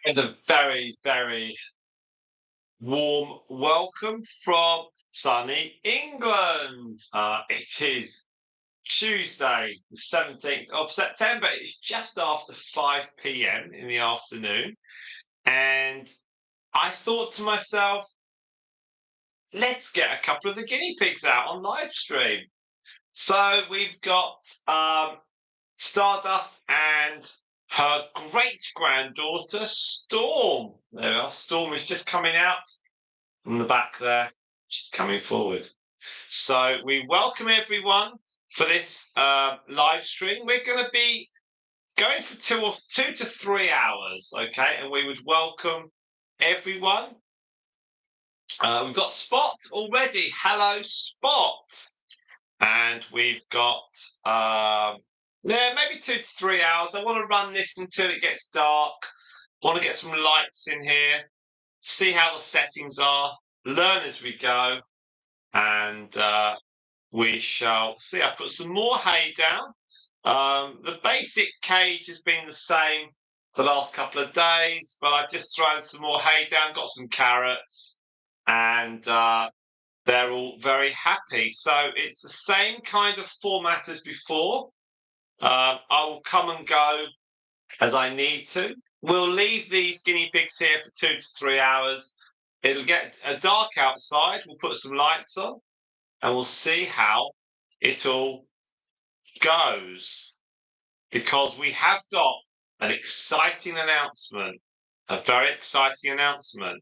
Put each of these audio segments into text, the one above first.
And a very, very warm welcome from sunny England. It is Tuesday, the 17th of September. It's just after 5 p.m. in the afternoon. And I thought to myself, let's get a couple of the guinea pigs out on live stream. So we've got Stardust and her great-granddaughter, Storm. There we are. Storm is just coming out from the back there. She's coming forward. So we welcome everyone for this live stream. We're going to be going for 2 to 3 hours, okay? And we would welcome everyone. We've got Spot already. Hello, Spot. And we've got maybe 2 to 3 hours. I want to run this until it gets dark. I want to get some lights in here, see how the settings are, learn as we go, and we shall see. I put some more hay down. The basic cage has been the same the last couple of days, but I've just thrown some more hay down, got some carrots, and they're all very happy. So it's the same kind of format as before. I will come and go as I need to. We'll leave these guinea pigs here for 2 to 3 hours. It'll get dark outside. We'll put some lights on and we'll see how it all goes. Because we have got an exciting announcement, a very exciting announcement.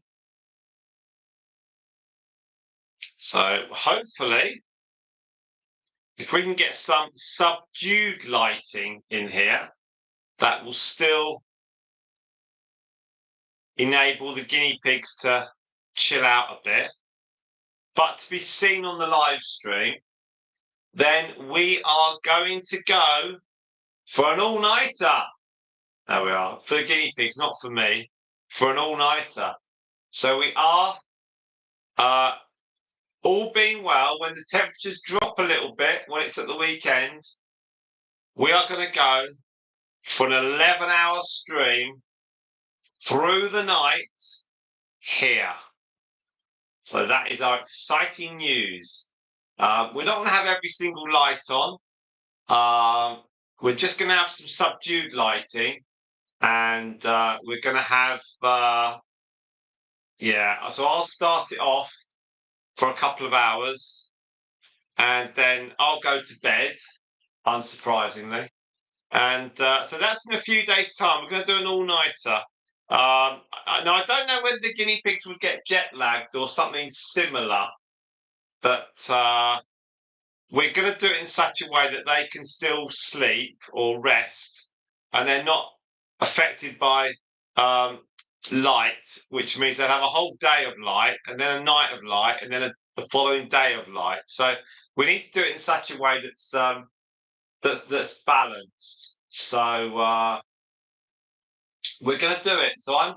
So hopefully, if we can get some subdued lighting in here, that will still enable the guinea pigs to chill out a bit. But to be seen on the live stream, then we are going to go for an all-nighter. There we are, for the guinea pigs, not for me, for an all-nighter. So we are, all being well, when the temperatures drop a little bit, when it's at the weekend, we are going to go for an 11-hour stream through the night here. So that is our exciting news. We're not going to have every single light on. We're just going to have some subdued lighting, and we're going to have, so I'll start it off for a couple of hours, and then I'll go to bed, unsurprisingly. And so that's in a few days' time. We're going to do an all-nighter. Now, I don't know whether the guinea pigs would get jet-lagged or something similar, but we're going to do it in such a way that they can still sleep or rest, and they're not affected by light, which means they'll have a whole day of light, and then a night of light, and then the following day of light. So we need to do it in such a way that's balanced. So we're going to do it. So I'm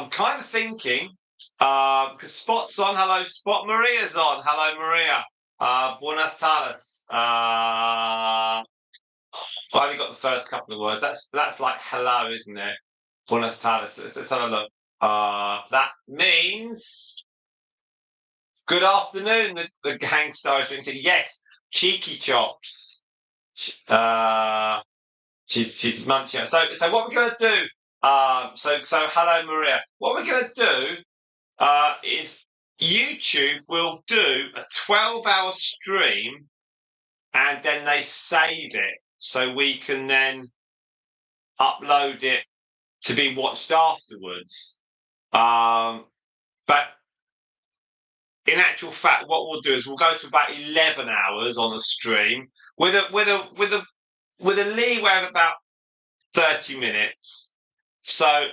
kind of thinking, because Spot's on. Hello, Spot. Maria's on. Hello, Maria. Buenas tardes. I've only got the first couple of words. That's like hello, isn't it? Buenas tardes. Let's have a look. That means good afternoon. The gangster is drinking. Yes, cheeky chops. She's munching. So what we're going to do? So hello, Maria. What we're going to do is YouTube will do a 12-hour stream, and then they save it, so we can then upload it to be watched afterwards. But in actual fact, what we'll do is we'll go to about 11 hours on the stream with a leeway of about 30 minutes. So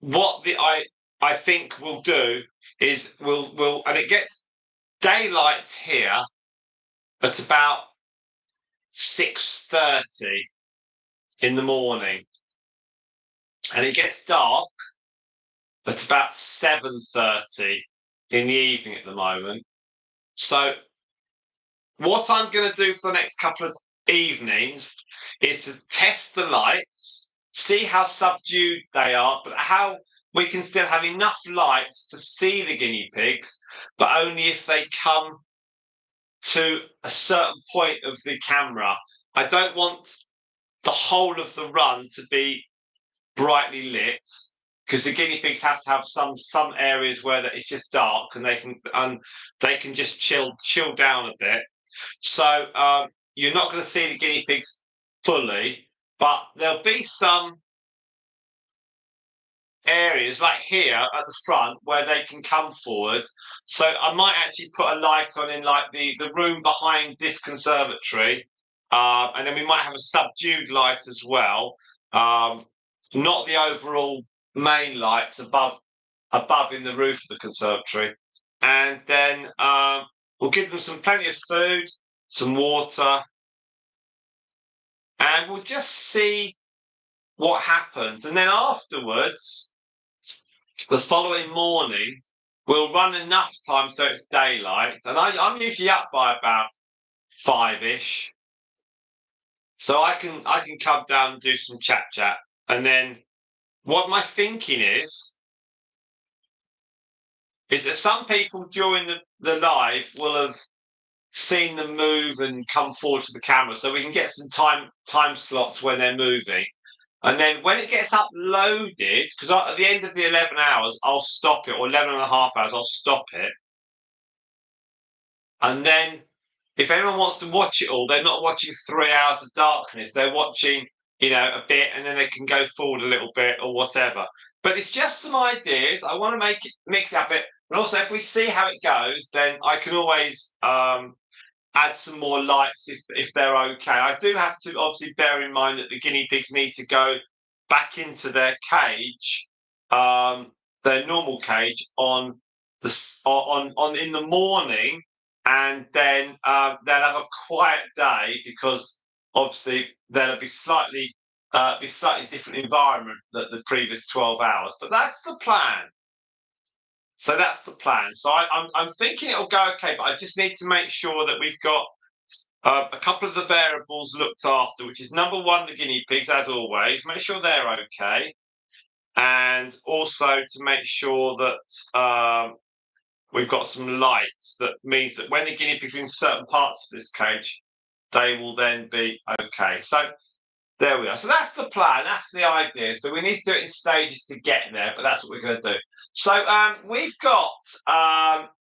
what I think we'll do is we'll and it gets daylight here at about 6:30 in the morning, and it gets dark at about 7:30 in the evening at the moment. So what I'm going to do for the next couple of evenings is to test the lights, see how subdued they are, but how we can still have enough lights to see the guinea pigs, but only if they come to a certain point of the camera. I don't want the whole of the run to be brightly lit, because the guinea pigs have to have some areas where that it's just dark and they can just chill down a bit. So you're not going to see the guinea pigs fully, but there'll be some areas like here at the front where they can come forward. So I might actually put a light on in like the room behind this conservatory, and then we might have a subdued light as well. Not the overall main lights above in the roof of the conservatory, and then we'll give them plenty of food, some water, and we'll just see what happens. And then afterwards, the following morning, we'll run enough time so it's daylight, and I'm usually up by about 5ish, so I can come down and do some chat, and then what my thinking is that some people during the live will have seen them move and come forward to the camera, so we can get some time slots when they're moving. And then when it gets uploaded, because at the end of the 11 hours, I'll stop it, or 11 and a half hours, I'll stop it. And then if anyone wants to watch it all, they're not watching 3 hours of darkness. They're watching, a bit, and then they can go forward a little bit or whatever. But it's just some ideas. I want to mix it up a bit. And also, if we see how it goes, then I can always add some more lights if they're okay. I do have to obviously bear in mind that the guinea pigs need to go back into their cage, their normal cage, on in the morning, and then they'll have a quiet day, because obviously there'll be slightly different environment than the previous 12 hours. But that's the plan. So that's the plan. So I'm thinking it'll go okay, but I just need to make sure that we've got a couple of the variables looked after, which is number one, the guinea pigs, as always. Make sure they're okay, and also to make sure that we've got some lights. That means that when the guinea pigs are in certain parts of this cage, they will then be okay. So there we are. So that's the plan. That's the idea. So we need to do it in stages to get there, but that's what we're going to do. So we've got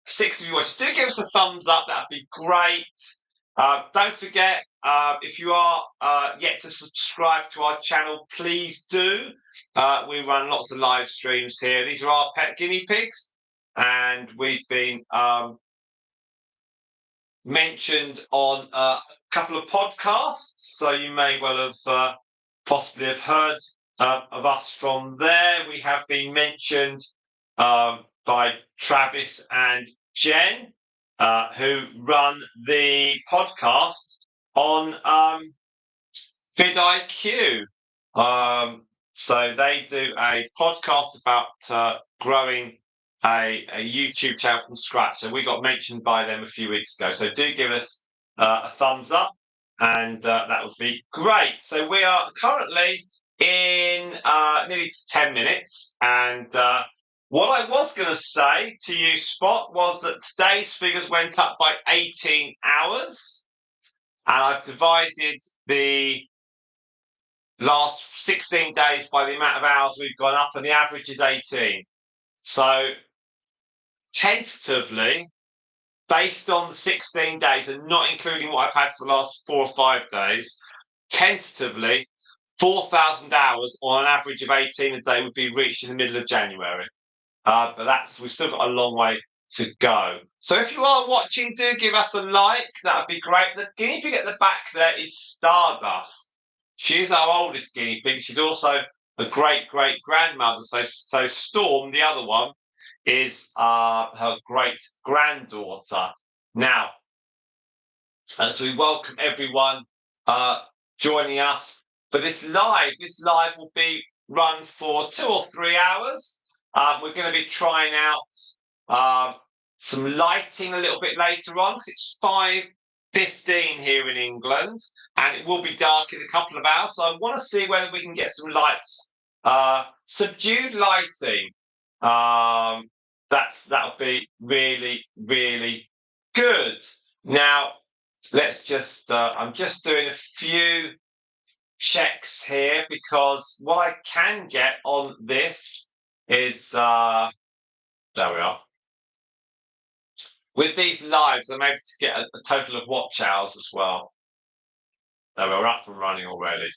6 of you watching. Do give us a thumbs up. That'd be great. Don't forget, if you are yet to subscribe to our channel, please do. We run lots of live streams here. These are our pet guinea pigs, and we've been mentioned on a couple of podcasts, so you may well have possibly have heard of us from there. We have been mentioned by Travis and Jen, who run the podcast on vidIQ. So they do a podcast about growing a YouTube channel from scratch. So we got mentioned by them a few weeks ago. So do give us a thumbs up, and that would be great. So we are currently in nearly 10 minutes, and what I was going to say to you, Spot, was that today's figures went up by 18 hours, and I've divided the last 16 days by the amount of hours we've gone up, and the average is 18. So tentatively, based on the 16 days and not including what I've had for the last 4 or 5 days, tentatively 4,000 hours on an average of 18 a day would be reached in the middle of January. But we've still got a long way to go. So if you are watching, do give us a like. That would be great. The guinea pig at the back there is Stardust. She's our oldest guinea pig. She's also a great grandmother. So Storm, the other one, is her great granddaughter. Now, as we welcome everyone joining us for this live. This live will be run for 2 or 3 hours. We're going to be trying out some lighting a little bit later on, because it's 5 15 here in England, and it will be dark in a couple of hours. So I want to see whether we can get some lights, subdued lighting. That'll be really, really good. Now, let's just. I'm just doing a few checks here because what I can get on this is there we are. With these lives, I'm able to get a total of watch hours as well. There we're up and running already.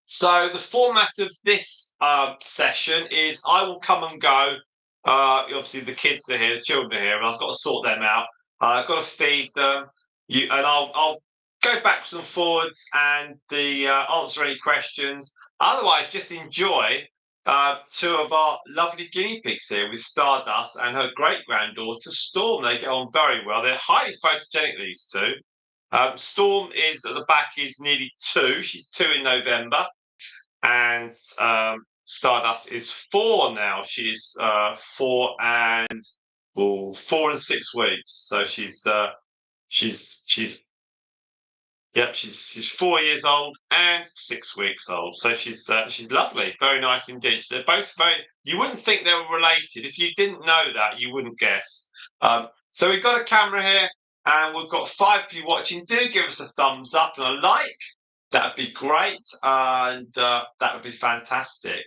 So the format of this session is I will come and go. Obviously, the kids are here, the children are here, and I've got to sort them out. I've got to feed them. And I'll go backwards and forwards and the answer any questions. Otherwise, just enjoy two of our lovely guinea pigs here with Stardust and her great granddaughter Storm. They get on very well. They're highly photogenic, these two. Storm is at the back is nearly 2. She's 2 in November, and Stardust is 4 now. She's 4 and 4 and 6 weeks. So she's yep, she's 4 years old and 6 weeks old. So she's lovely, very nice indeed. They're both very. You wouldn't think they were related if you didn't know that. You wouldn't guess. So we've got a camera here, and we've got 5 of you watching. Do give us a thumbs up and a like. That'd be great, and that would be fantastic.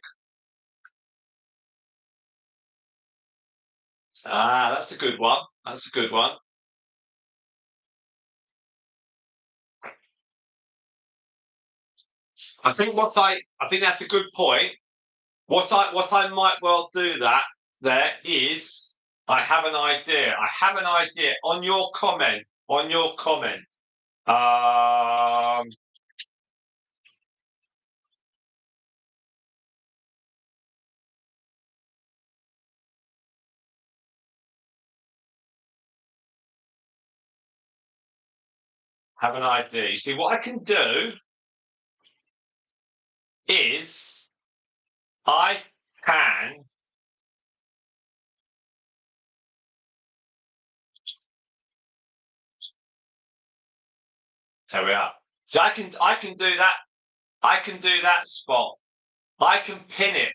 That's a good one. That's a good one. I think that's a good point. What I might well do that there is I have an idea. I have an idea on your comment. On your comment. Um, have an idea. You see, what I can do is I can. There we are. So I can do that. I can do that spot. I can pin it.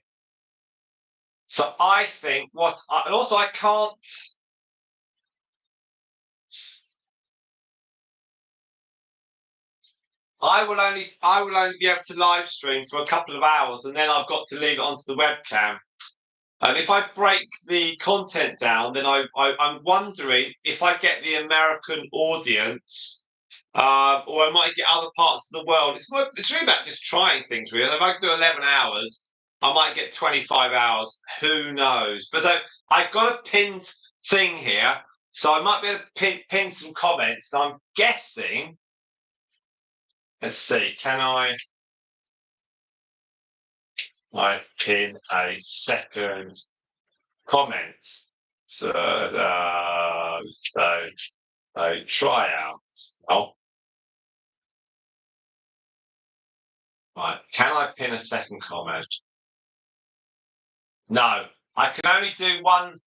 So I think and also I can't. I will only be able to live stream for a couple of hours, and then I've got to leave it onto the webcam. And if I break the content down, then I'm wondering if I get the American audience, or I might get other parts of the world. It's really about just trying things. Really, if I can do 11 hours, I might get 25 hours. Who knows? But so I've got a pinned thing here, so I might be able to pin some comments. And I'm guessing. Let's see. Can I pin a second comment? So tryouts. Oh, right. Can I pin a second comment? No, I can only do one.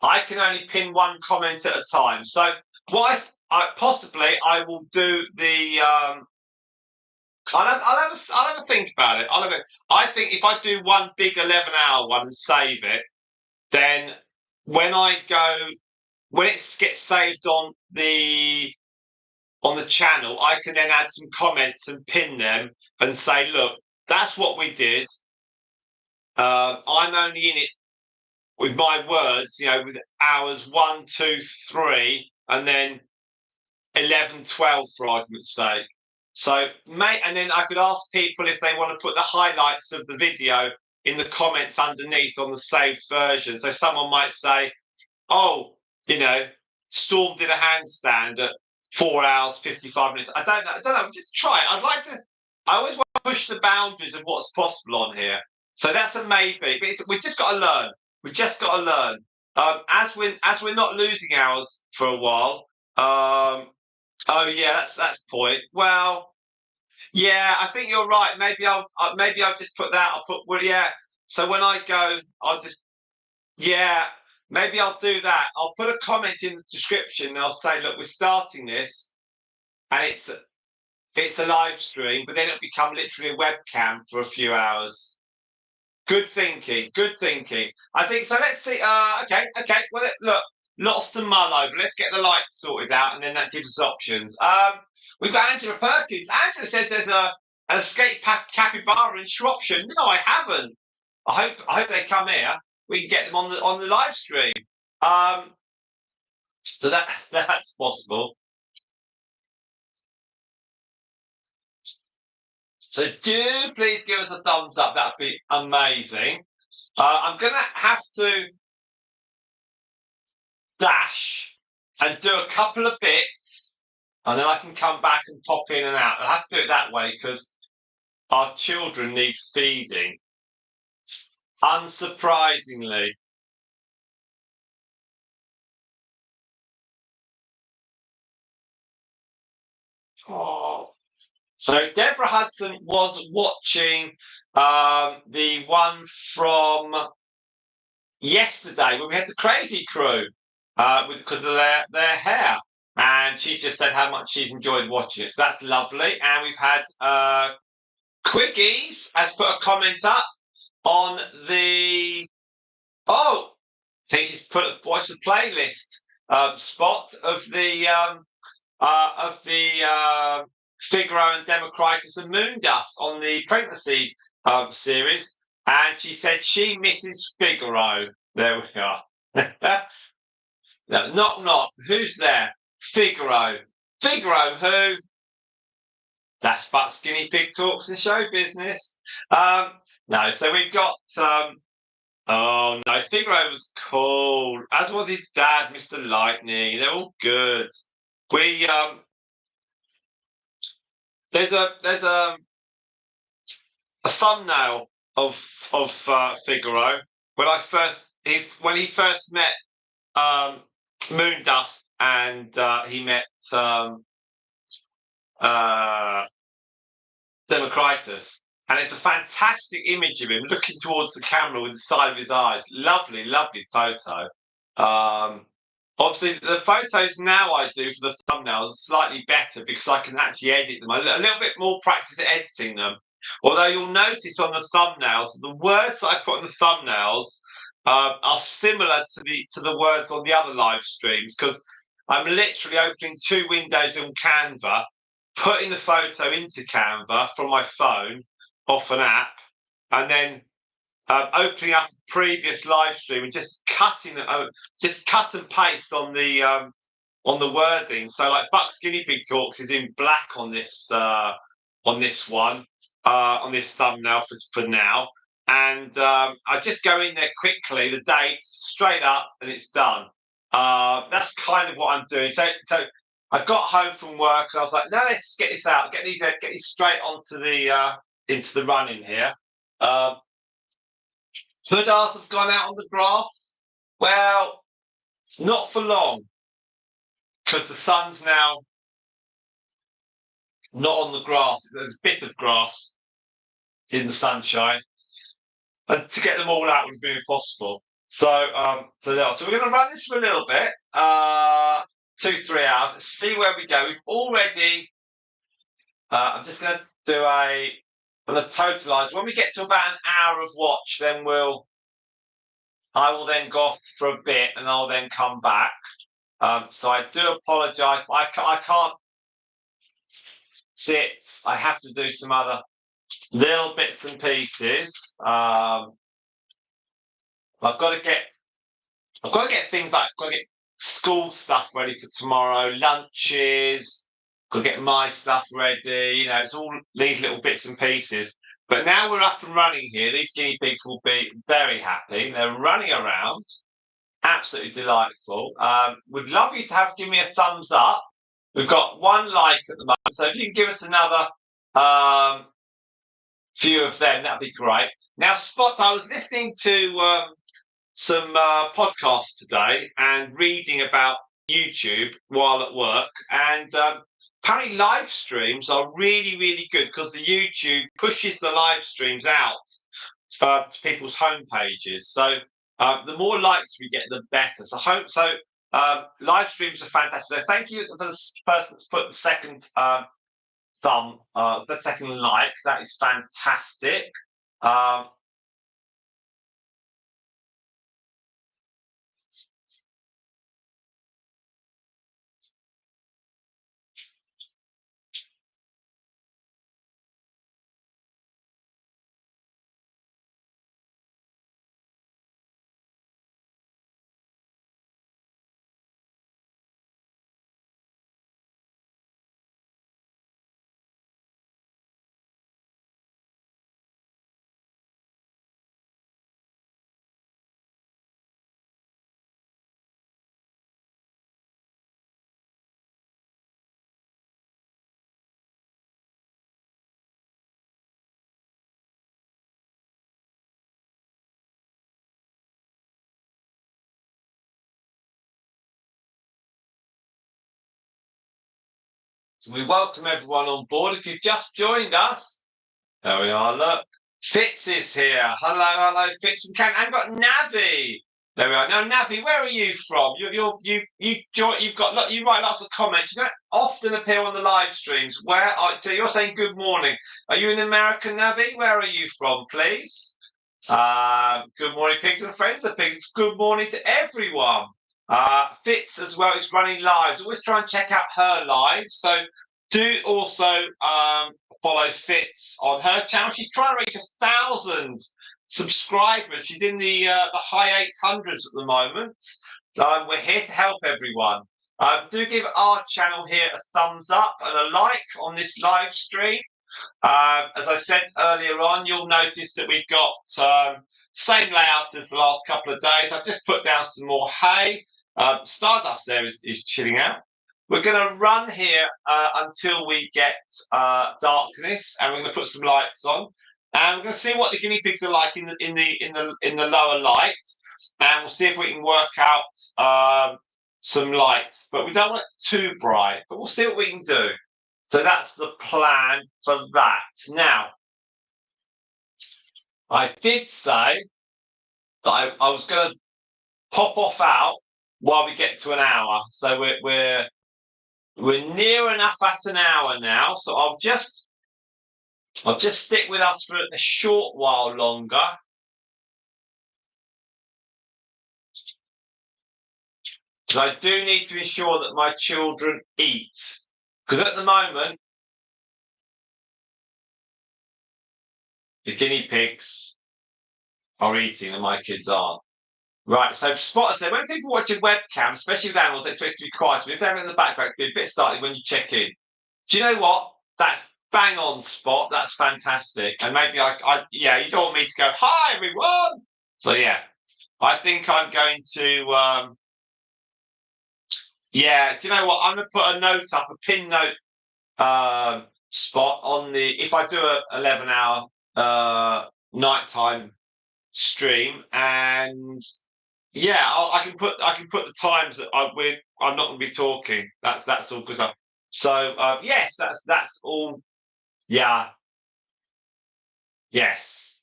I can only pin one comment at a time. So what possibly I will do the. I'll have a think about it. I think if I do one big 11-hour one and save it, then when I go when it gets saved on the channel, I can then add some comments and pin them and say, look, that's what we did. I'm only in it with my words, with hours 1, 2, 3, and then 11, 12, for argument's sake. So, and then I could ask people if they want to put the highlights of the video in the comments underneath on the saved version. So someone might say, oh, Storm did a handstand at 4 hours, 55 minutes. I don't know. Just try it. I always want to push the boundaries of what's possible on here. So that's a maybe. But we've just got to learn. We've just got to learn. As we're not losing hours for a while. Oh yeah, that's point. Well, yeah, I think you're right. Maybe I'll just put that. Well, yeah. So when I go, I'll just, yeah, maybe I'll do that. I'll put a comment in the description and I'll say, look, we're starting this and it's a live stream, but then it'll become literally a webcam for a few hours. Good thinking. Good thinking. I think so. Let's see. Okay. Okay. Well, look, lots to mull over. Let's get the lights sorted out, and then that gives us options. We've got Angela Perkins. Angela says there's an escape capybara in Shropshire. No, I haven't. I hope they come here. We can get them on the live stream. So that's possible. So do please give us a thumbs up. That'd be amazing. I'm gonna have to dash and do a couple of bits, and then I can come back and pop in and out. I'll have to do it that way because our children need feeding. Unsurprisingly. Oh. So Deborah Hudson was watching the one from yesterday when we had the Crazy Crew because of their hair. And she's just said how much she's enjoyed watching it. So that's lovely. And we've had Quiggies has put a comment up on the I think she's put watch the playlist spot of the Figaro and Democritus and Moondust on the pregnancy series, and she said she misses Figaro. There we are. No, knock knock. Who's there? Figaro. Figaro who? That's Buck's Guinea Pig Talks and Show Business. No, so we've got oh no, Figaro was cool, as was his dad, Mr. Lightning. They're all good. We there's a thumbnail of Figaro when he first met Moondust and he met Democritus. And it's a fantastic image of him looking towards the camera with the side of his eyes. Lovely, lovely photo. Obviously, the photos now I do for the thumbnails are slightly better because I can actually edit them. A little bit more practice at editing them. Although you'll notice on the thumbnails, the words that I put on the thumbnails are similar to the words on the other live streams because I'm literally opening two windows on Canva, putting the photo into Canva from my phone off an app, and then opening up a previous live stream and just just cut and paste on the wording. So like Buck's Guinea Pig Talks is in black on this one on this thumbnail for now, and I just go in there quickly, the dates straight up, and it's done. That's kind of what I'm doing. So I got home from work and I was like, no, let's get this out, get these straight onto the into the running here. Hoodars have gone out on the grass. Well, not for long, because the sun's now not on the grass. There's a bit of grass in the sunshine, and to get them all out would be impossible. So we're going to run this for a little bit, 2-3 hours. Let's see where we go. We've already. I'm just going to do a totalize. When we get to about an hour of watch, then I will then go off for a bit, and I'll then come back. So I do apologise, but I can't sit. I have to do some other little bits and pieces. I've got to get things like school stuff ready for tomorrow, lunches. Got to get my stuff ready. You know, it's all these little bits and pieces. But now we're up and running here. These guinea pigs will be very happy. They're running around. Absolutely delightful. Would love you to give me a thumbs up. We've got one like at the moment. So if you can give us another few of them, that'd be great. Now, Spot, I was listening to some podcasts today and reading about YouTube while at work. And apparently live streams are really, really good because the YouTube pushes the live streams out to people's home pages. So the more likes we get, the better. Live streams are fantastic. So thank you for the person that's put the second the second like. That is fantastic. Um, So we welcome everyone on board. If you've just joined us, there we are. Look, Fitz is here. Hello, hello, Fitz from Canada. And got Navi. There we are. Now, Navi, where are you from? You've got you write lots of comments. You don't often appear on the live streams. So you're saying good morning. Are you in America, Navi? Where are you from, please? Good morning, pigs and friends of pigs. Good morning to everyone. Fitz as well is running lives. Always try and check out her lives. So do also follow Fitz on her channel. She's trying to reach 1,000 subscribers. She's in the high 800s at the moment. We're here to help everyone. Do give our channel here a thumbs up and a like on this live stream. As I said earlier on, you'll notice that we've got same layout as the last couple of days. I've just put down some more hay. Stardust there is chilling out. We're going to run here until we get darkness, and we're going to put some lights on, and we're going to see what the guinea pigs are like in the lower light, and we'll see if we can work out some lights. But we don't want it too bright. But we'll see what we can do. So that's the plan for that. Now, I did say that I was going to pop off out while we get to an hour. So we're near enough at an hour now. So I'll just stick with us for a short while longer. So I do need to ensure that my children eat. Because at the moment, the guinea pigs are eating and my kids aren't. Right, so Spot said, when people watch a webcam, especially with animals, they expect to be quiet. But if they're in the background, it can be a bit startling when you check in. Do you know what? That's bang on, Spot. That's fantastic. And maybe yeah, you don't want me to go, hi, everyone. So, yeah, I think I'm going to, yeah, do you know what? I'm going to put a note up, a pin note Spot on if I do a 11-hour nighttime stream, and yeah, I can put the times that I'm not going to be talking. That's all good. So yes, that's all. Yeah, yes.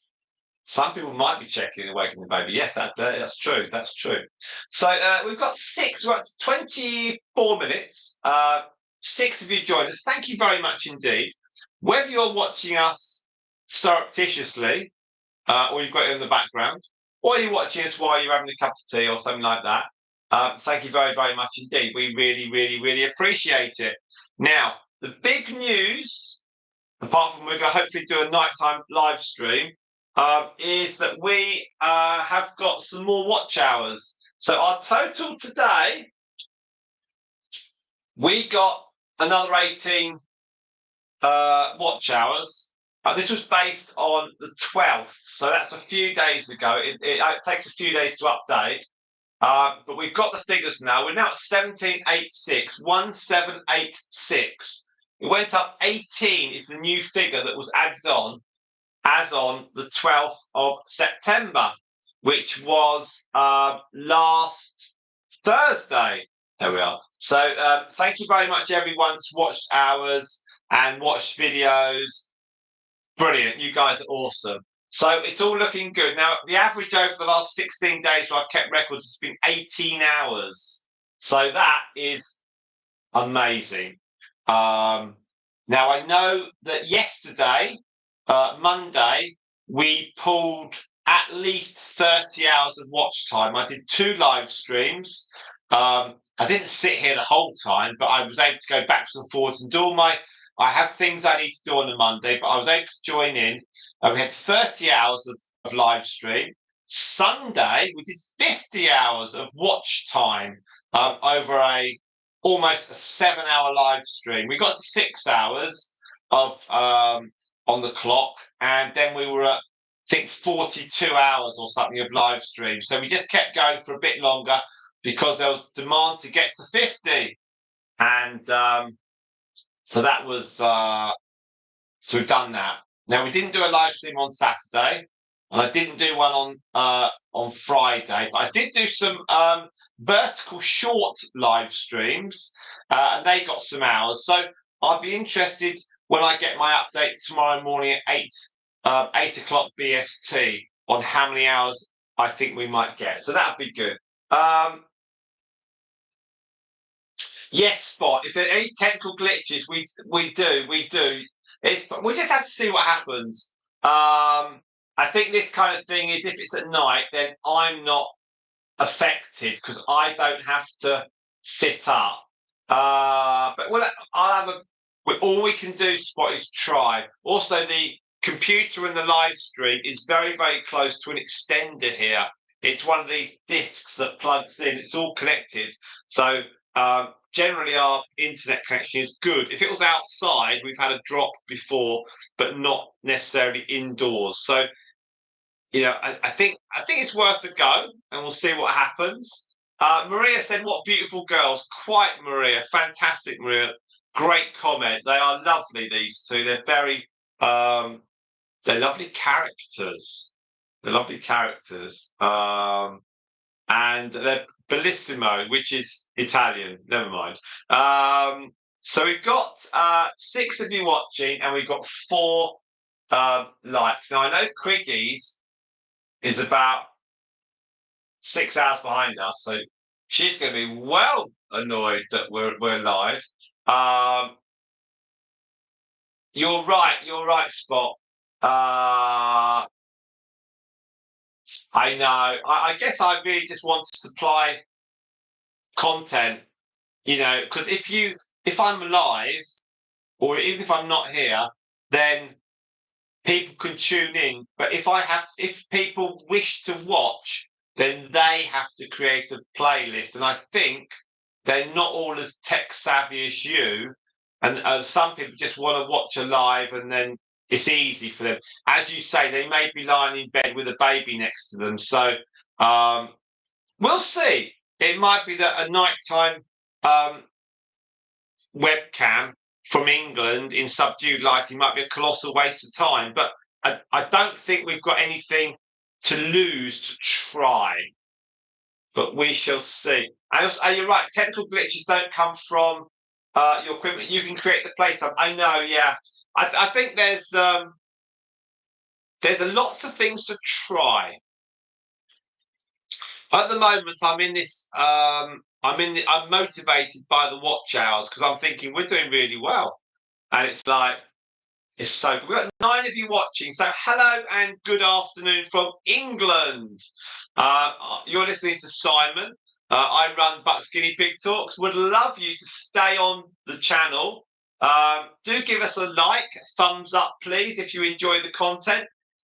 Some people might be checking Awakening the Baby. Yes, that's true. That's true. So we've got 24 minutes. 6 of you joined us. Thank you very much indeed. Whether you're watching us surreptitiously or you've got it in the background, or you're watching us while you're having a cup of tea or something like that, thank you very, very much indeed. We really, really, really appreciate it. Now, the big news, apart from we're going to hopefully do a nighttime live stream, is that we have got some more watch hours. So our total today, we got another 18 watch hours. This was based on the 12th, so that's a few days ago. It takes a few days to update, but we've got the figures now. We're now at 1786. It went up 18 is the new figure that was added on as on the 12th of September, which was last Thursday. There we are. So thank you very much, everyone, who's watched ours and watched videos. Brilliant. You guys are awesome. So it's all looking good. Now, the average over the last 16 days where I've kept records has been 18 hours. So that is amazing. Now, I know that yesterday, Monday, we pulled at least 30 hours of watch time. I did 2 live streams. I didn't sit here the whole time, but I was able to go backwards and forwards and do all my. I have things I need to do on a Monday, but I was able to join in. We had 30 hours of live stream. Sunday, we did 50 hours of watch time over almost a 7-hour live stream. We got to 6 hours of on the clock, and then we were at, I think, 42 hours or something of live stream. So we just kept going for a bit longer because there was demand to get to 50. And so that was so we've done that. Now, we didn't do a live stream on Saturday, and I didn't do one on Friday, but I did do some vertical short live streams, and they got some hours. So I'll be interested when I get my update tomorrow morning at 8 o'clock BST on how many hours I think we might get. So that'd be good. Yes, Spot. If there are any technical glitches, we do. We just have to see what happens. I think this kind of thing is if it's at night, then I'm not affected because I don't have to sit up. But I'll have all we can do, Spot, is try. Also, the computer and the live stream is very, very close to an extender here. It's one of these discs that plugs in. It's all connected. So generally, our internet connection is good. If it was outside, we've had a drop before, but not necessarily indoors. So, I think it's worth a go, and we'll see what happens. Maria said, "What beautiful girls!" Quite, Maria. Fantastic, Maria. Great comment. They are lovely. These two. They're very. They're lovely characters. They're lovely characters. And they're bellissimo, which is Italian. Never mind. So we've got 6 of you watching, and we've got 4 likes. Now I know Quiggies is about 6 hours behind us, so she's going to be well annoyed that we're live. You're right, Spot. I know. I guess I really just want to supply content, because if I'm live, or even if I'm not here, then people can tune in. But if people wish to watch, then they have to create a playlist. And I think they're not all as tech savvy as you. And some people just want to watch a live, and then it's easy for them. As you say, they may be lying in bed with a baby next to them. So we'll see. It might be that a nighttime webcam from England in subdued lighting might be a colossal waste of time. But I don't think we've got anything to lose to try. But we shall see. You're right. Technical glitches don't come from your equipment. You can create the place. I know. Yeah. I think there's lots of things to try. At the moment, I'm in this. I'm motivated by the watch hours because I'm thinking we're doing really well, and it's like it's so good. We've got 9 of you watching, so hello and good afternoon from England. You're listening to Simon. I run Buck's Guinea Pig Talks. Would love you to stay on the channel. Do give us a like, thumbs up, please, if you enjoy the content.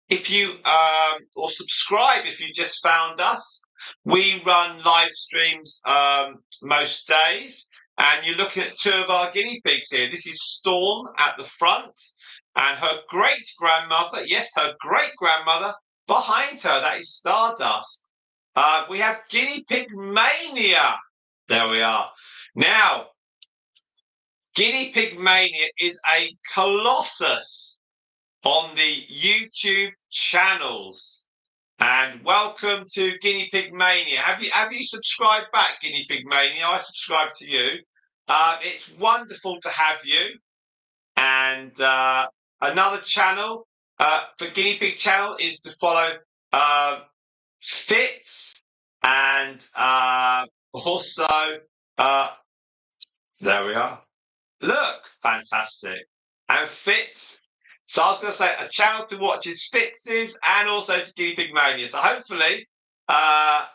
If you or subscribe if you just found us. We run live streams most days, and you're looking at 2 of our guinea pigs here. This is Storm at the front, and her great-grandmother, yes, her great-grandmother behind her. That is Stardust. We have Guinea Pig Mania. There we are. Now, Guinea Pig Mania is a colossus on the YouTube channels. And welcome to Guinea Pig Mania. Have you subscribed back, Guinea Pig Mania? I subscribe to you. It's wonderful to have you. And another channel for Guinea Pig channel is to follow um, Fitz and also uh, there we are. Look, fantastic. And Fitz. So I was going to say a channel to watch is Fitz's and also to Guinea Pig Mania. So hopefully, uh,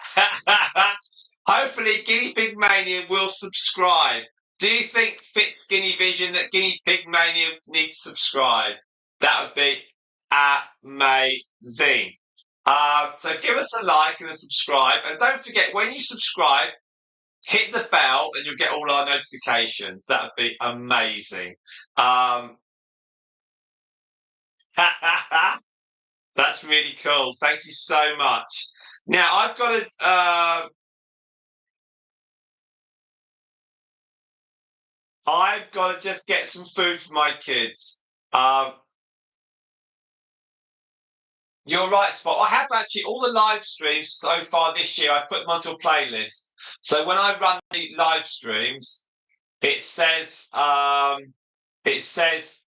hopefully Guinea Pig Mania will subscribe. Do you think Fitz Guinea Vision that Guinea Pig Mania needs to subscribe? That would be amazing. So give us a like and a subscribe. And don't forget, when you subscribe, hit the bell and you'll get all our notifications. That would be amazing. Um, that's really cool. Thank you so much. Now I've got to just get some food for my kids. Um, you're right, Spot. I have actually all the live streams so far this year. I've put them onto a playlist. So when I run the live streams, it says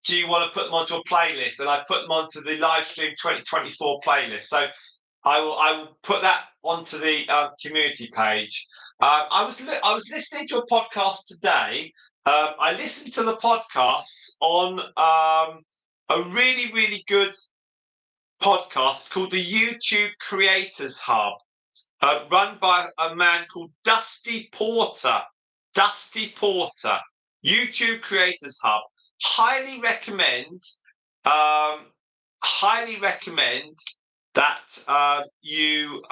do you want to put them onto a playlist? And I put them onto the Livestream 2024 playlist. So I will put that onto the community page. I was listening to a podcast today. I listened to the podcasts on a really good podcast. It's called the YouTube Creators Hub, run by a man called Dusty Porter. Dusty Porter, YouTube Creators Hub. Highly recommend. Um, highly recommend that you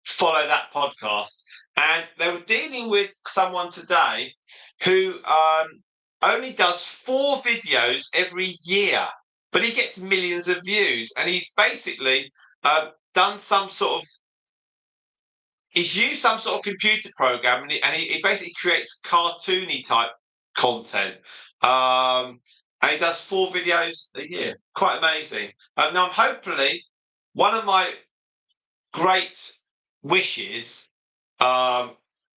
follow that podcast. And they were dealing with someone today who only does 4 videos every year, but he gets millions of views. And he's basically done some sort of he's used some sort of computer program and he basically creates cartoony type content. And he does 4 videos a year. Quite amazing. Now, hopefully, one of my great wishes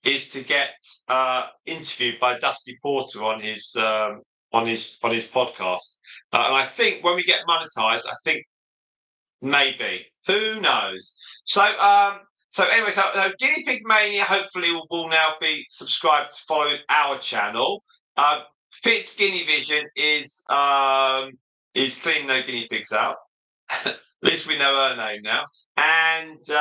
is to get interviewed by Dusty Porter on his podcast. And I think when we get monetized, I think maybe. Who knows? So anyway, so Guinea Pig Mania hopefully will now be subscribed to follow our channel. Fitz Guinea Vision is cleaning no guinea pigs out. At least we know her name now. And they're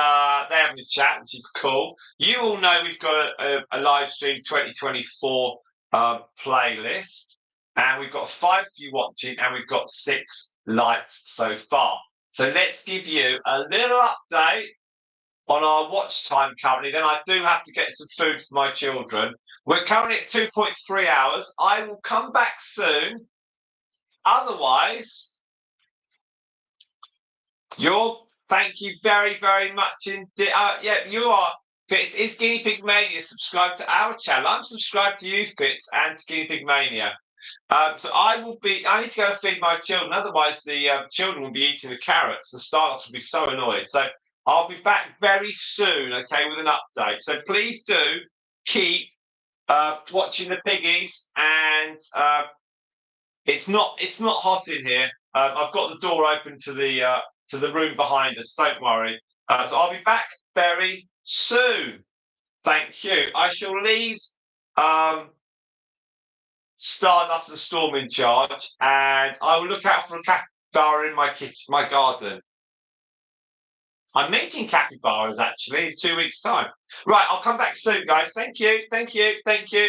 having a chat, which is cool. You all know we've got a live stream 2024 playlist. And we've got 5 of you watching, and we've got 6 likes so far. So let's give you a little update on our watch time currently. Then I do have to get some food for my children. We're currently at 2.3 hours. I will come back soon. Otherwise, thank you very much indeed. Yeah, you are. Fitz, is Guinea Pig Mania subscribed to our channel? I'm subscribed to you, Fitz, and to Guinea Pig Mania. So I need to go and feed my children. Otherwise, the children will be eating the carrots. The Stardust will be so annoyed. So I'll be back very soon, okay, with an update. So please do keep watching the piggies. And it's not hot in here. I've got the door open to the room behind us. Don't worry. So I'll be back very soon. Thank you. I shall leave. Stardust and Storm in charge, and I will look out for a capybara in my kitchen, my garden. I'm meeting capybaras actually in 2 weeks' time. Right, I'll come back soon, guys. Thank you, thank you, thank you.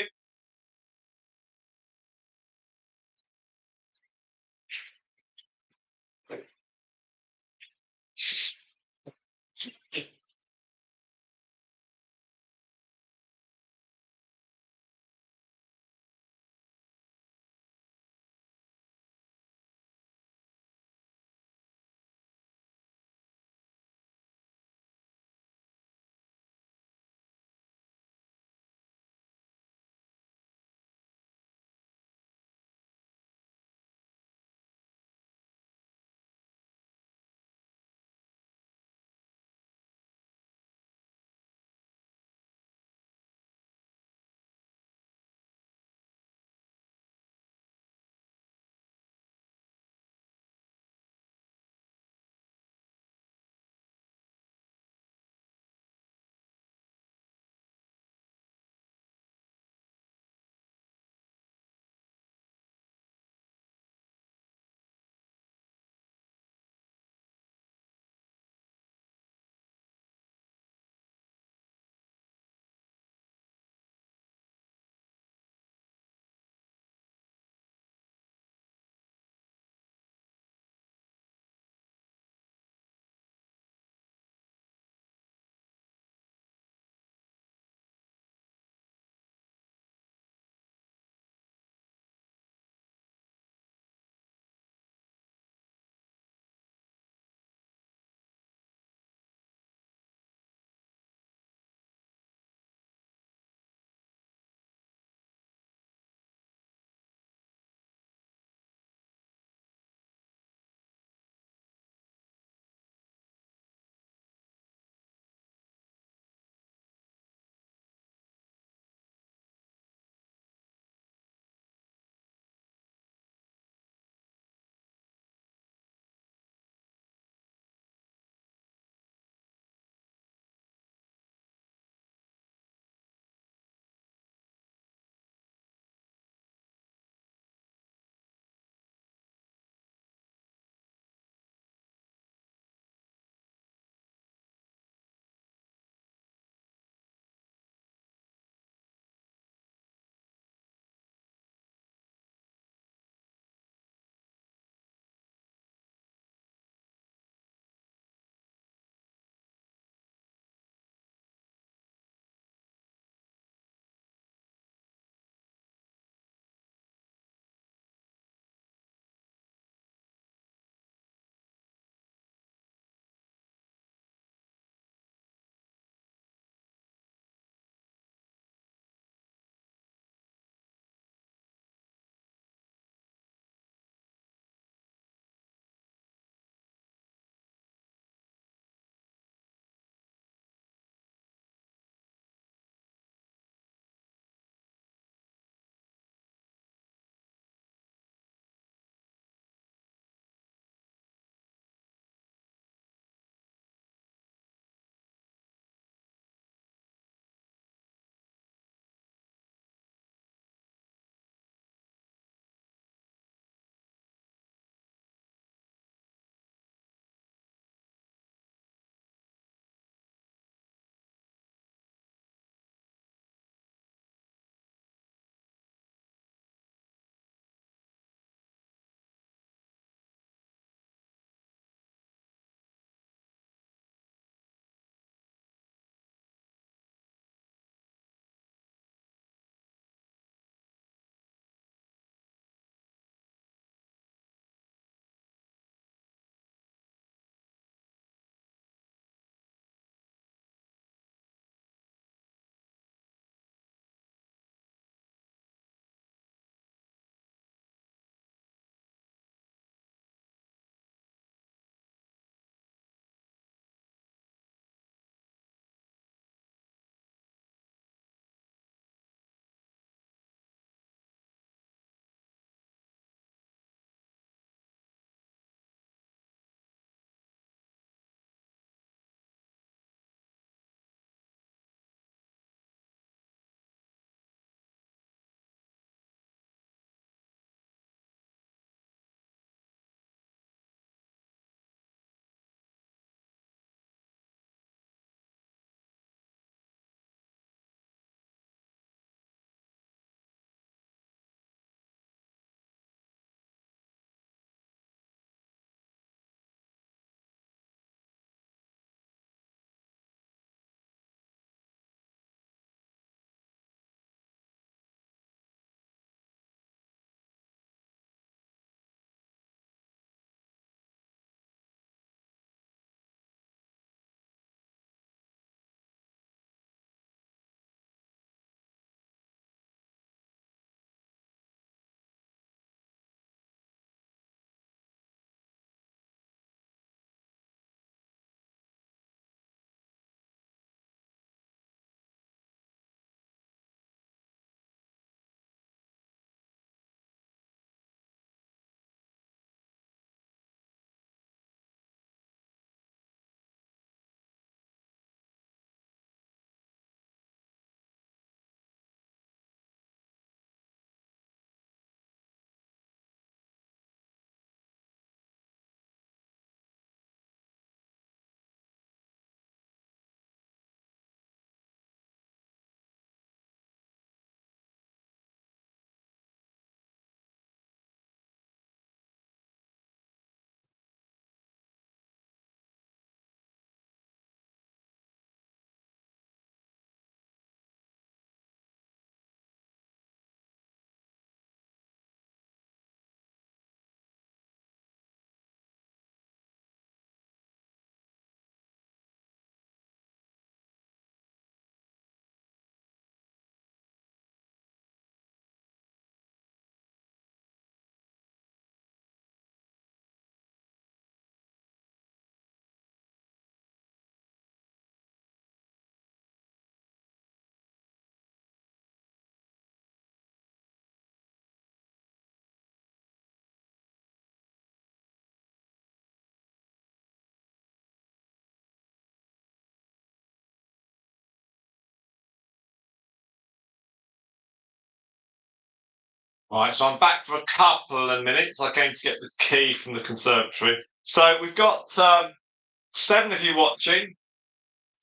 Right, so I'm back for a couple of minutes. I'm going to get the key from the conservatory. So we've got 7 of you watching.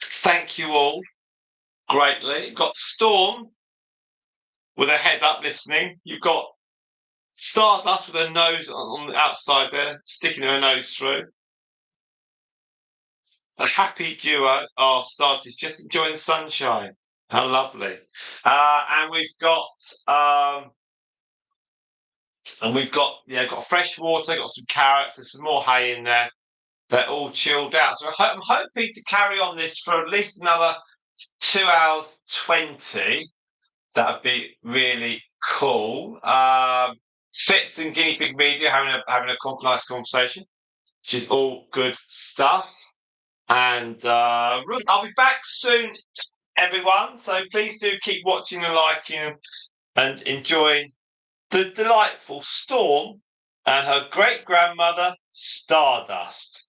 Thank you all greatly. You've got Storm with her head up listening. You've got Stardust with her nose on the outside there, sticking her nose through. A happy duo. Oh, Stardust is just enjoying the sunshine. How lovely. And we've got got fresh water, got some carrots, there's some more hay in there. They're all chilled out. So I'm hoping to carry on this for at least another 2 hours 20. That would be really cool. Fitz and Guinea Pig Media having a nice conversation, which is all good stuff. And I'll be back soon, everyone. So please do keep watching and liking and enjoying the delightful Storm and her great grandmother Stardust.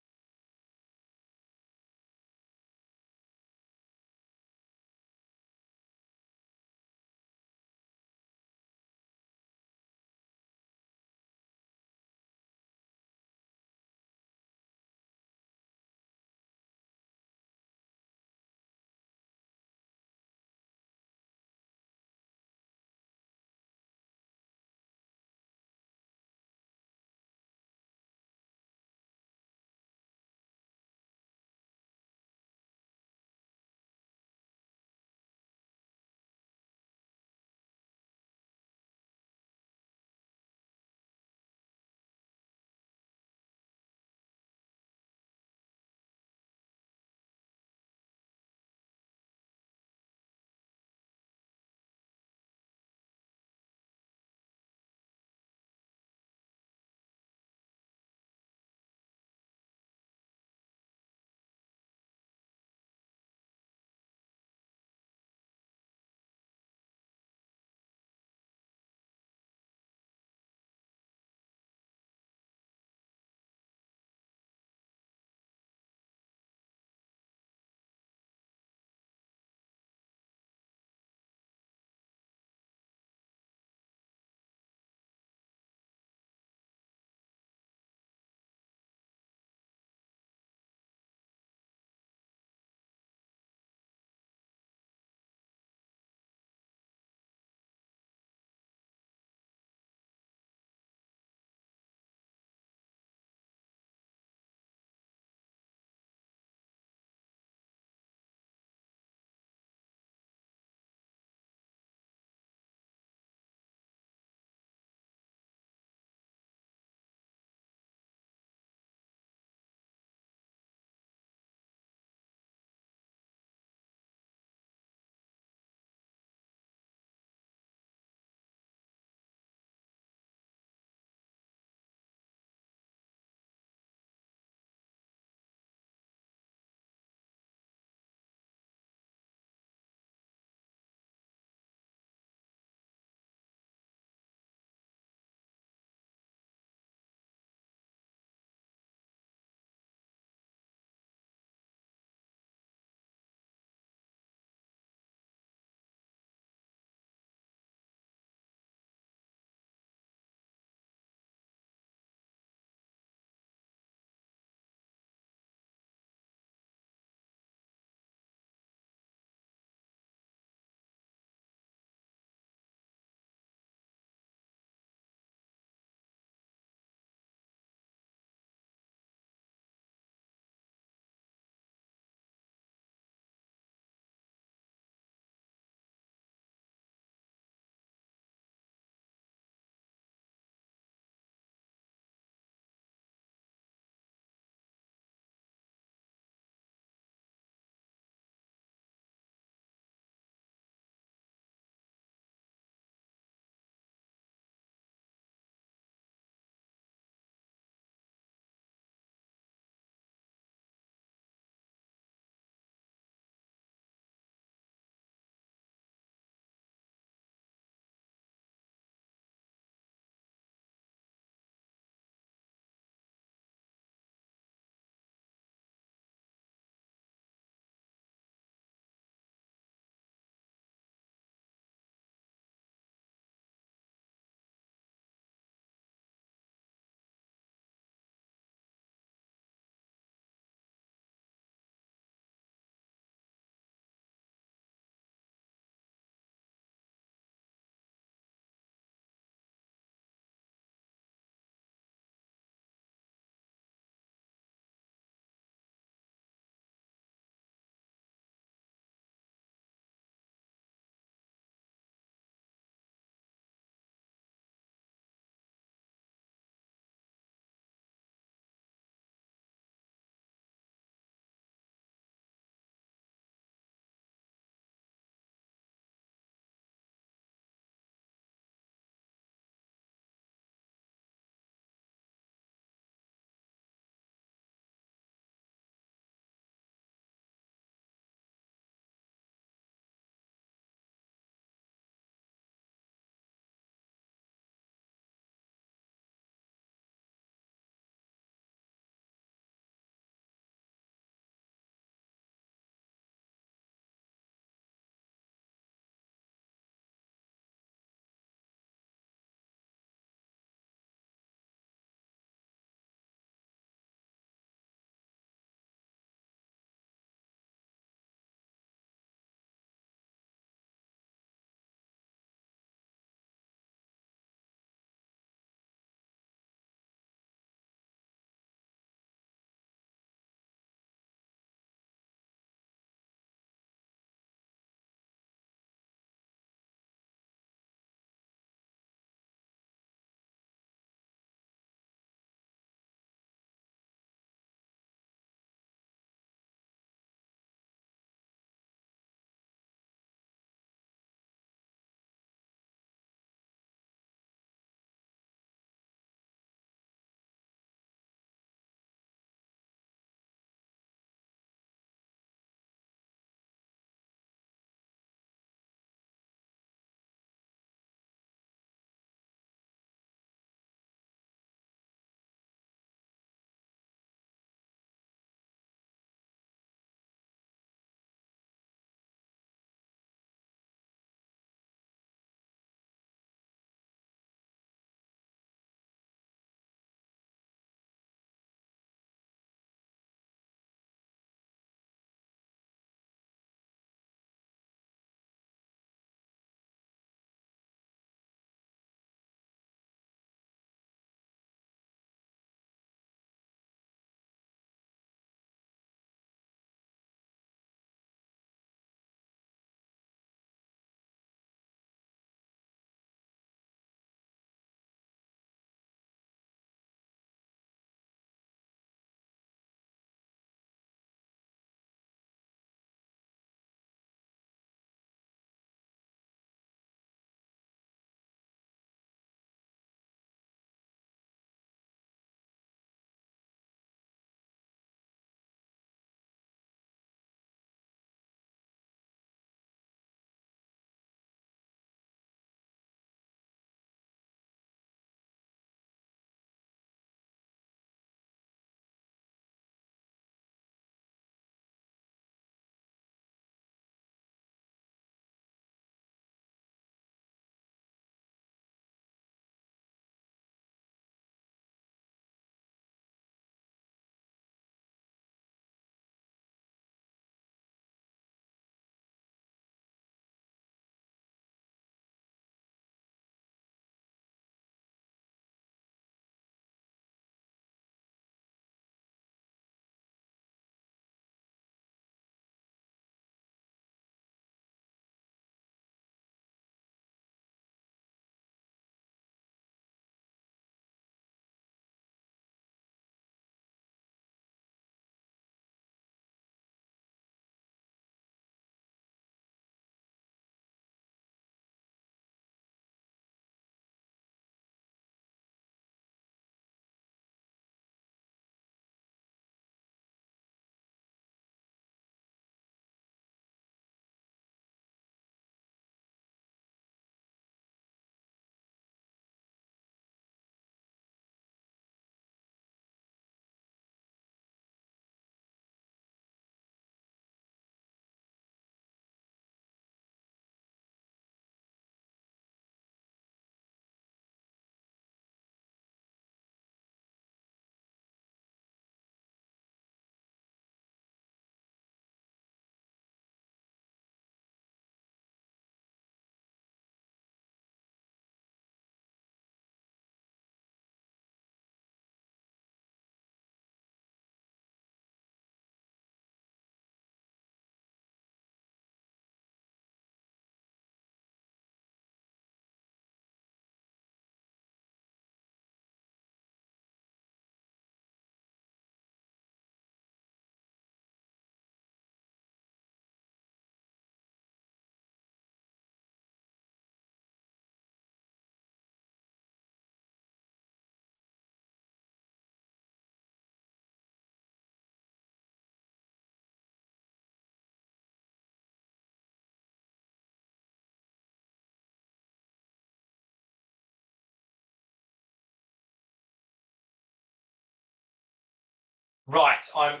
Right, I'm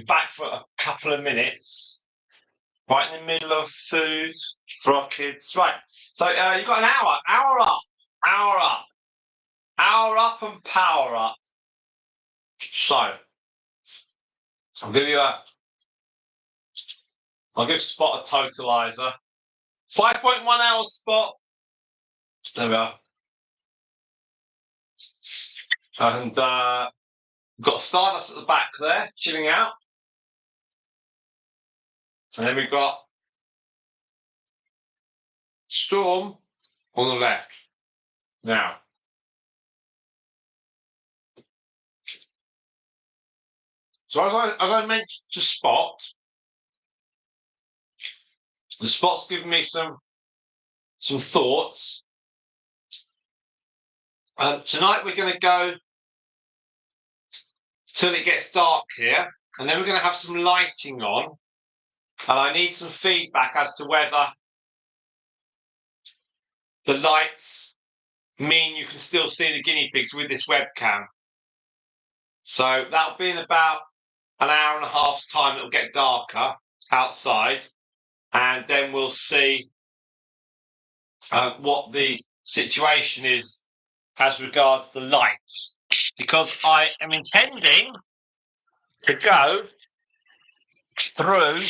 back for a couple of minutes. Right in the middle of food for our kids. Right, so you've got an hour up, hour up, and power up. So I'll give you a, I'll give Spot a totalizer. 5.1 hours, Spot. There we are. And we've got Stardust at the back there, chilling out. And then we've got Storm on the left. Now, so as I mentioned to Spot, the Spot's given me some thoughts. Tonight we're going to go till it gets dark here, and then we're going to have some lighting on. And I need some feedback as to whether the lights mean you can still see the guinea pigs with this webcam. So that'll be in about an hour and a half's time. It'll get darker outside, and then we'll see what the situation is as regards the lights, because I am intending to go through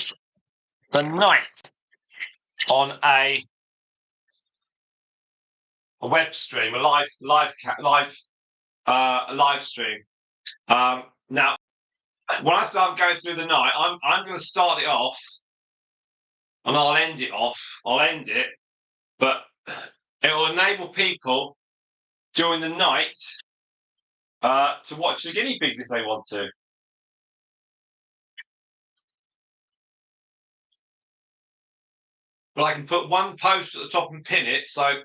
the night on a web stream, a live stream. Now, when I start going through the night, I'm going to start it off, and I'll end it off. I'll end it, but it will enable people during the night to watch the guinea pigs if they want to. But I can put one post at the top and pin it. So,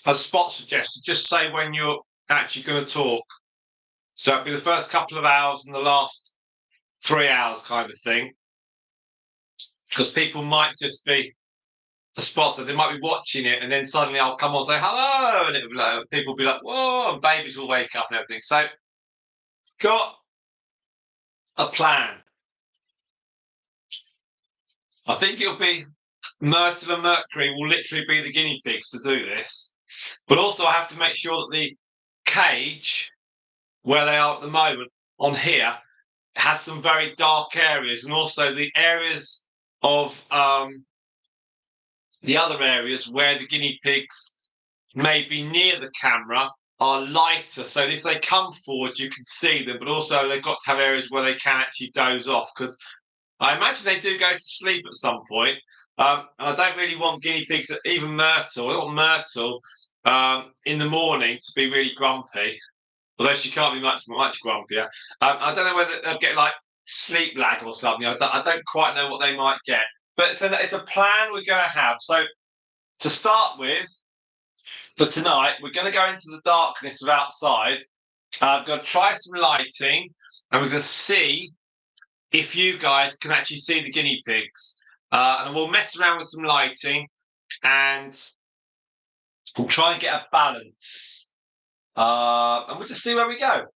as Spot suggested, just say when you're actually going to talk. So it'll be the first couple of hours and the last 3 hours kind of thing. Because people might just be a Spot, so they might be watching it, and then suddenly I'll come on and say hello, and it'll be like, people will be like, whoa, and babies will wake up and everything. So, got a plan. I think it'll be Myrtle and Mercury will literally be the guinea pigs to do this. But also, I have to make sure that the cage where they are at the moment on here has some very dark areas, and also the areas of the other areas where the guinea pigs may be near the camera are lighter. So if they come forward, you can see them, but also they've got to have areas where they can actually doze off, because I imagine they do go to sleep at some point. And I don't really want guinea pigs, even Myrtle, I don't want Myrtle in the morning to be really grumpy, although she can't be much grumpier. I don't know whether they'll get like sleep lag or something. I don't quite know what they might get. But it's a plan we're going to have. So to start with, for tonight, we're going to go into the darkness of outside. I'm going to try some lighting, and we're going to see if you guys can actually see the guinea pigs. And we'll mess around with some lighting, and we'll try and get a balance. And we'll just see where we go.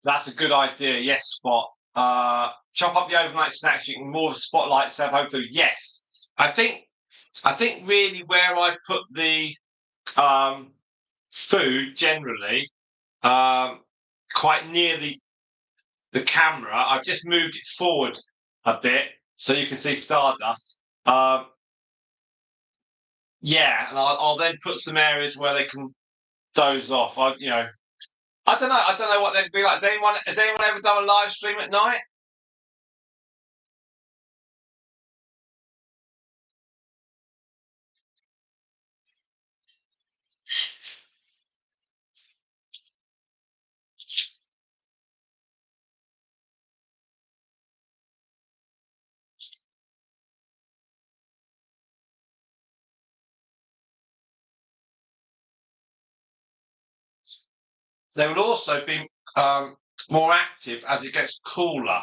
That's a good idea. Yes, Spot. Chop up the overnight snacks. You can more of a spotlight serve home food. Yes, I think. I think really where I put the um, food generally, um, quite near the camera. I've just moved it forward a bit so you can see Stardust. Yeah, and I'll then put some areas where they can doze off. I don't know. I don't know what they'd be like. Has anyone ever done a live stream at night? They will also be more active as it gets cooler.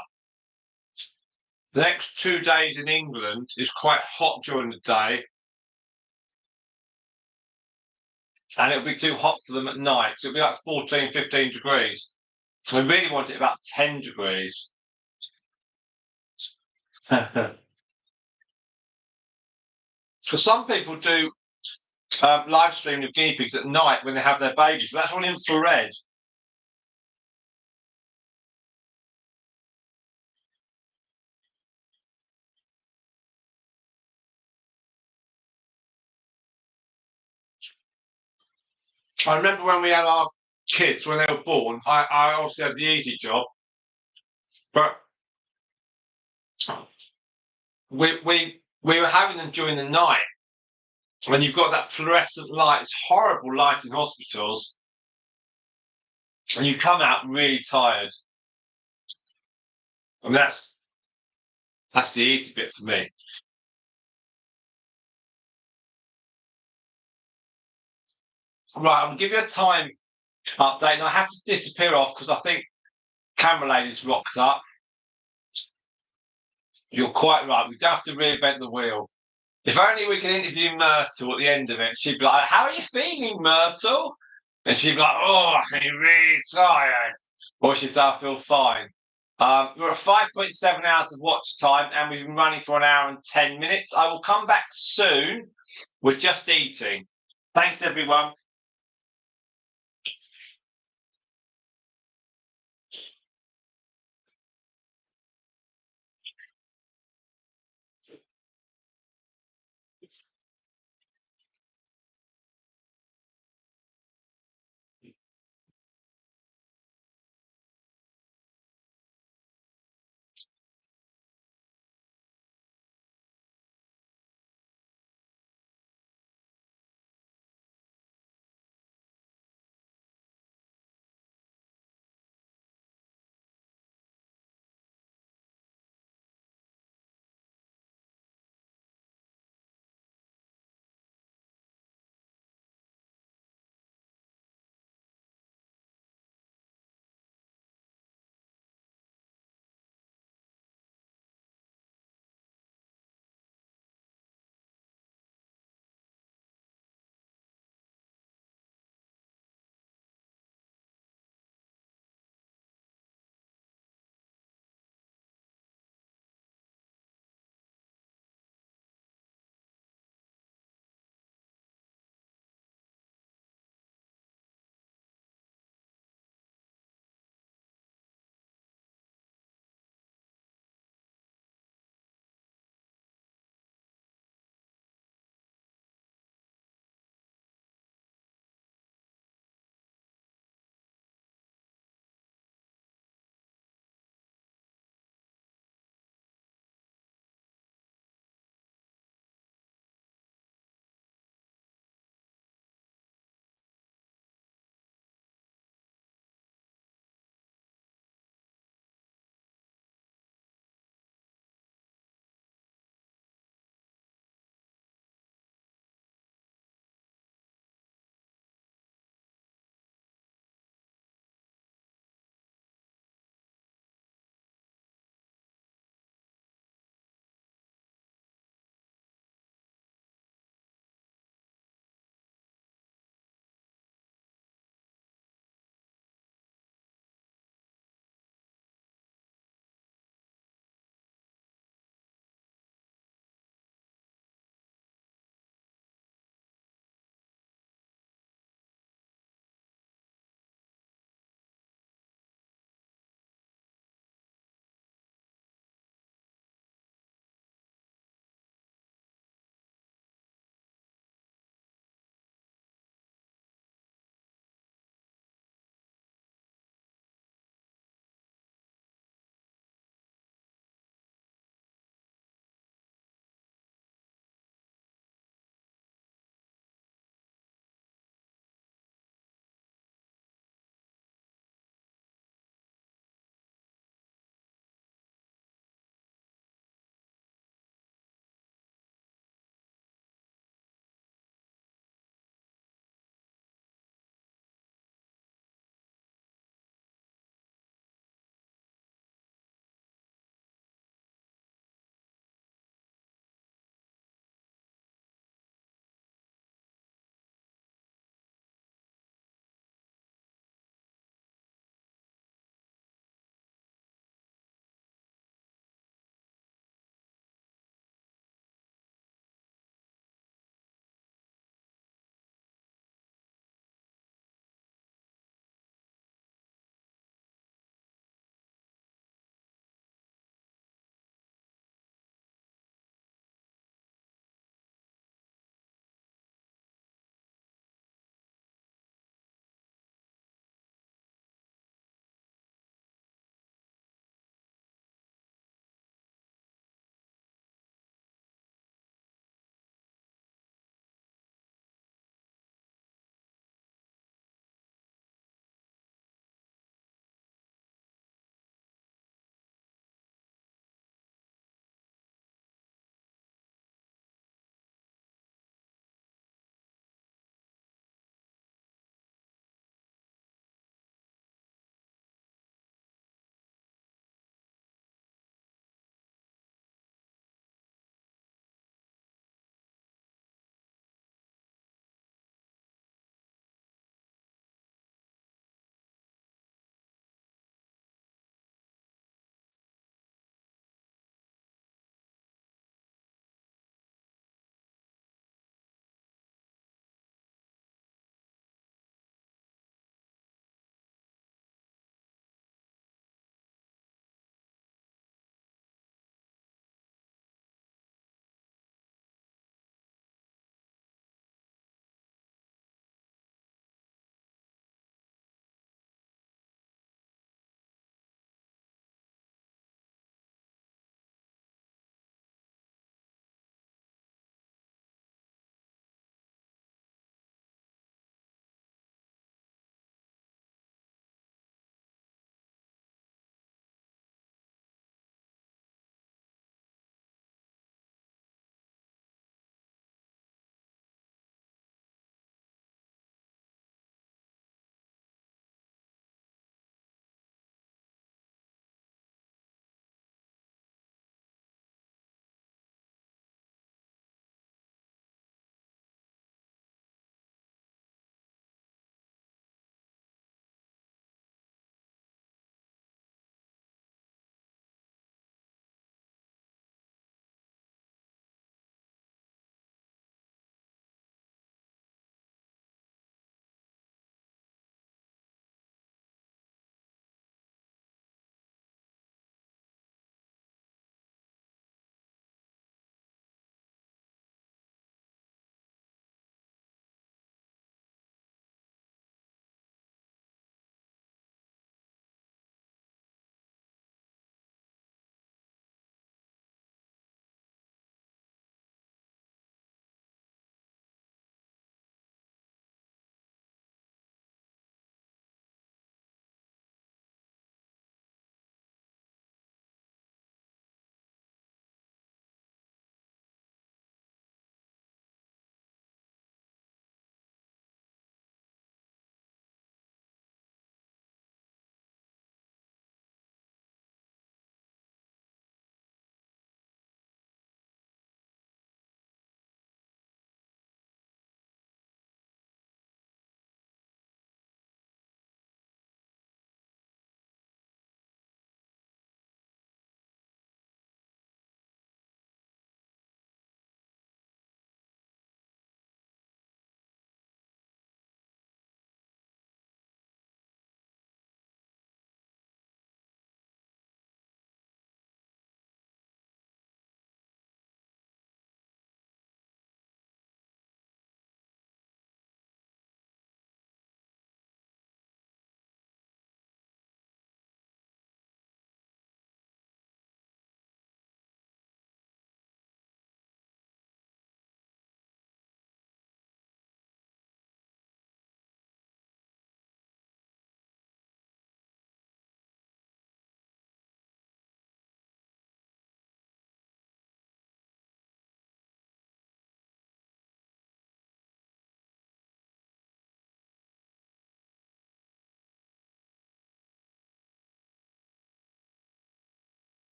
The next 2 days in England is quite hot during the day, and it'll be too hot for them at night. So it'll be like 14, 15 degrees. I really want it about 10 degrees. Because some people do live stream of guinea pigs at night when they have their babies, but that's all infrared. I remember when we had our kids when they were born. I obviously had the easy job, but we were having them during the night, and you've got that fluorescent light. It's horrible light in hospitals, and you come out really tired. And that's the easy bit for me. Right, I'll give you a time update, and I have to disappear off because I think camera lady's rocked up. You're quite right. We do have to reinvent the wheel. If only we could interview Myrtle at the end of it. She'd be like, "How are you feeling, Myrtle?" And she'd be like, "Oh, I'm really tired." Or she'd say, "I feel fine." We're at 5.7 hours of watch time, and we've been running for 1 hour and 10 minutes. I will come back soon. We're just eating. Thanks, everyone.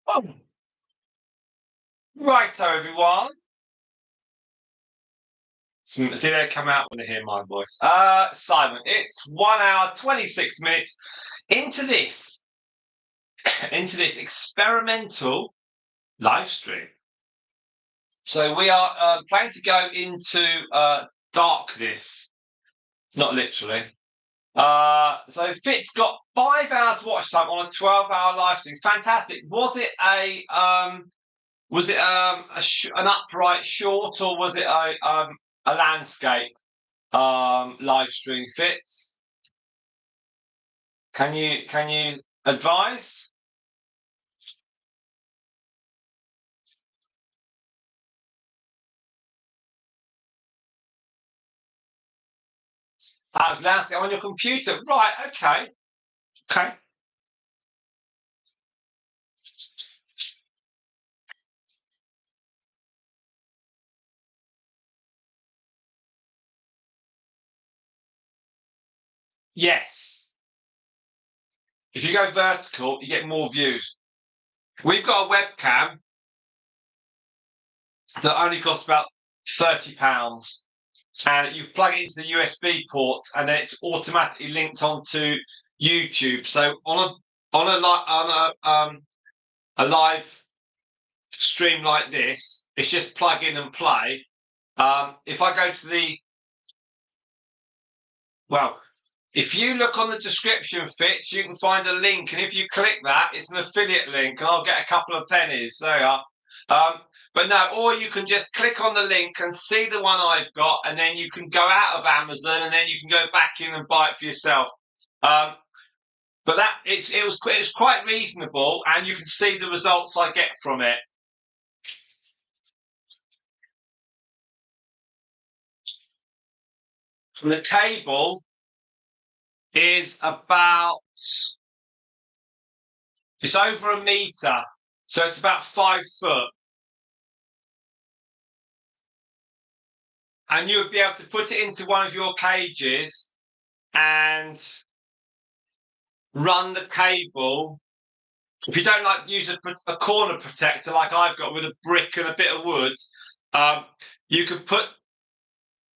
Oh. Righto, everyone. See, they come out when they hear my voice. Simon, it's 1 hour 26 minutes into this experimental live stream. So we are planning to go into darkness, not literally. So Fitz got 5 hours watch time on a 12-hour live stream. Fantastic. Was it an upright short, or was it a landscape live stream? Fitz, can you advise? Landscape on your computer, right? Okay. Yes. If you go vertical, you get more views. We've got a webcam that only costs about £30, and you plug it into the USB port, and then it's automatically linked onto YouTube. So on a live stream like this, it's just plug in and play. If I go to if you look on the description, Fitz, you can find a link, and if you click that, it's an affiliate link, and I'll get a couple of pennies. There you are. But no, or you can just click on the link and see the one I've got, and then you can go out of Amazon, and then you can go back in and buy it for yourself. But it was quite reasonable, and you can see the results I get from it. And the cable is it's over a meter, so it's about 5 foot. And you would be able to put it into one of your cages and run the cable. If you don't like use a corner protector like I've got with a brick and a bit of wood, you could put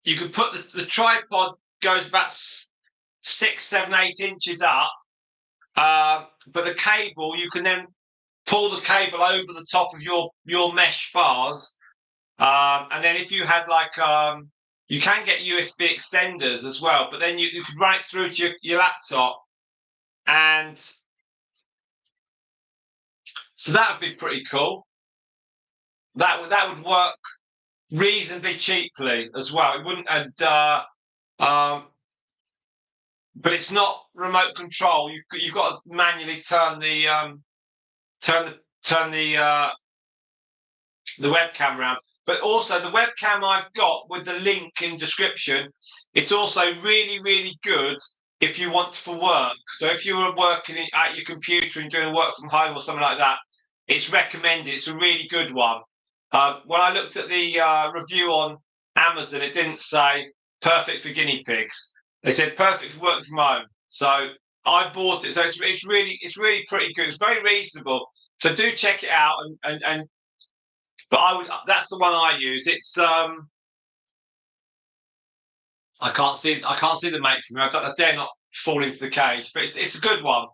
the tripod goes about 6, 7, 8 inches up, but the cable, you can then pull the cable over the top of your mesh bars, and then if you had you can get USB extenders as well, but then you could run it through to your laptop, and so that would be pretty cool. That would work reasonably cheaply as well. It wouldn't, but it's not remote control. You've got to manually turn the webcam around. But also the webcam I've got with the link in description, it's also really, really good if you want for work. So if you were working at your computer and doing work from home or something like that, it's recommended. It's a really good one. When I looked at the review on Amazon, it didn't say perfect for guinea pigs. They said perfect for working from home. So I bought it. So it's really pretty good. It's very reasonable. So do check it out, and but that's the one I use. It's I can't see the mate for me. I dare not fall into the cage, but it's a good one.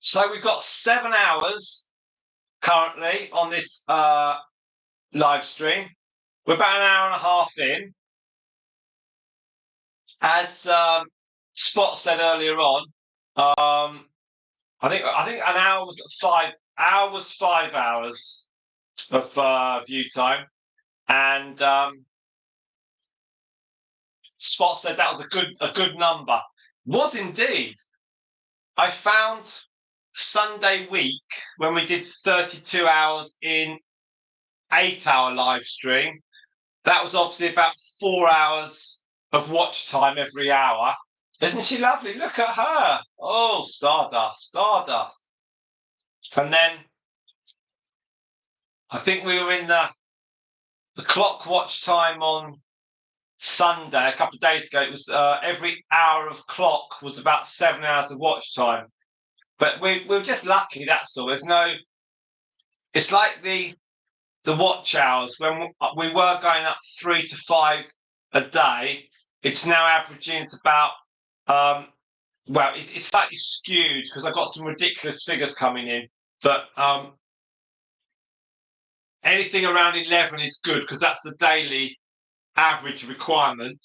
So we've got 7 hours currently on this live stream. We're about an hour and a half in. As Spot said earlier on, I think an hour was 5 hours of view time, and Spot said that was a good number. Was indeed. I found Sunday week when we did 32 hours in 8-hour live stream. That was obviously about 4 hours of watch time every hour. Isn't she lovely? Look at her. Oh, Stardust, Stardust. And then I think we were in the clock watch time on Sunday a couple of days ago. It was every hour of clock was about 7 hours of watch time. But we're just lucky. That's all. There's no. It's like the watch hours when we were going up 3 to 5 a day. It's now averaging to about well, it's slightly skewed because I've got some ridiculous figures coming in, but anything around 11 is good because that's the daily average requirement.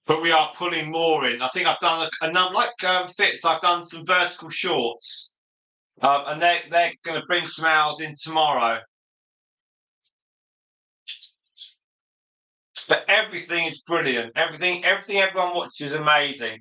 But we are pulling more in. I think I've done a number like fits. I've done some vertical shorts, and they're going to bring some hours in tomorrow. But everything is brilliant. Everything everyone watches is amazing.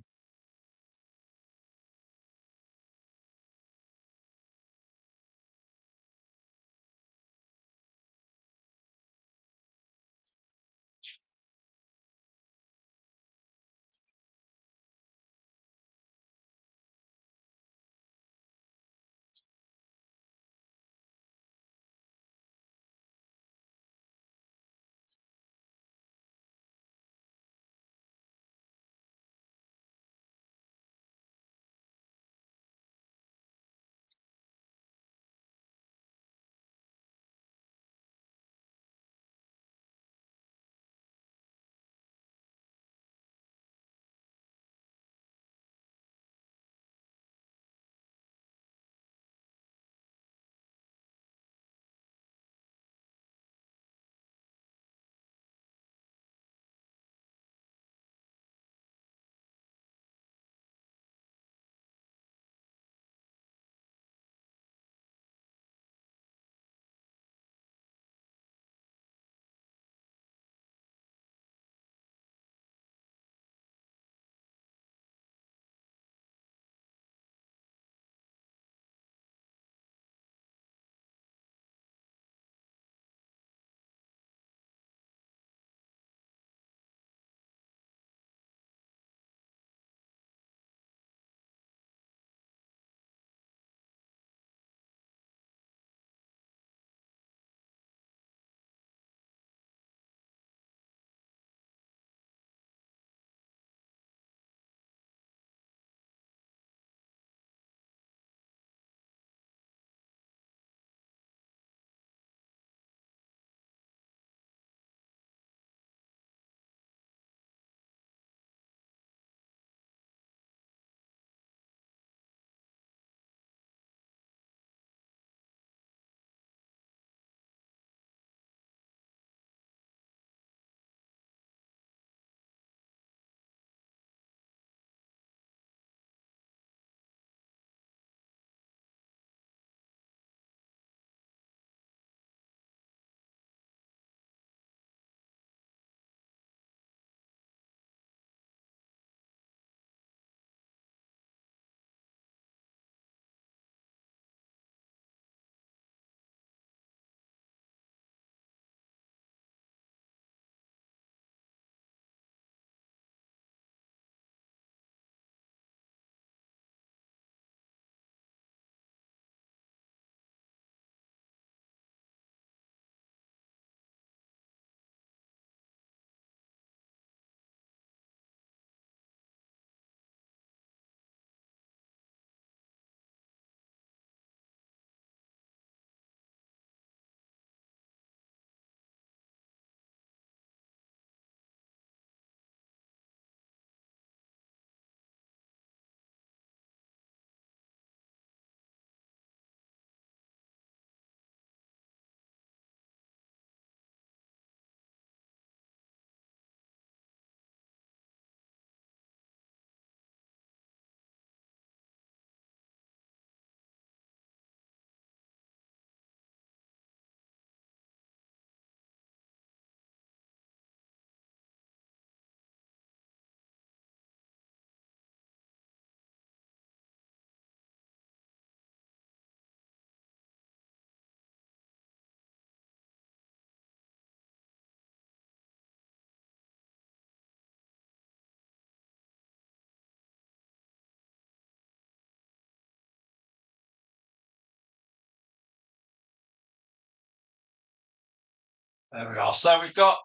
There we are. So we've got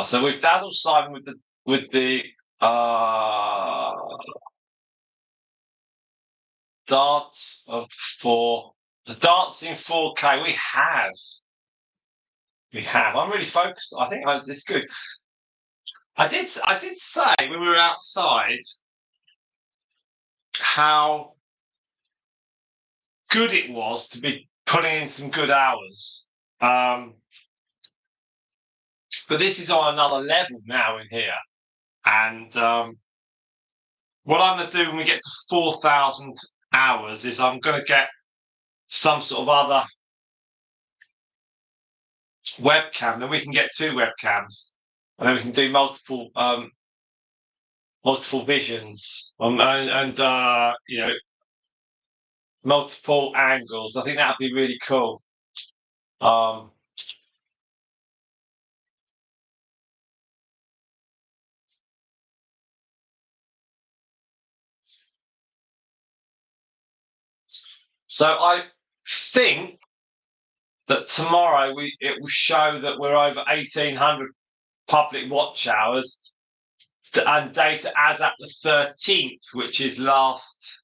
so we've dazzled Simon with the darts of the darts in 4K. We have. I'm really focused. I think it's good. I did say when we were outside how good it was to be putting in some good hours. But this is on another level now in here. And what I'm going to do when we get to 4,000 hours is I'm going to get some sort of other webcam. Then we can get 2 webcams, and then we can do multiple visions and multiple angles. I think that would be really cool. So I think that tomorrow it will show that we're over 1,800 public watch hours and data as at the 13th, which is last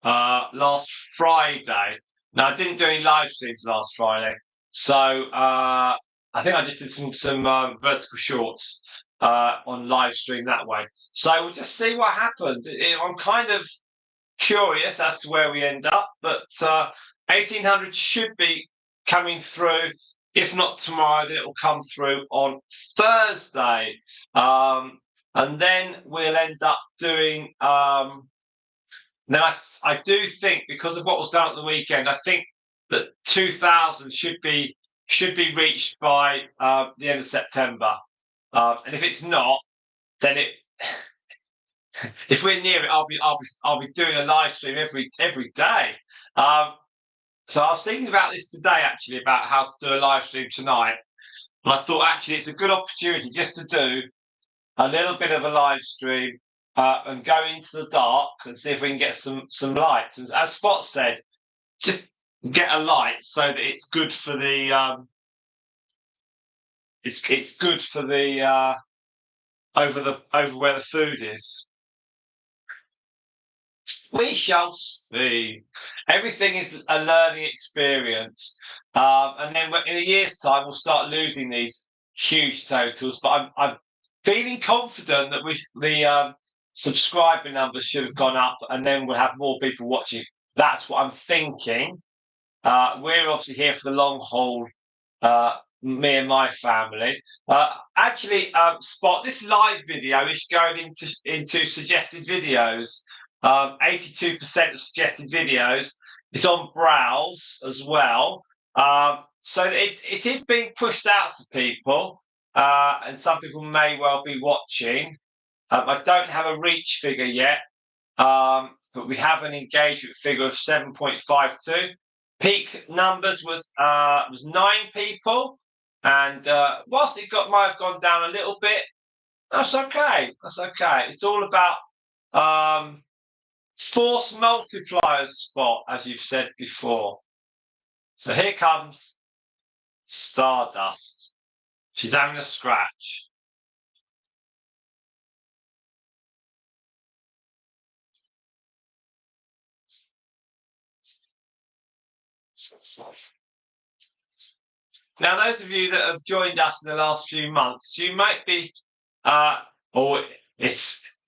Friday. Now I didn't do any live streams last Friday, so I think I just did some vertical shorts on live stream that way. So we'll just see what happens. I'm kind of curious as to where we end up, but 1,800 should be coming through. If not tomorrow, then it will come through on Thursday, and then we'll end up doing. Now I do think, because of what was done at the weekend, I think that 2,000 should be reached by the end of September, and if it's not, then it. If we're near it, I'll be doing a live stream every day. So I was thinking about this today, actually, about how to do a live stream tonight, and I thought actually it's a good opportunity just to do a little bit of a live stream and go into the dark and see if we can get some lights. And as Spot said, just get a light so that it's good for the it's good for the over where the food is. We shall see. Everything is a learning experience, and then in a year's time we'll start losing these huge totals. But I'm feeling confident that the subscriber numbers should have gone up, and then we'll have more people watching. That's what I'm thinking. We're obviously here for the long haul. Me and my family. Actually, Spot, this live video is going into suggested videos. 82% of suggested videos. It's on browse as well. So it is being pushed out to people, and some people may well be watching. I don't have a reach figure yet, but we have an engagement figure of 7.52. Peak numbers was 9 people, and whilst might have gone down a little bit, that's okay. That's okay. It's all about force multipliers, Spot, as you've said before. So here comes Stardust. She's having a scratch. Now, those of you that have joined us in the last few months, you might be,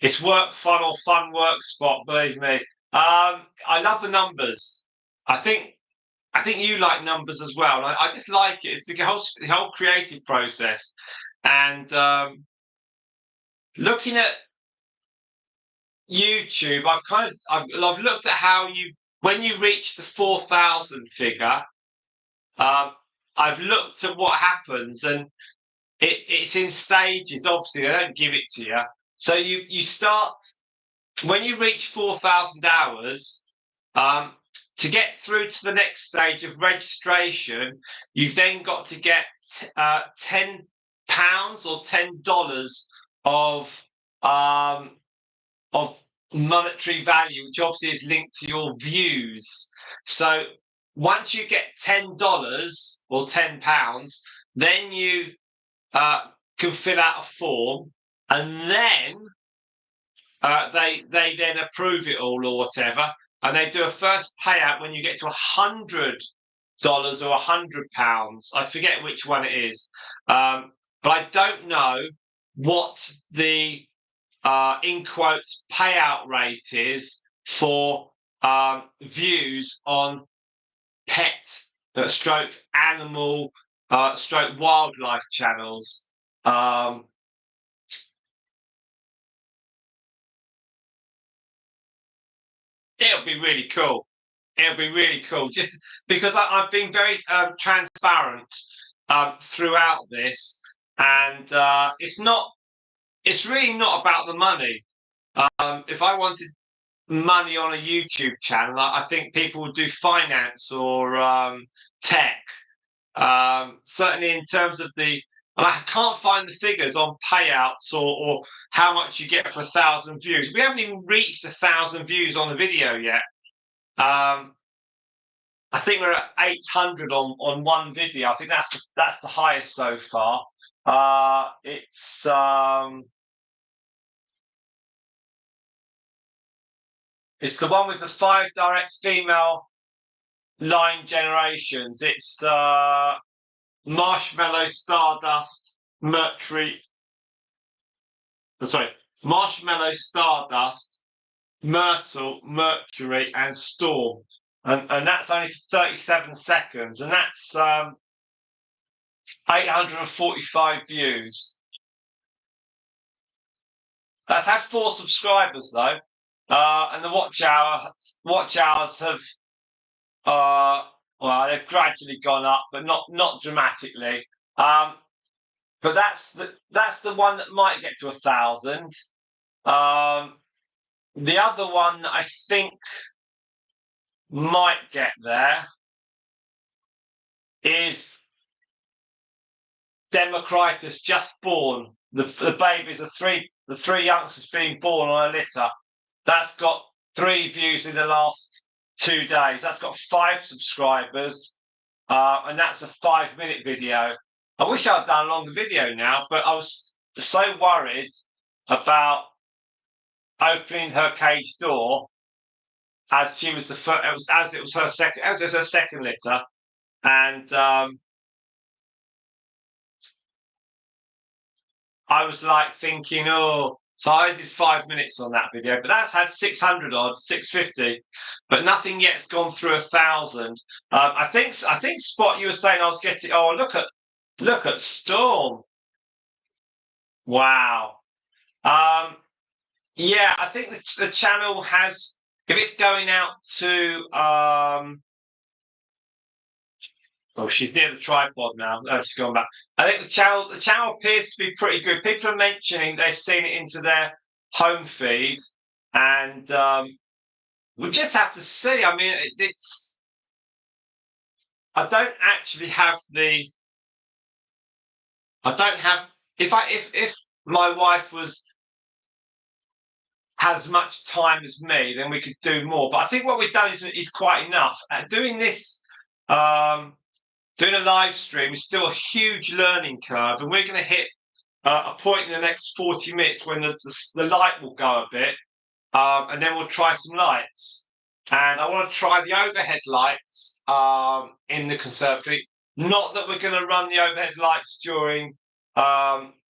it's work fun or fun work, Spot. Believe me, I love the numbers. I think you like numbers as well. And I just like it. It's the whole creative process, and looking at YouTube, I've looked at how when you reach the 4,000 figure, I've looked at what happens, and it's in stages. Obviously, they don't give it to you. So you start when you reach 4,000 hours. To get through to the next stage of registration, you've then got to get £10 or $10 of of monetary value, which obviously is linked to your views. So once you get $10 or £10, then you can fill out a form, and then they then approve it all or whatever, and they do a first payout when you get to $100 or £100. I forget which one it is, but I don't know what the in quotes payout rate is for views on pet stroke animal stroke wildlife channels. It'll be really cool. It'll be really cool, just because I've been very transparent throughout this, and it's really not about the money. If I wanted money on a YouTube channel, I think people would do finance or tech. Certainly in terms of and I can't find the figures on payouts or how much you get for 1,000 views. We haven't even reached 1,000 views on the video yet. I think we're at 800 on one video. I think that's the highest so far. It's the one with the 5 direct female line generations. It's Marshmallow, Stardust, Mercury. Sorry, Marshmallow, Stardust, Myrtle, Mercury, and Storm, and that's only 37 seconds, and that's 845 views. That's had 4 subscribers though, and the watch hours have well, they've gradually gone up, but not dramatically. But that's the one that might get to 1,000. The other one that I think might get there is Democritus, just born. The babies, the three youngsters being born on a litter. That's got 3 views in the last 2 days. That's got 5 subscribers, and that's a 5-minute video. I wish I'd done a longer video now, but I was so worried about opening her cage door as she was the first. It was her second litter, and I was like thinking, oh. So I did 5 minutes on that video, but that's had 600 odd, 650, but nothing yet's gone through 1,000. I think Spot, you were saying I was getting. Oh, look at Storm. Wow. Yeah, I think the channel has. If it's going out to oh, she's near the tripod now. Oh, she's gone back. I think the channel appears to be pretty good. People are mentioning they've seen it into their home feed, and we'll just have to see. I mean, it's. I don't actually have the. I don't have. If my wife has as much time as me, then we could do more. But I think what we've done is quite enough. Doing this. Doing a live stream is still a huge learning curve, and we're going to hit a point in the next 40 minutes when the light will go a bit, and then we'll try some lights. And I want to try the overhead lights in the conservatory. Not that we're going to run the overhead lights during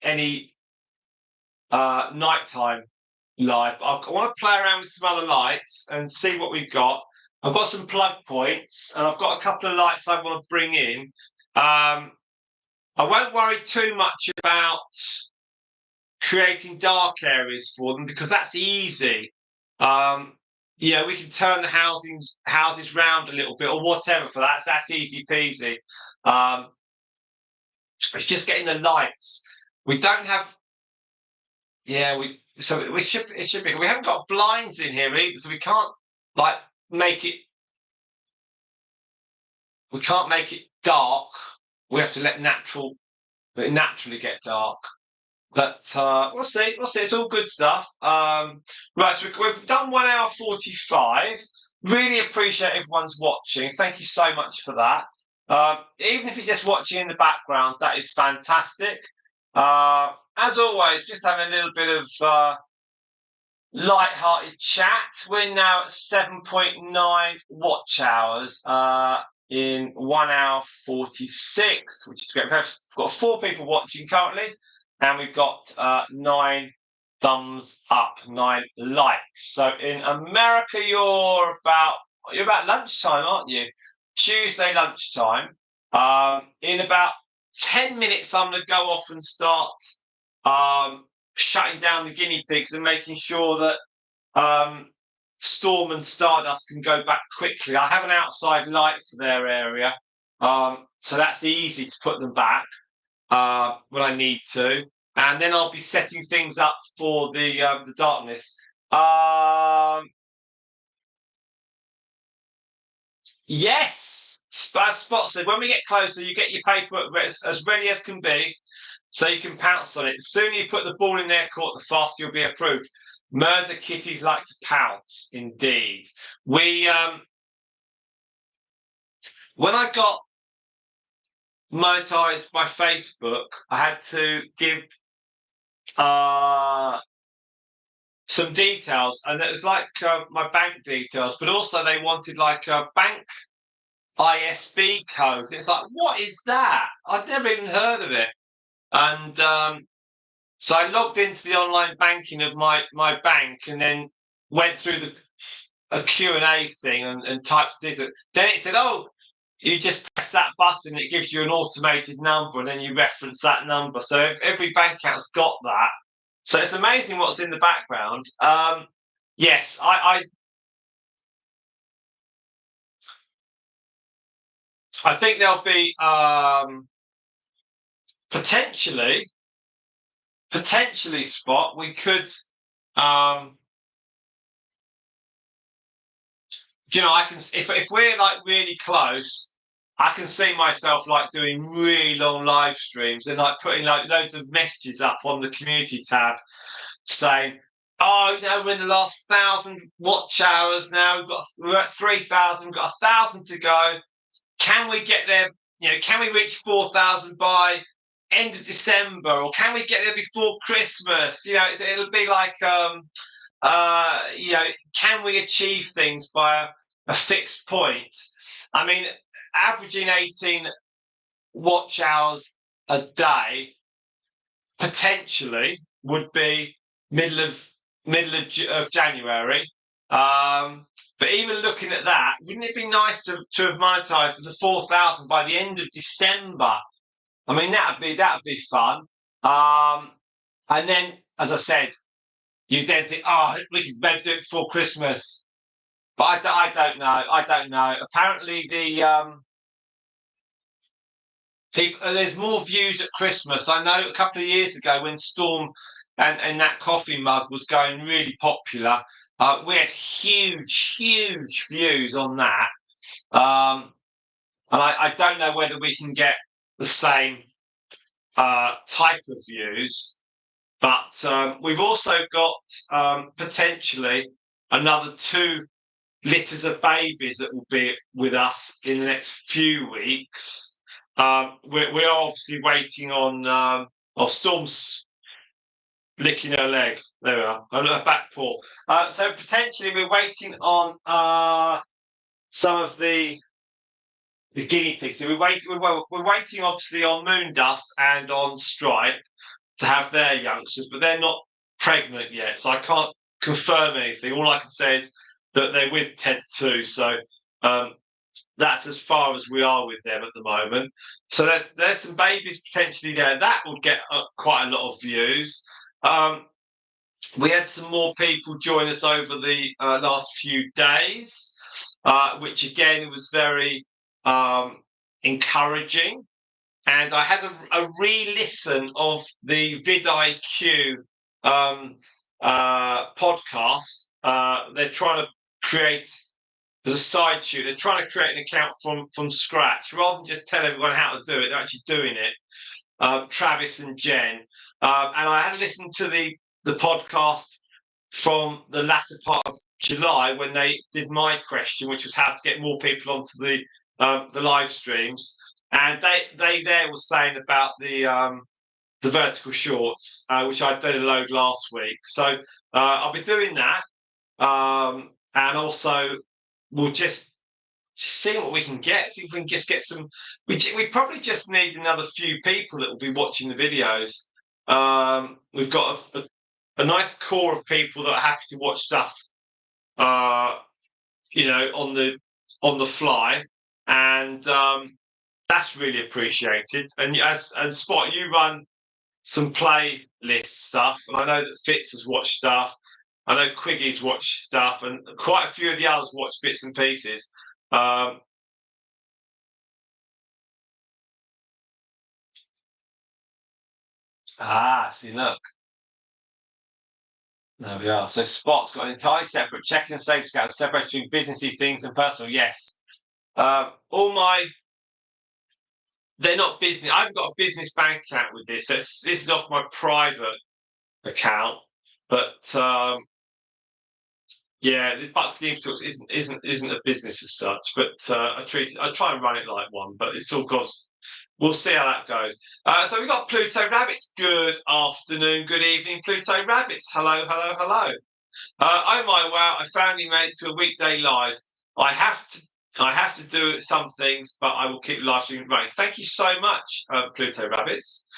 any nighttime live. I want to play around with some other lights and see what we've got. I've got some plug points, and I've got a couple of lights I want to bring in. I won't worry too much about creating dark areas for them, because that's easy. Yeah, we can turn the houses round a little bit or whatever for that. That's easy peasy. It's just getting the lights. We don't have. Yeah, it should be. We haven't got blinds in here either, so we can't make it. We can't make it dark. We have to let it naturally get dark. But we'll see. We'll see. It's all good stuff. Right, so we've done 1 hour 45. Really appreciate everyone's watching. Thank you so much for that. Even if you're just watching in the background, that is fantastic. As always, just having a little bit of light-hearted chat. We're now at 7.9 watch hours in 1 hour 46, which is great. We've got 4 people watching currently, and we've got 9 thumbs up, 9 likes. So in America, you're about lunchtime, aren't you? Tuesday lunchtime. In about 10 minutes, I'm going to go off and start shutting down the guinea pigs and making sure that Storm and Stardust can go back quickly. I have an outside light for their area, so that's easy to put them back when I need to. And then I'll be setting things up for the darkness. Yes, Spot said, when we get closer, you get your paperwork as ready as can be, so you can pounce on it. The sooner you put the ball in their court, the faster you'll be approved. Murder kitties like to pounce, indeed. We when I got monetized by Facebook, I had to give some details, and it was like my bank details, but also they wanted like a bank ISB code. It's like, what is that? I'd never even heard of it. And so I logged into the online banking of my bank, and then went through a Q&A thing and typed this. Then it said, oh, you just press that button, it gives you an automated number, and then you reference that number. So every bank account's got that. So it's amazing what's in the background. Yes, I think there'll be potentially Spot. We could, I can, if we're like really close, I can see myself like doing really long live streams and like putting like loads of messages up on the community tab saying, oh, we're in the last 1,000 watch hours now. We're at 3,000. We've got 1,000 to go. Can we get there? Can we reach 4,000 by end of December, or can we get there before Christmas? It'll be like, can we achieve things by a fixed point? I mean, averaging 18 watch hours a day potentially would be middle of January. But even looking at that, wouldn't it be nice to have monetized the 4,000 by the end of December? I mean, that'd be fun. And then, as I said, you then think, oh, we could maybe do it before Christmas. But I don't know. I don't know. Apparently, the people, there's more views at Christmas. I know a couple of years ago when Storm and that coffee mug was going really popular, we had huge views on that. And I don't know whether we can get the same type of views, but we've also got potentially another 2 litters of babies that will be with us in the next few weeks. We're obviously waiting on Storm's licking her leg. There we are, her back paw. So potentially we're waiting on some of the guinea pigs. So we're waiting obviously on Moondust and on Stripe to have their youngsters, but they're not pregnant yet, so I can't confirm anything. All I can say is that they're with Ted too. So that's as far as we are with them at the moment. So there's some babies potentially there. That would get quite a lot of views. We had some more people join us over the last few days, which again was very encouraging. And I had a re-listen of the vidIQ podcast. They're trying to create, as a side shoot, they're trying to create an account from scratch rather than just tell everyone how to do it. They're actually doing it. Travis and Jen. And I had listened to the podcast from the latter part of July when they did my question, which was how to get more people onto the live streams. And they there was saying about the vertical shorts, which I did a load last week. So I'll be doing that, and also we'll just see what we can get. See if we can just get some. We probably just need another few people that will be watching the videos. We've got a nice core of people that are happy to watch stuff, on the fly, and that's really appreciated. And as Spot, you run some playlist stuff, and I know that Fitz has watched stuff. I know Quiggy's watched stuff, and quite a few of the others watch bits and pieces. See, look. There we are. So Spot's got an entirely separate checking and savings account, separate between businessy things and personal. Yes. All my they're not business. I've got a business bank account with this. So this is off my private account, but yeah, this Bucks Guinea Pig Talks isn't a business as such. But I try and run it like one, but it's all goes. We'll see how that goes. So we've got Pluto Rabbits. Good afternoon, good evening, Pluto Rabbits. Hello, hello, hello. Oh my wow! I finally made it to a weekday live. I have to. I have to do some things, but I will keep live streaming running. Thank you so much, Pluto Rabbits.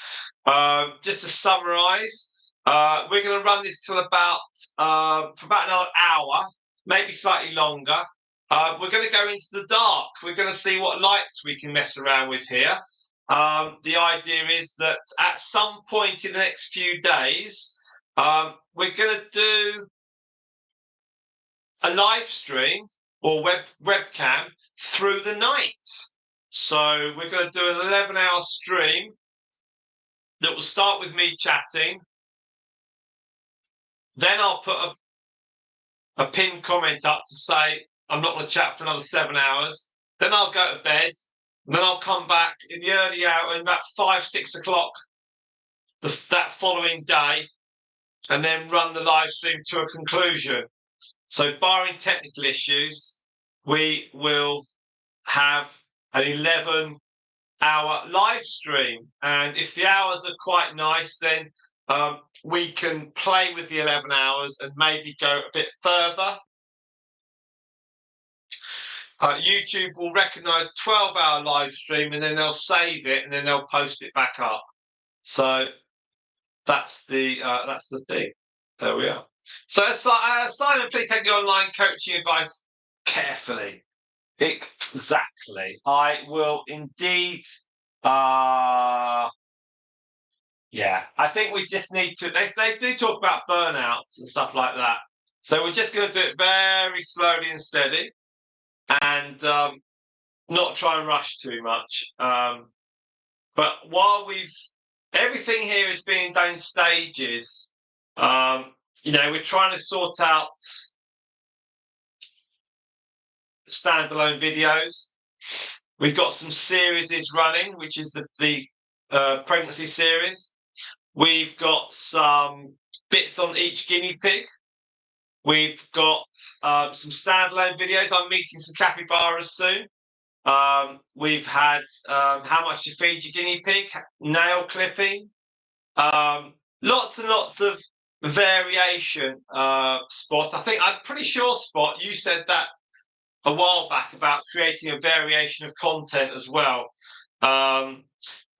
Just to summarise, we're going to run this till about for about another hour, maybe slightly longer. We're going to go into the dark. We're going to see what lights we can mess around with here. The idea is that at some point in the next few days, we're going to do a live stream or webcam through the night. So we're going to do an 11-hour stream that will start with me chatting. Then I'll put a pinned comment up to say I'm not going to chat for another 7 hours. Then I'll go to bed. And then I'll come back in the early hour, in about 5, 6 o'clock that following day, and then run the live stream to a conclusion. So barring technical issues, we will have an 11-hour live stream. And if the hours are quite nice, then we can play with the 11 hours and maybe go a bit further. YouTube will recognise 12-hour live stream, and then they'll save it, and then they'll post it back up. So that's the thing. There we are. So Simon, please take the online coaching advice carefully. Exactly. I will indeed. Yeah, I think we just need to. They do talk about burnouts and stuff like that. So we're just going to do it very slowly and steady, and not try and rush too much. But while everything here is being done in stages, we're trying to sort out standalone videos. We've got some series running, which is the pregnancy series. We've got some bits on each guinea pig. We've got some standalone videos. I'm meeting some capybaras soon. We've had how much to feed your guinea pig, nail clipping, lots and lots of variation. Spot, I'm pretty sure, Spot, you said that a while back about creating a variation of content as well, and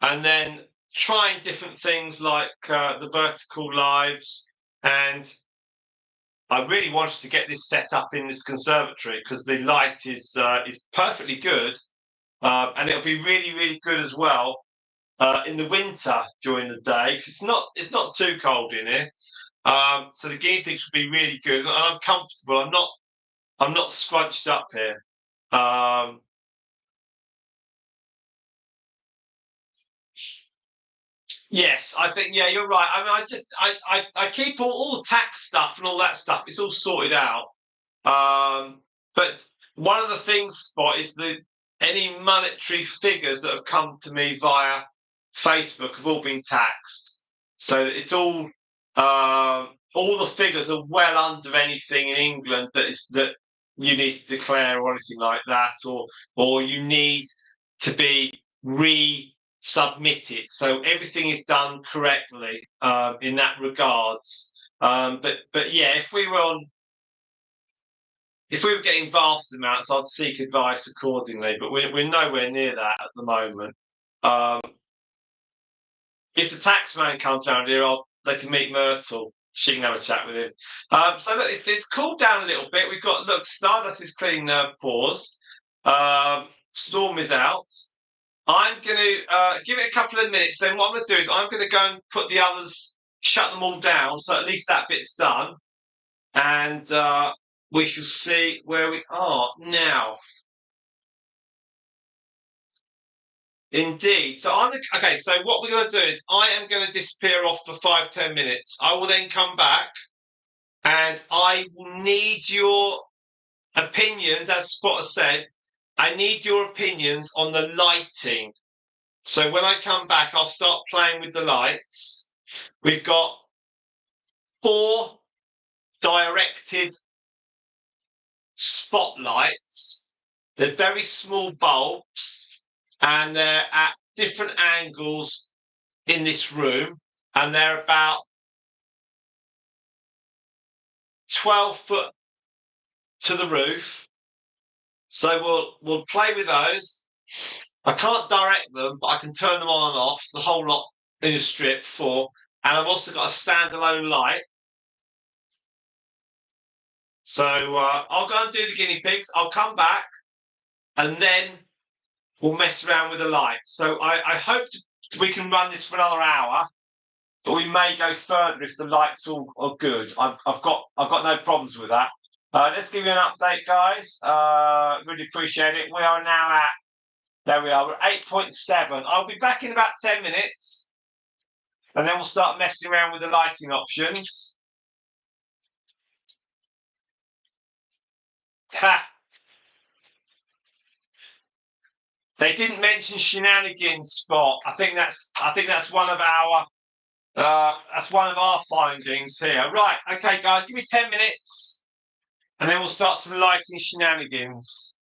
then trying different things like the vertical lives. And I really wanted to get this set up in this conservatory because the light is perfectly good, and it'll be really, really good as well in the winter during the day because it's not too cold in here. So the guinea pigs will be really good, and I'm comfortable. I'm not scrunched up here. Yes, I think you're right. I mean, I keep all the tax stuff and all that stuff. It's all sorted out. But one of the things, Spot, is that any monetary figures that have come to me via Facebook have all been taxed. So it's all the figures are well under anything in England that you need to declare or anything like that, or you need to be resubmitted. So everything is done correctly in that regards. But yeah, if we were getting vast amounts, I'd seek advice accordingly. But we're nowhere near that at the moment. Um, if the tax man comes round here, they can meet Myrtle. She can have a chat with him. So look, it's cooled down a little bit. We've got look, Stardust is cleaning her paws. Storm is out. I'm going to give it a couple of minutes. Then what I'm going to do is I'm going to go and put the others, shut them all down, so at least that bit's done, and we shall see where we are now. Indeed. So okay. So what we're going to do is I am going to disappear off for 5-10 minutes. I will then come back, and I will need your opinions, as Spotter said. I need your opinions on the lighting. So when I come back, I'll start playing with the lights. We've got 4 directed spotlights. They're very small bulbs, and they're at different angles in this room, and they're about 12 foot to the roof. So we'll play with those. I can't direct them, but I can turn them on and off, the whole lot in a strip, 4. And I've also got a standalone light. So I'll go and do the guinea pigs. I'll come back, and then we'll mess around with the lights. So I hope we can run this for another hour, but we may go further if the lights are good. I've got no problems with that. Let's give you an update, guys. Really appreciate it. We are now at, there we are, we're at 8.7. I'll be back in about 10 minutes, and then we'll start messing around with the lighting options. Ha! They didn't mention shenanigans spot. I think that's one of our findings here. Right, okay, guys, give me 10 minutes, and then we'll start some lighting shenanigans.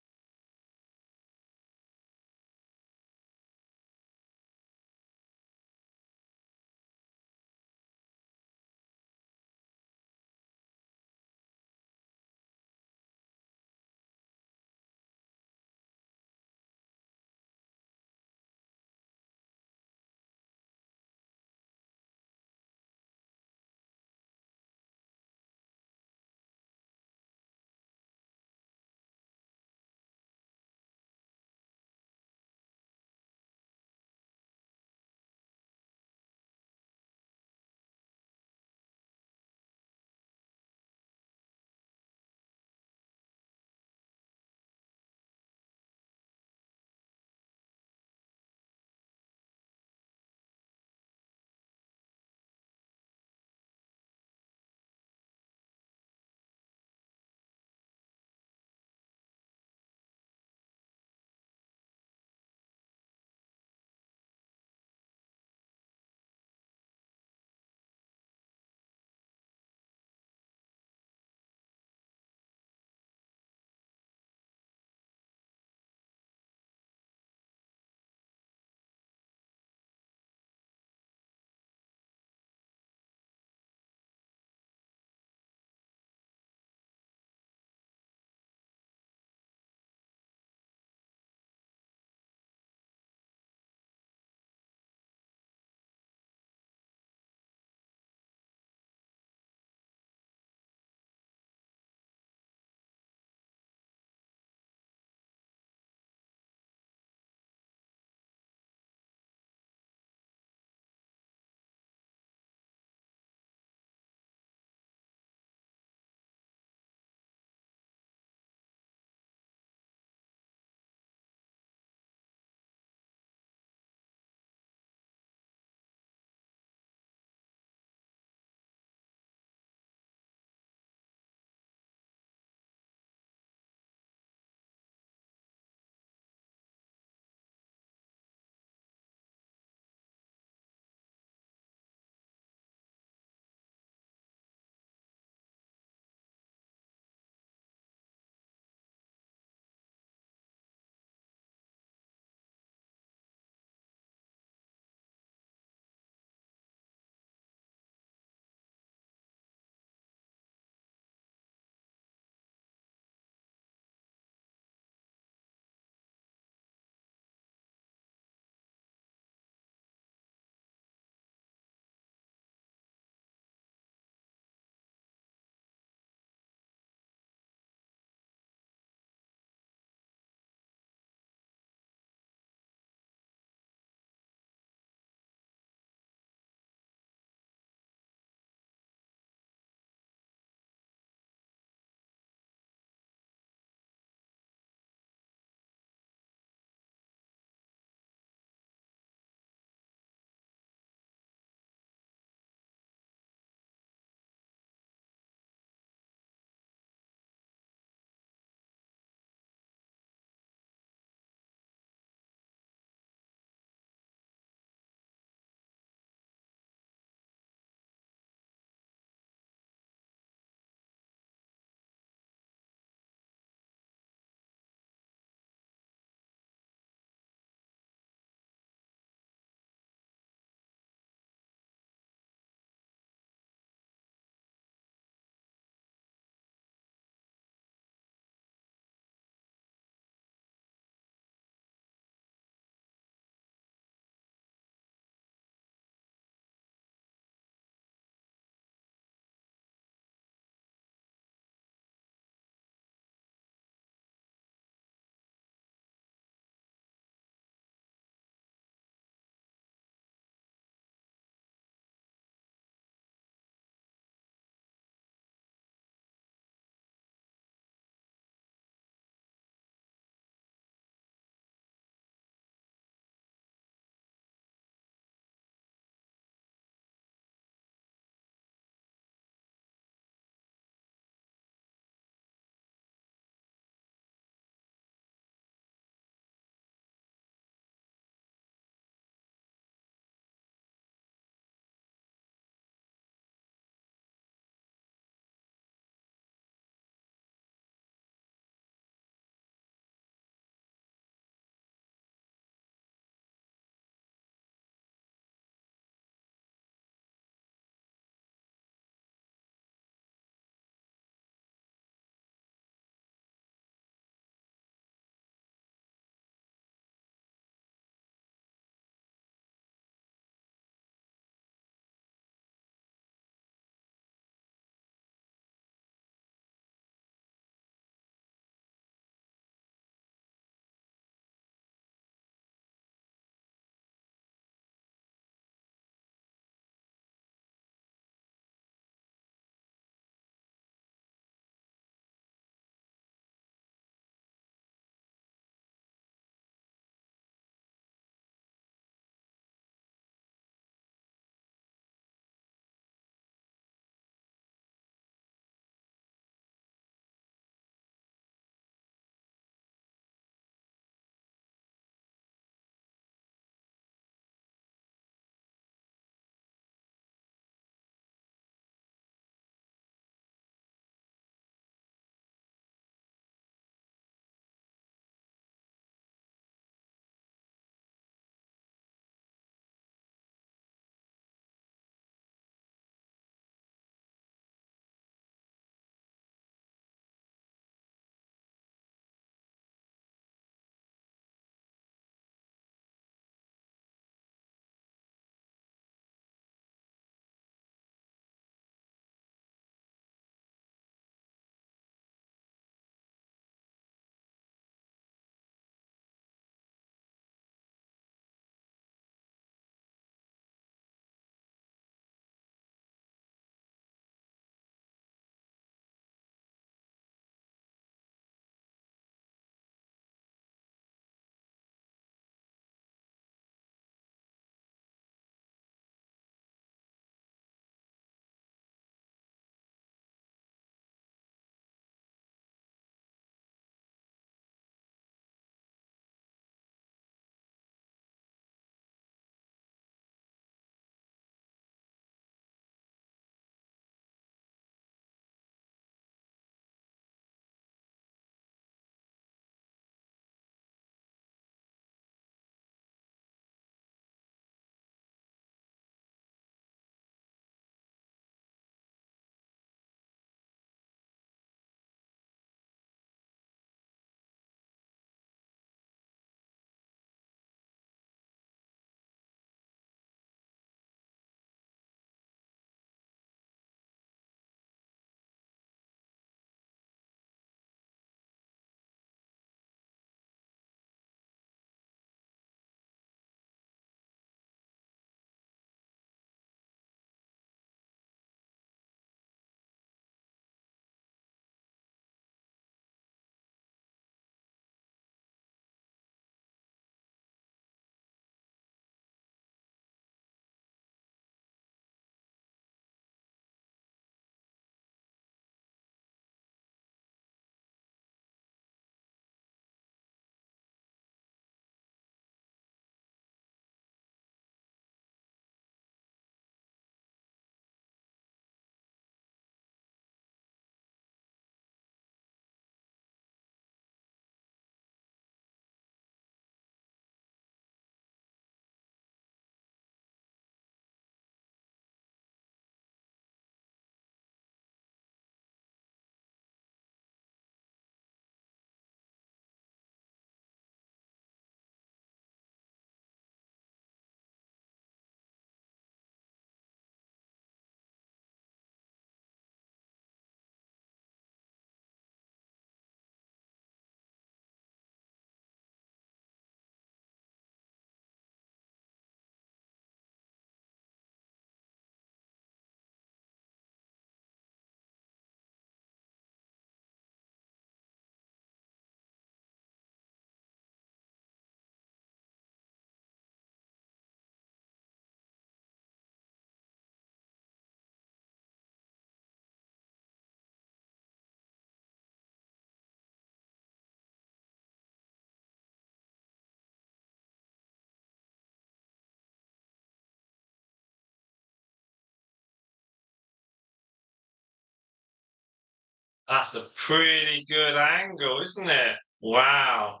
That's a pretty good angle, isn't it? Wow.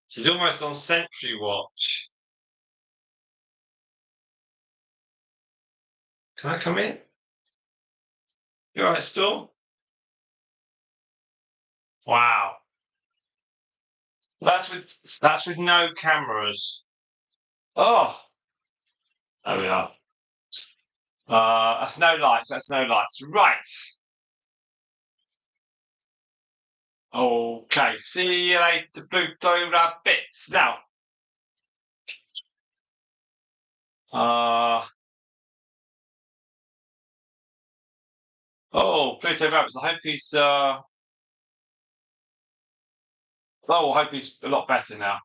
She's almost on sentry watch. Can I come in? You all right, Storm? Wow. That's with no cameras. Oh, there we are. That's no lights. That's no lights. Right. Okay. See you later, Pluto Rabbits. Now, uh, Pluto Rabbits. I hope he's a lot better now.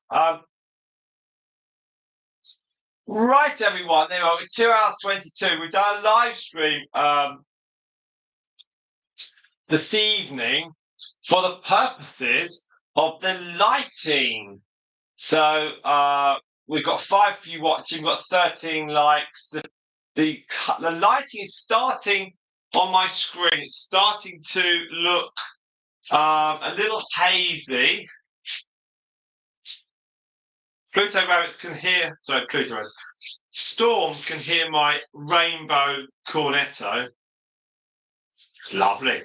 Right, everyone. There we are. 2 hours 22. We've done a live stream this evening for the purposes of the lighting. So we've got 5 of you watching. We've got 13 likes. The lighting is starting on my screen. It's starting to look a little hazy. Pluto Rabbits can hear. Sorry, Pluto Rabbits. Storm can hear my rainbow cornetto. Lovely.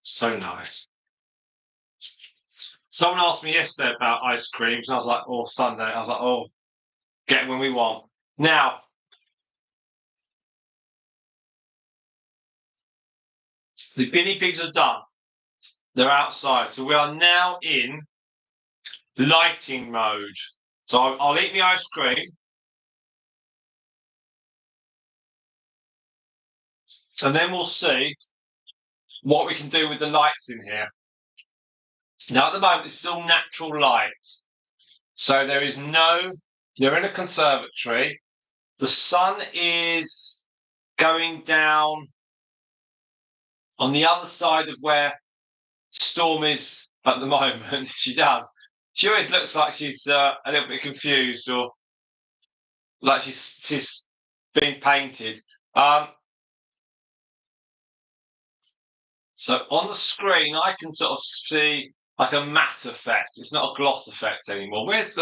So nice. Someone asked me yesterday about ice creams, and I was like, "Oh, Sunday." I was like, "Oh, get it when we want." Now, the guinea pigs are done. They're outside, so we are now in lighting mode. So I'll eat my ice cream, and then we'll see what we can do with the lights in here. Now, at the moment, it's all natural light. So they're in a conservatory. The sun is going down on the other side of where Storm is at the moment. She does. She always looks like she's a little bit confused or like she's being painted. So on the screen, I can sort of see like a matte effect. It's not a gloss effect anymore. Where's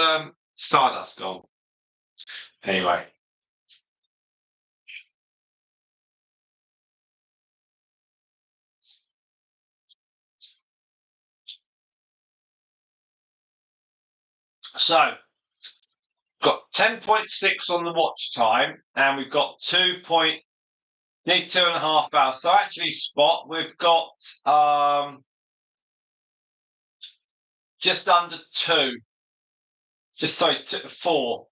Stardust gone? Anyway. So got 10.6 on the watch time, and we've got nearly 2.5 hours. So actually, Spot, we've got just under 2. Just sorry, 4.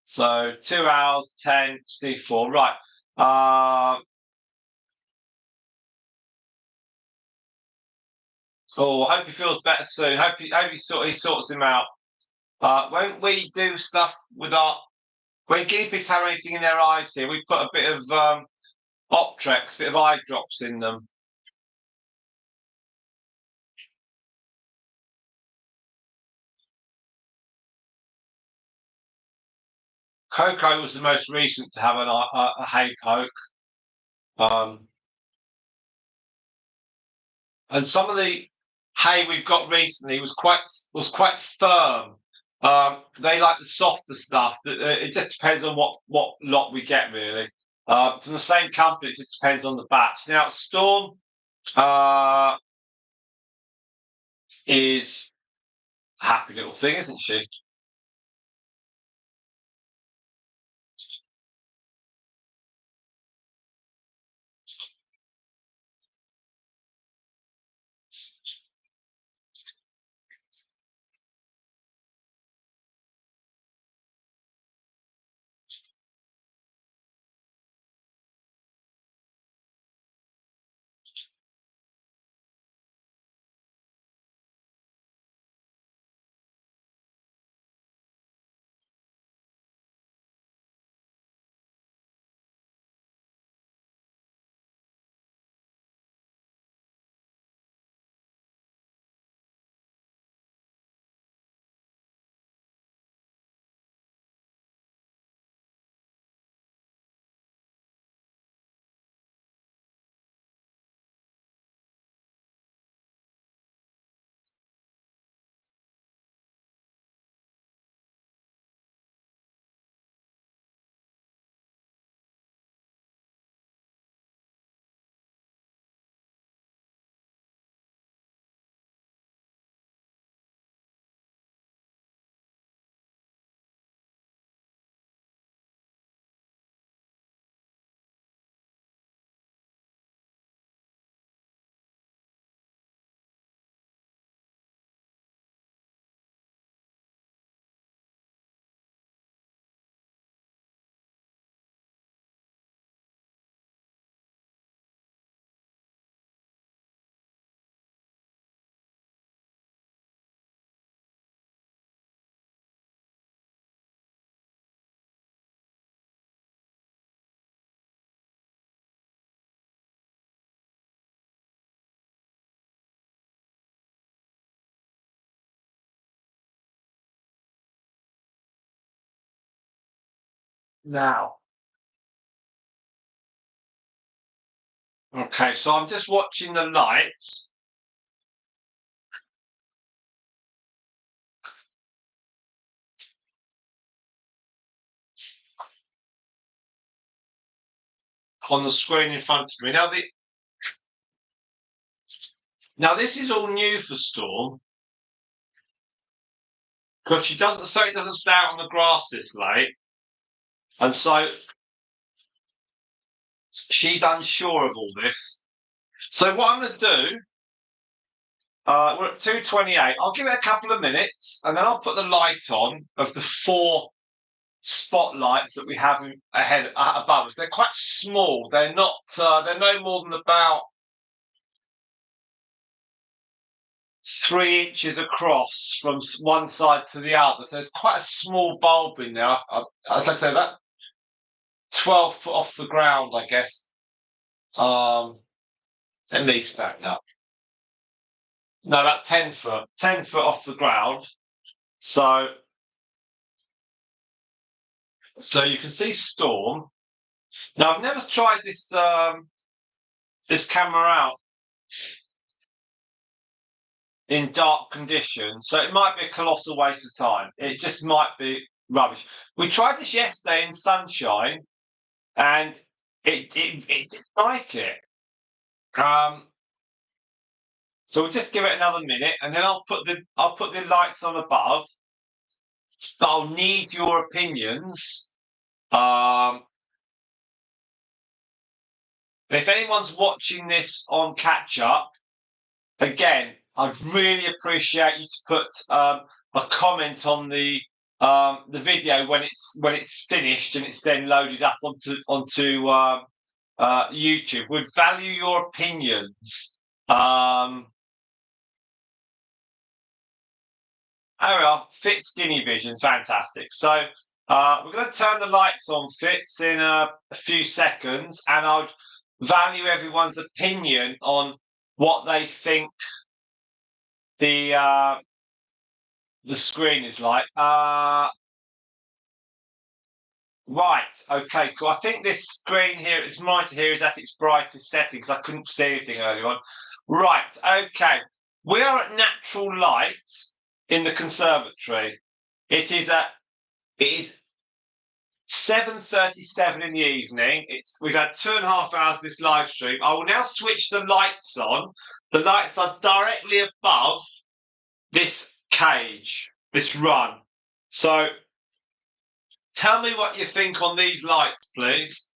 So 2 hours, 10, Steve 4. Right. I hope he feels better soon. Hope he sorts him out. When we do stuff with when guinea pigs have anything in their eyes here, we put a bit of Optrex, a bit of eye drops in them. Coco was the most recent to have a hay poke. And some of the hay we've got recently was quite firm. They like the softer stuff. It just depends on what lot we get really. From the same company, it just depends on the batch. Now, Storm is a happy little thing, isn't she? now. Okay, so I'm just watching the lights. On the screen in front of me. Now this is all new for Storm. Because it doesn't stay out on the grass this late. And so she's unsure of all this. So what I'm going to do, we're at 2:28. I'll give it a couple of minutes, and then I'll put the light on of the 4 spotlights that we have above us. They're quite small. They're not. They're no more than about 3 inches across from one side to the other. So it's quite a small bulb in there. As I say, about 12 foot off the ground, I guess. At least that. No, about 10 foot. 10 foot off the ground. So you can see Storm. Now I've never tried this this camera out in dark conditions, so it might be a colossal waste of time. It just might be rubbish. We tried this yesterday in sunshine, and it didn't like it. So we'll just give it another minute, and then I'll put the lights on above. I'll need your opinions. If anyone's watching this on catch up, again, I'd really appreciate you to put a comment on the video when it's finished and it's then loaded up onto YouTube. Would value your opinions. Oh well, Fitz Guinea Vision's fantastic. So we're going to turn the lights on, Fitz, in a few seconds, and I'd value everyone's opinion on what they think the screen is like. Right, okay, cool. I think this screen here, this monitor here, is at its brightest setting because I couldn't see anything earlier on. Right, okay. We are at natural light in the conservatory. It is 7:37 in the evening. We've had 2.5 hours of this live stream. I will now switch the lights on. The lights are directly above this cage, this run. So tell me what you think on these lights, please.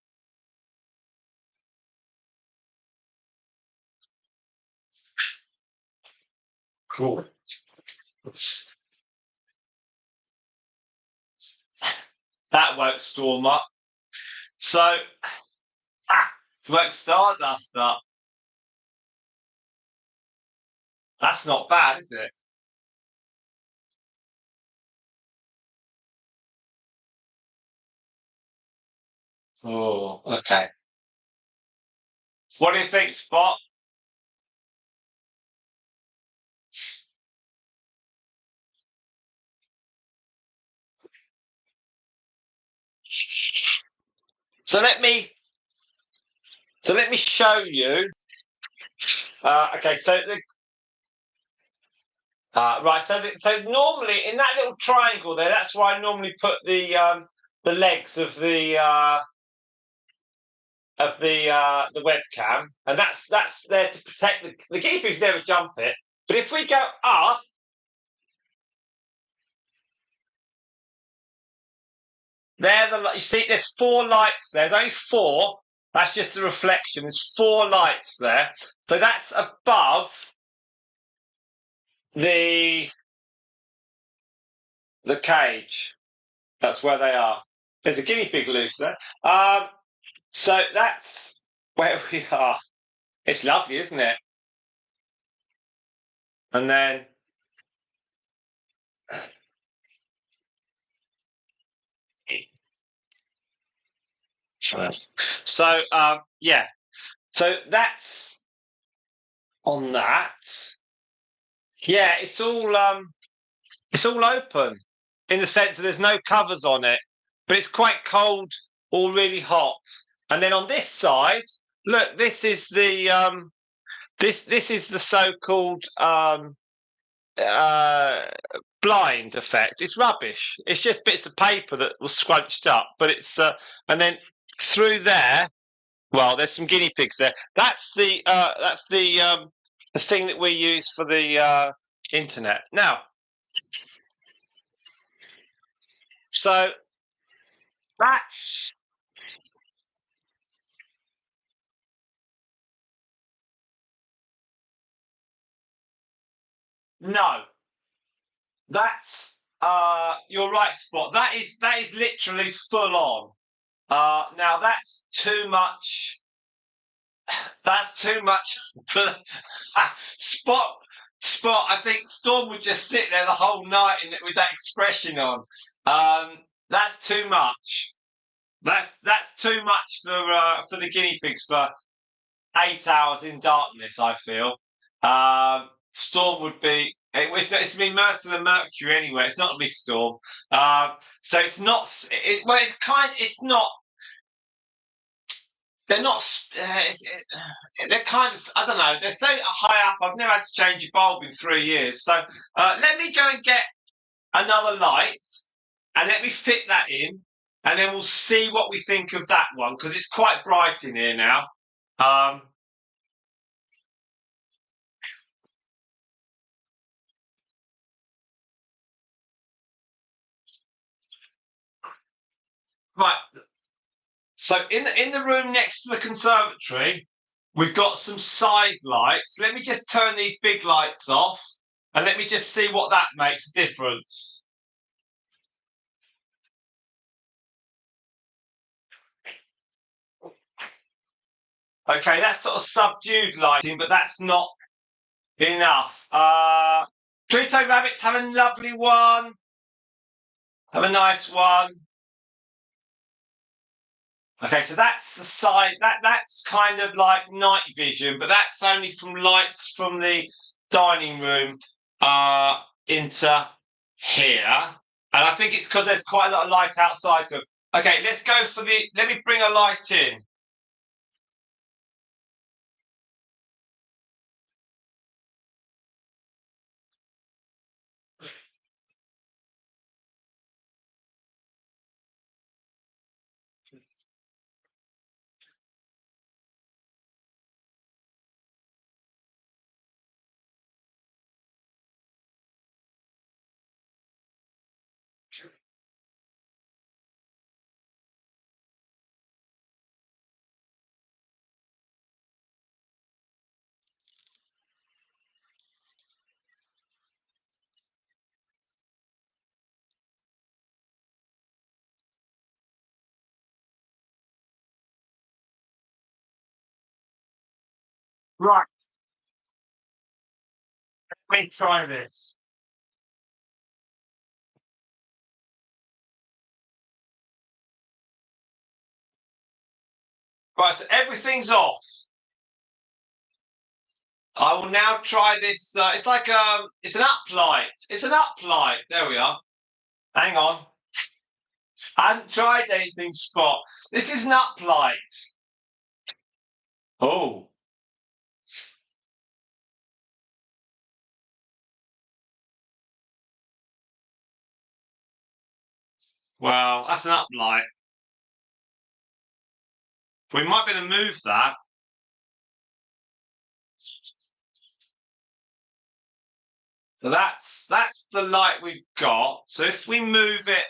Cool. That woke Storm up. So, to woke Stardust up. That's not bad, is it? Oh, okay. What do you think, Spot? So let me show you. Okay, so right, so normally in that little triangle there, that's where I normally put the legs of the webcam, and that's there to protect the guinea pigs. Never jump it, but if we go up, you see, there's 4 lights there. There's only 4. That's just the reflection. There's 4 lights there, so that's above the cage. That's where they are. There's a guinea pig loose there. So that's where we are. It's lovely, isn't it? And then so yeah. So that's on that. Yeah, it's all open in the sense that there's no covers on it. but it's quite cold or really hot. And then on this side, look, this is the this is the so-called uh, blind effect. It's rubbish. It's just bits of paper that was scrunched up, but it's and then through there, well, there's some guinea pigs there. That's the thing that we use for the internet. Now, so that's no, that's you're right, Spot. That is literally full on. Now that's too much. That's too much for Spot. Spot. I think Storm would just sit there the whole night with that expression on. That's too much. That's too much for the guinea pigs for 8 hours in darkness. I feel. Storm would be. It's been Myrtle and Mercury anyway. It's not gonna be Storm. So it's not. Well, it's kind. It's not. They're not. They're kind of. I don't know. They're so high up. I've never had to change a bulb in 3 years. So let me go and get another light, and let me fit that in, and then we'll see what we think of that one because it's quite bright in here now. Um, right. So in the room next to the conservatory, we've got some side lights. Let me just turn these big lights off, and let me just see what that makes a difference. Okay, that's sort of subdued lighting, but that's not enough. Pluto rabbits, have a lovely one. Have a nice one. Okay, so that's the side. That's kind of like night vision, but that's only from lights from the dining room into here. And I think it's because there's quite a lot of light outside. So okay, let's go for the. Let me bring a light in. Right, let me try this. Right, so everything's off. I will now try this. It's like it's an uplight. It's an uplight. There we are. Hang on. I haven't tried anything, Spot. This is an uplight. Oh, well, that's an uplight. We might be able to move that. So that's the light we've got. So if we move it,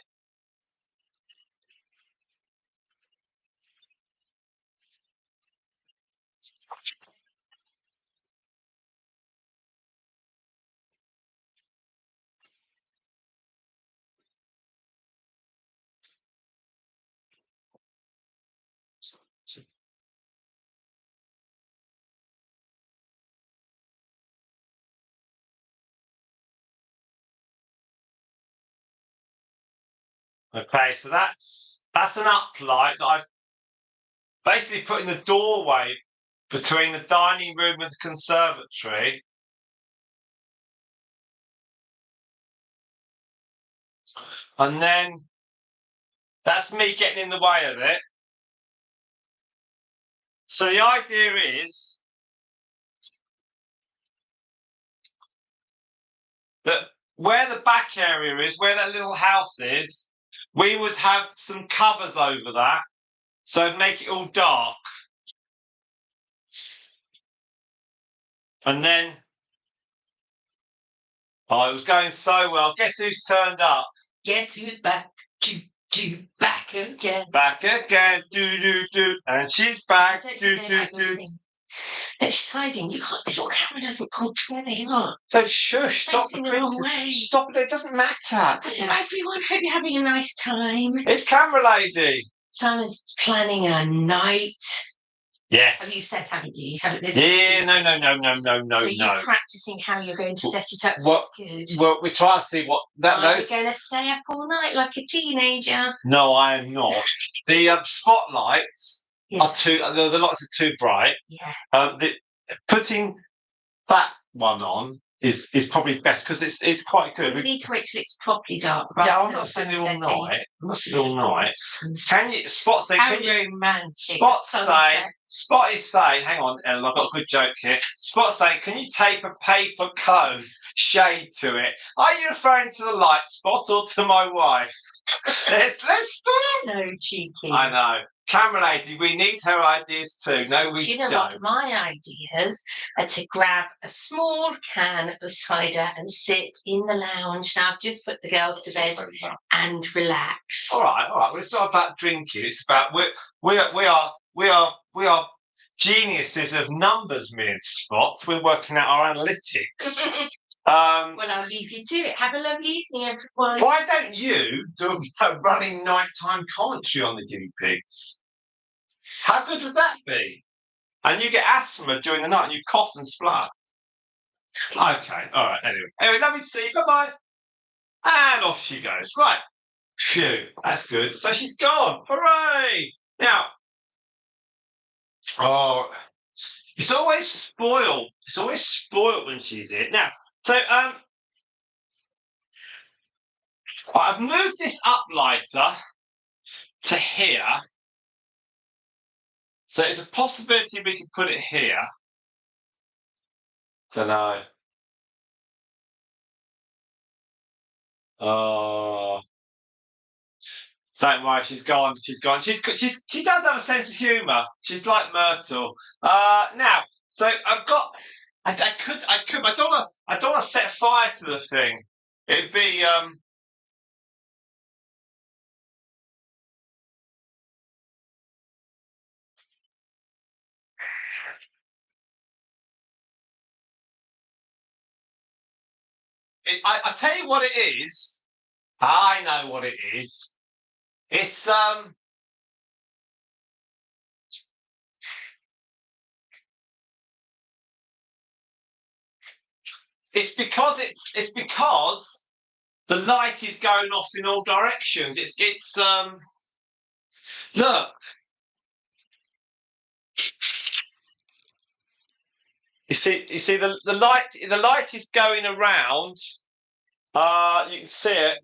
okay. So that's an uplight that I've basically put in the doorway between the dining room and the conservatory. And then That's me getting in the way of it. So the idea is that where the back area is, where that little house is, we would have some covers over that, so it'd make it all dark. And then, oh, it was going so well. Guess who's turned up? Guess who's back? Back again. Back again, do, and she's back, do. No, she's hiding. You can't. Your camera doesn't point where they are. So shush, stop Facing the wrong way. Stop it. It doesn't matter. Everyone, hope you're having a nice time. It's camera lady. Simon's planning a night. Yes. Have you set, haven't you? No. So you're practicing how you're going to set it up so it's good. Well, we're trying to see what that knows. Are you going to stay up all night like a teenager? No, I am not. The spotlights are too. The lights are too bright. Yeah. Putting that one on is probably best because it's quite good. We need to wait till it's properly dark. Yeah, I'm not sitting all night. I'm not sitting all night. Can you Spot say? How romantic! Spot is saying, hang on, Ellen, I've got a good joke here. Spot saying, can you tape a paper cone shade to it? Are you referring to the light, Spot, or to my wife? Let's start. So cheeky. I know. Camera lady, we need her ideas too. No, we don't. You know what? My ideas are to grab a small can of cider and sit in the lounge. Now I've just put the girls to bed and relax. All right. Well, it's not about drinking. It's about we are geniuses of numbers, me and Spot. We're working out our analytics. Well, I'll leave you to it. Have a lovely evening, everyone. Why don't you do a running nighttime commentary on the guinea pigs? How good would that be? And you get asthma during the night and you cough and splutter. Okay, all right, anyway, lovely to see you. Bye-bye. And off she goes. Right. Phew, that's good. So she's gone. Hooray! Now, oh, it's always spoiled. It's always spoiled when she's here. Now, so I've moved this up lighter to here. So it's a possibility we could put it here. Don't know. Oh, don't worry, she's gone. She's gone. She does have a sense of humour. She's like Myrtle. Now, so I've got. I could. I don't want to set fire to the thing. It'd be I tell you what it is. I know what it is. It's It's because the light is going off in all directions. It's look. You see the light is going around. You can see it.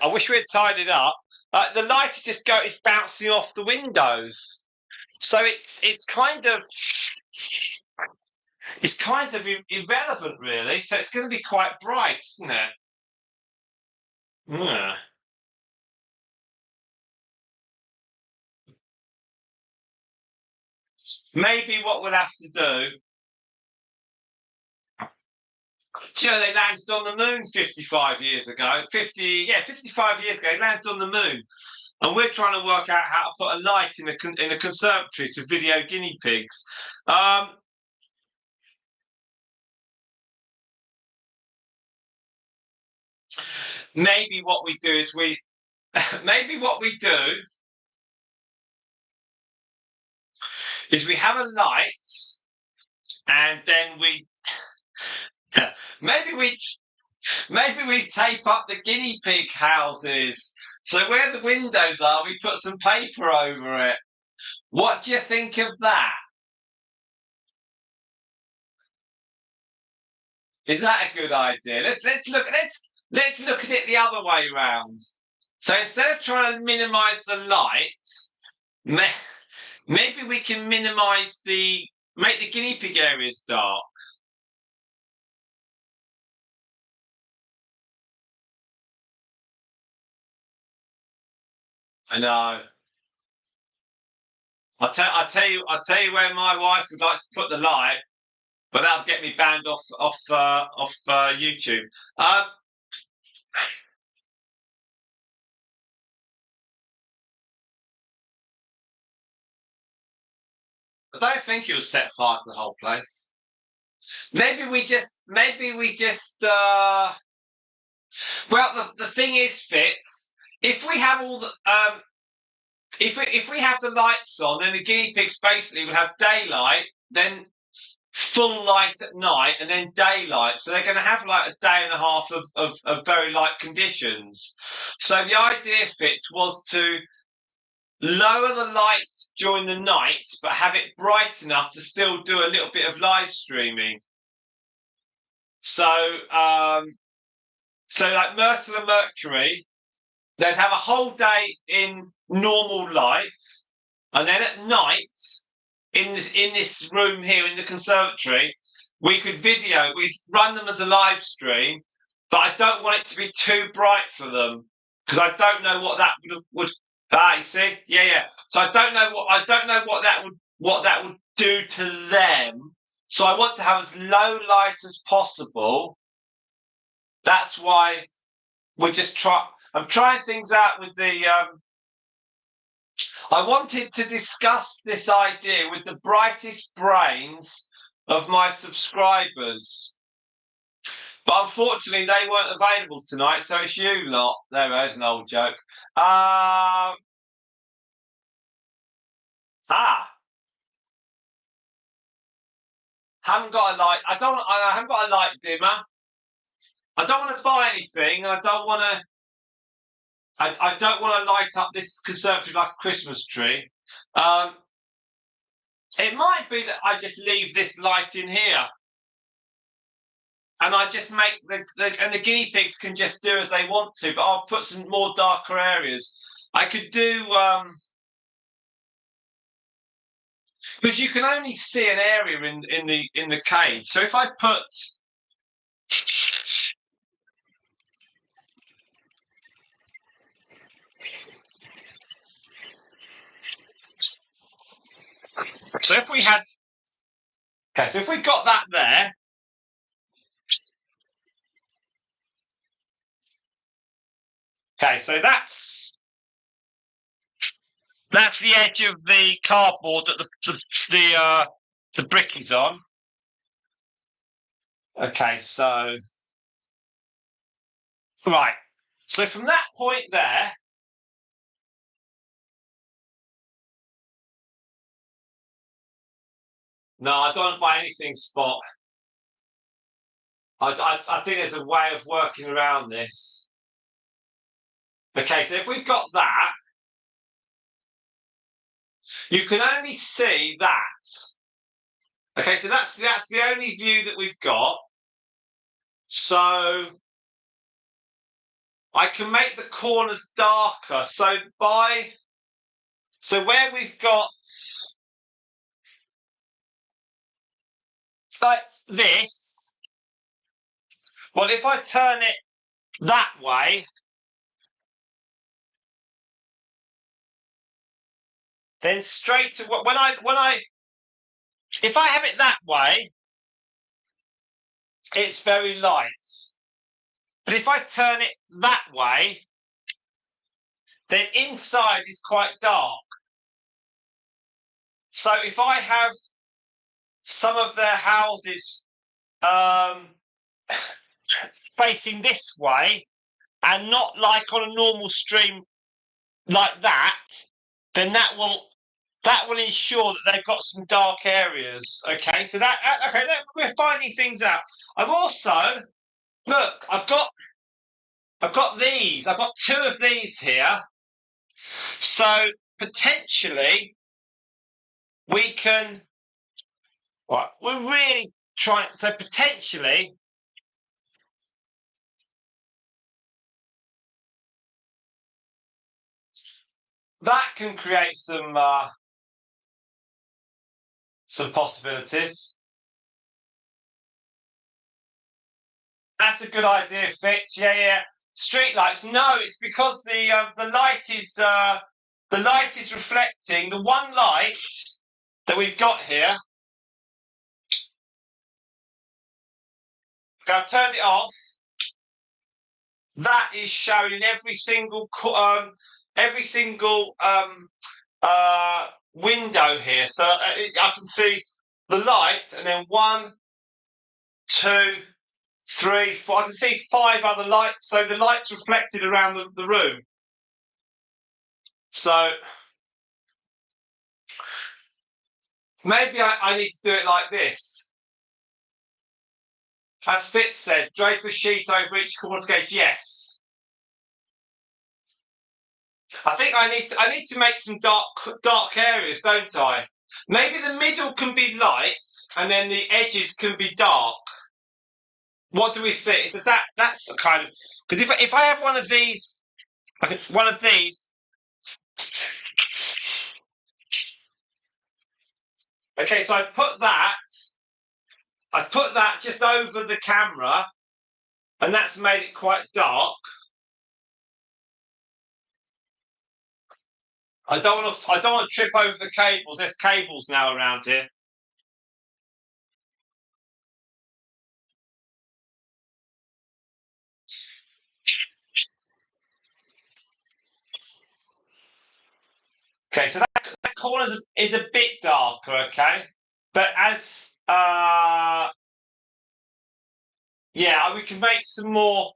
I wish we had tied it up. The light is it's bouncing off the windows. So it's kind of irrelevant, really. So it's going to be quite bright, isn't it? Yeah. Maybe what we'll have to do. Do you know they landed on the moon 55 years ago? 55 years ago, they landed on the moon. And we're trying to work out how to put a light in a conservatory to video guinea pigs. Maybe what we do is we have a light, and then maybe we tape up the guinea pig houses. So where the windows are, we put some paper over it. What do you think of that? Is that a good idea? Let's look at it the other way round. So instead of trying to minimise the light, maybe we can minimise make the guinea pig areas dark. I know. I'll tell you where my wife would like to put the light, but that'll get me banned off YouTube. I don't think he was set fire to the whole place. Maybe we just. Well, the thing is, Fitz, if we have all the if we have the lights on, then the guinea pigs basically would have daylight, then full light at night, and then daylight. So they're going to have like a day and a half of very light conditions. So the idea, Fitz, was to lower the lights during the night, but have it bright enough to still do a little bit of live streaming. So, like Myrtle and Mercury, they'd have a whole day in normal light, and then at night, in this room here in the conservatory, we'd run them as a live stream, but I don't want it to be too bright for them because I don't know what that would. You see, yeah. So I don't know what that would do to them. So I want to have as low light as possible. That's why we're just I'm trying things out with the. I wanted to discuss this idea with the brightest brains of my subscribers, but unfortunately they weren't available tonight, so it's you lot. There's an old joke. Haven't got a light. I haven't got a light dimmer. I don't want to buy anything. I don't want to. I don't want to light up this conservatory like a Christmas tree. It might be that I just leave this light in here, and I just make the guinea pigs can just do as they want to. But I'll put some more darker areas. I could do because you can only see an area in the cage. So if I put so if we had okay, so if we got that there. Okay, so that's the edge of the cardboard that the brick is on. Okay, so right. So from that point there, no, I don't buy anything spot. I think there's a way of working around this. Okay, so if we've got that, you can only see that. Okay, so that's the only view that we've got. So I can make the corners darker. So where we've got like this, well, if I turn it that way, then straight to if I have it that way, it's very light. But if I turn it that way, then inside is quite dark. So if I have some of their houses facing this way and not like on a normal stream like that, then that will ensure that they've got some dark areas. Okay, so we're finding things out. I've also look. I've got these. I've got two of these here. So potentially we can. Right, we're really trying. So potentially. that can create some possibilities. That's a good idea, Fitz. Yeah. Street lights. No, it's because the light is reflecting the one light that we've got here. I've turned it off. That is shown in every single window here. So I can see the light, and then 1, 2, 3, 4. I can see 5 other lights. So the light's reflected around the room. So maybe I need to do it like this. As Fitz said, drape a sheet over each corner gauge. Yes. I think I need to make some dark areas, don't I? Maybe the middle can be light, and then the edges can be dark. What do we think? That's a kind of, because if I have one of these. Okay, so I put that just over the camera, and that's made it quite dark. I don't want to trip over the cables. There's cables now around here. Okay, so that corner is a bit darker, okay? But as yeah, we can make some more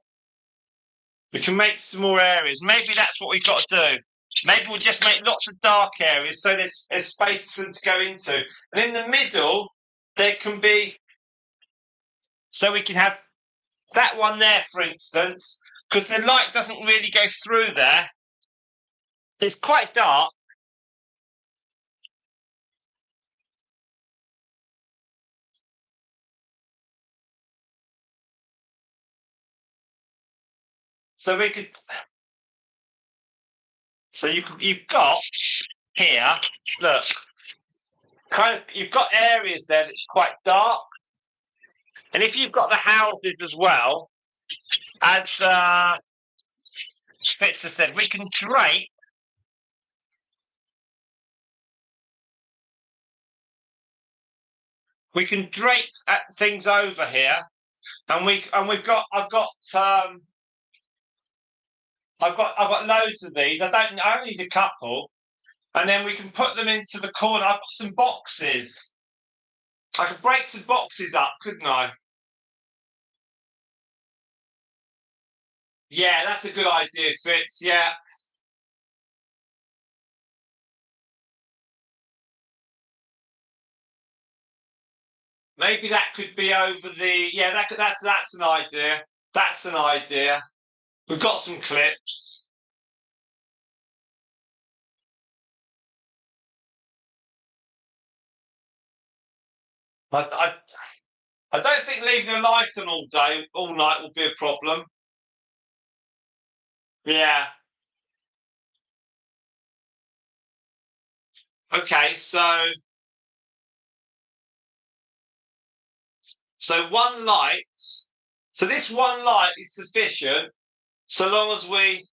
areas. Maybe that's what we've got to do. Maybe we'll just make lots of dark areas so there's spaces for them to go into. And in the middle, there can be, so we can have that one there, for instance, because the light doesn't really go through there. It's quite dark. So we could. So you've got here. Look, kind of. You've got areas there that's quite dark, and if you've got the houses as well, as Spitzer said, we can drape. We can drape things over here, and I've got loads of these. I only need a couple, and then we can put them into the corner. I've got some boxes. I could break some boxes up, couldn't I? Yeah, that's a good idea, Fitz. Yeah. Maybe that could be over the. Yeah, that's an idea. That's an idea. We've got some clips. I don't think leaving a light on all night will be a problem. Yeah. Okay, so one light. So this one light is sufficient, so long as we.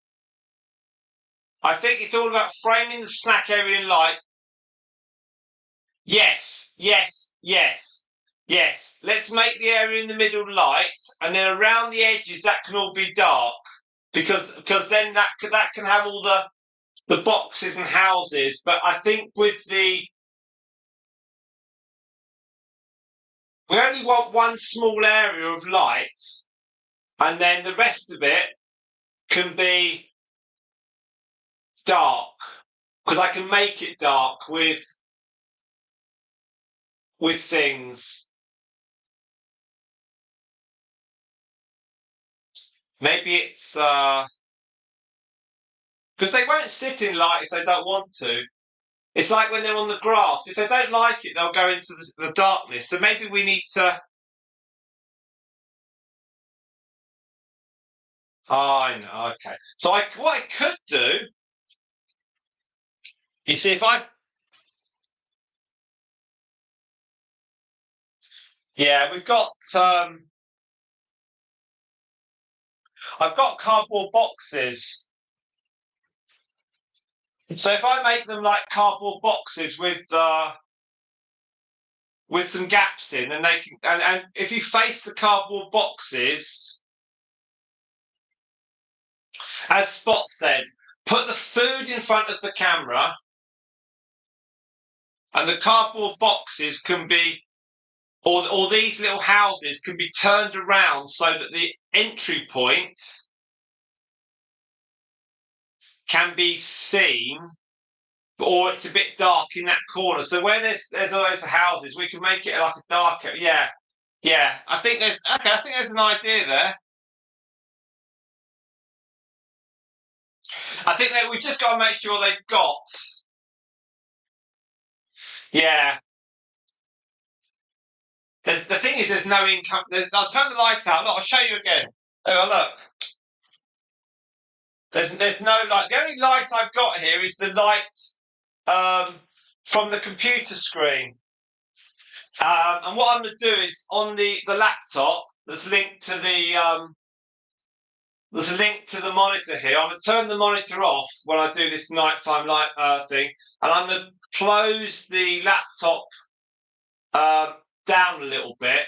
I think it's all about framing the snack area in light. Yes. Let's make the area in the middle light, and then around the edges that can all be dark, because then that can have all the boxes and houses. But I think we only want one small area of light, and then the rest of it can be dark, because I can make it dark with things. Maybe it's because they won't sit in light if they don't want to. It's like when they're on the grass. If they don't like it, they'll go into the darkness. So maybe we need to. Oh, I know. Okay. So what I could do You see, if I... Yeah, we've got... I've got cardboard boxes. So if I make them like cardboard boxes with some gaps in, and they can, and if you face the cardboard boxes, as Spot said, put the food in front of the camera, and the cardboard boxes can be, or these little houses can be turned around so that the entry point can be seen, or it's a bit dark in that corner. So where there's all those houses, we can make it like a darker. Yeah, yeah. I think there's an idea there. I think that we've just got to make sure they've got. Yeah. The thing is, there's no income. I'll turn the light out. Look, I'll show you again. Oh, look. There's no light. The only light I've got here is the light from the computer screen. And what I'm going to do is on the laptop that's linked to the monitor here. I'm going to turn the monitor off when I do this nighttime light thing, and I'm going to close the laptop down a little bit,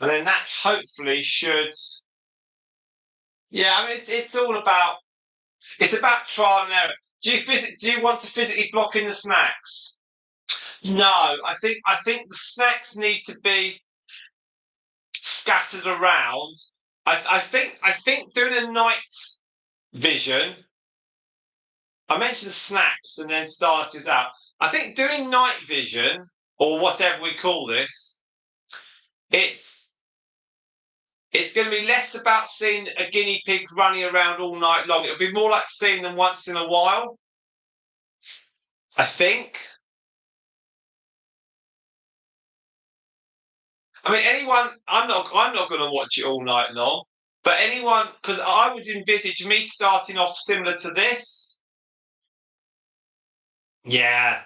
and then that hopefully should. Yeah, I mean it's all about trial and error. Do you want to physically block in the snacks? No, I think the snacks need to be scattered around. I think doing a night vision. I mentioned snacks and then Stardust is out. I think doing night vision, or whatever we call this, it's going to be less about seeing a guinea pig running around all night long. It'll be more like seeing them once in a while, I think. I mean, I'm not going to watch it all night long, but anyone, because I would envisage me starting off similar to this. Yeah.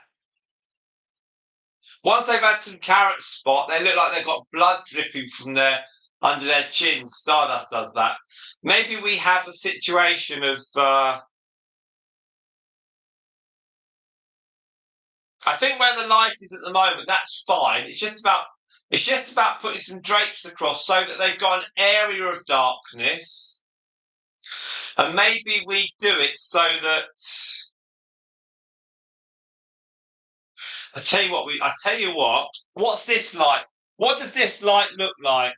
Once they've had some carrot Spot, they look like they've got blood dripping from under their chins. Stardust does that. Maybe we have a situation of. I think where the light is at the moment, that's fine. It's just about putting some drapes across so that they've got an area of darkness, and maybe we do it so that. I tell you what. What's this like? What does this light look like?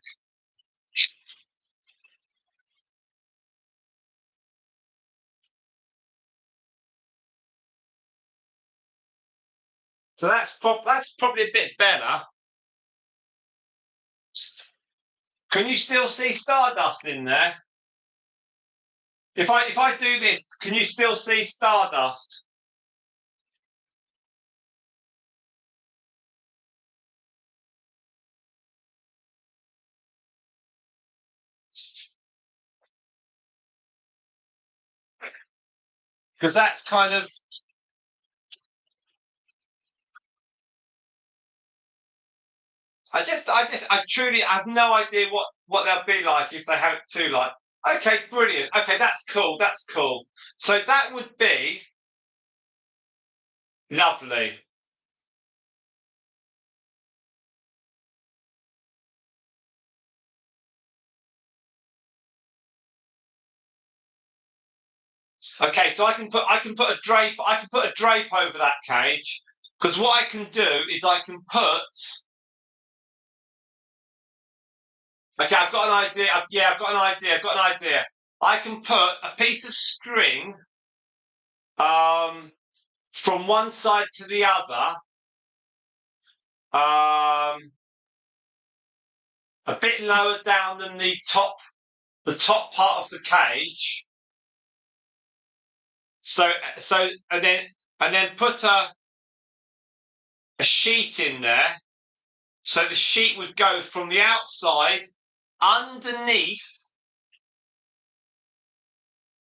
So that's probably a bit better. Can you still see Stardust in there? If I do this, can you still see Stardust? Because that's kind of. I truly have no idea what they'll be like if they have it too light. Okay, brilliant. Okay, that's cool. That's cool. So that would be lovely. Okay, so I can put a drape over that cage, because what I can do is I can put. Okay, I've got an idea. I've got an idea. I can put a piece of string from one side to the other, a bit lower down than the top part of the cage. So and then put a sheet in there. So the sheet would go from the outside underneath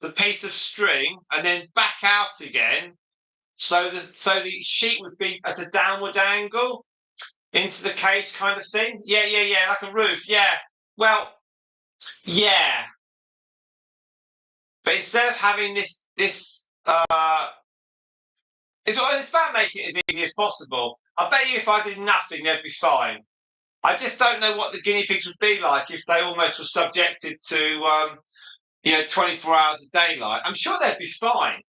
the piece of string and then back out again. So the sheet would be at a downward angle into the cage kind of thing. Yeah, like a roof. Yeah. Well, yeah. But instead of having this it's about making it as easy as possible. I bet you if I did nothing, they'd be fine. I just don't know what the guinea pigs would be like if they almost were subjected to 24 hours of daylight. I'm sure they'd be fine.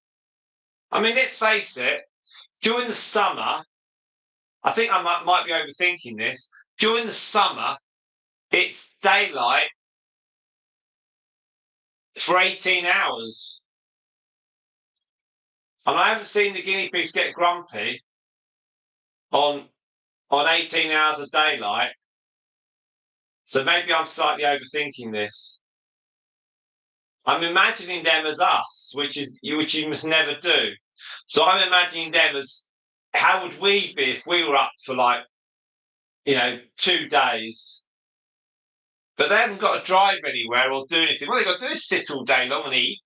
I mean, let's face it, during the summer, I think I might be overthinking this. During the summer, it's daylight for 18 hours. And I haven't seen the guinea pigs get grumpy on 18 hours of daylight. So maybe I'm slightly overthinking this. I'm imagining them as us, which you must never do. So I'm imagining them as how would we be if we were up for 2 days? But they haven't got to drive anywhere or do anything. What they've got to do is sit all day long and eat.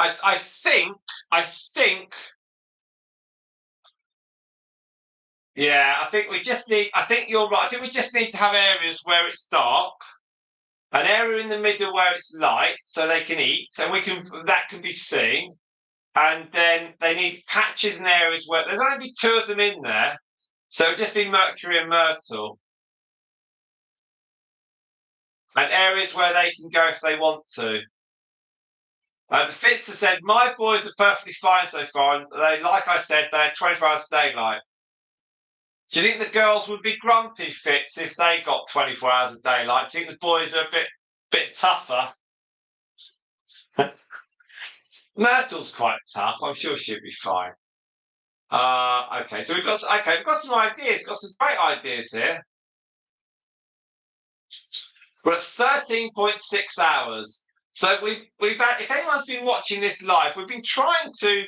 I think. Yeah, I think we just need. I think you're right. I think we just need to have areas where it's dark, an area in the middle where it's light, so they can eat, and that can be seen. And then they need patches and areas where there's only 2 of them in there, so it'll just be Mercury and Myrtle, and areas where they can go if they want to. Fitz has said, my boys are perfectly fine so far. And like I said, they had 24 hours of daylight. Do you think the girls would be grumpy, Fitz, if they got 24 hours of daylight? Do you think the boys are a bit tougher? Myrtle's quite tough. I'm sure she'll be fine. Okay, so we've got some ideas. We've got some great ideas here. We're at 13.6 hours. So we've had, if anyone's been watching this live, we've been trying to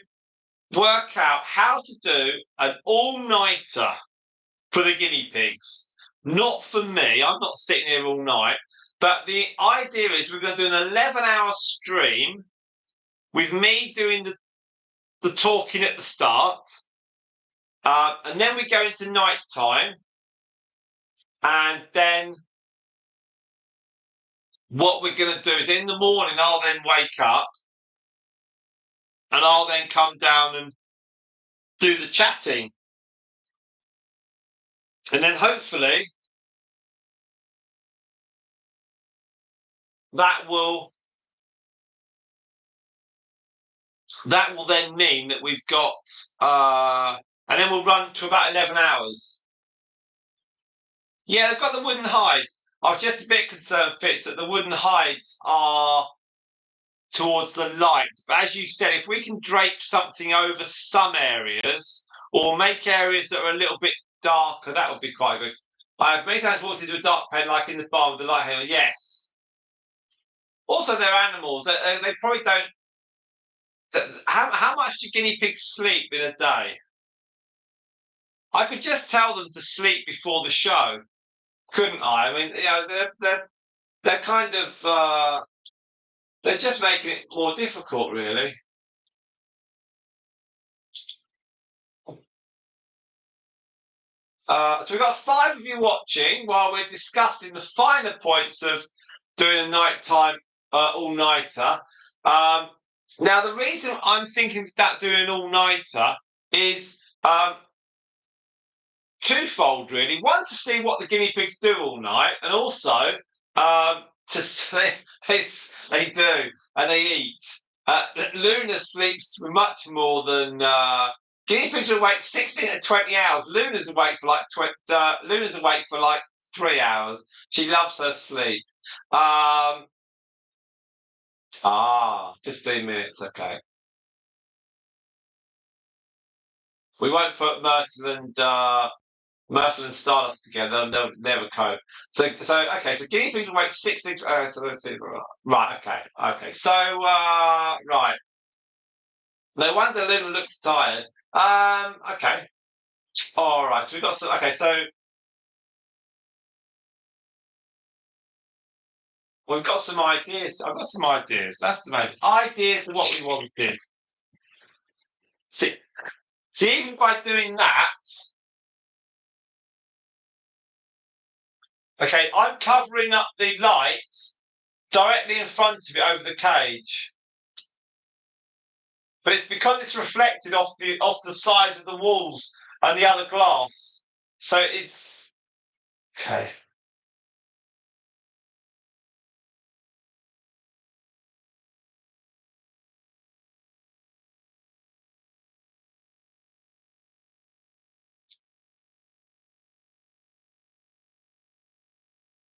work out how to do an all-nighter for the guinea pigs. Not for me. I'm not sitting here all night. But the idea is we're going to do an 11-hour stream with me doing the talking at the start. And then we go into night time. And then what we're going to do is in the morning, I'll then wake up and I'll then come down and do the chatting. And then hopefully that will then mean that we've got, and then we'll run to about 11 hours. Yeah, they've got the wooden hides. I was just a bit concerned, Fitz, that the wooden hides are towards the light. But as you said, if we can drape something over some areas or make areas that are a little bit darker, that would be quite good. I've many times walked into a dark pen, like in the barn with the light here. Yes. Also, they're animals. They probably don't. How much do guinea pigs sleep in a day? I could just tell them to sleep before the show, couldn't I? I mean, they're kind of they're just making it more difficult, really. So we've got 5 of you watching while we're discussing the finer points of doing a nighttime all-nighter. Now, the reason I'm thinking about doing an all-nighter is twofold, really. One, to see what the guinea pigs do all night, and also to see they do and they eat. Luna sleeps much more than guinea pigs are awake 16 to 20 hours. Luna's awake for Luna's awake for 3 hours. She loves her sleep. 15 minutes. Okay. We won't put Myrtle and Stardust together, they'll never cope. So okay, so guinea pigs awake 16. Right, okay. So right. No wonder Luna looks tired. Okay. All right, so we've got some. Okay, so we've got some ideas. I've got some ideas. That's the main ideas of what we wanted. See, even by doing that, okay, I'm covering up the light directly in front of it over the cage. But it's because it's reflected off the side of the walls and the other glass. So it's okay.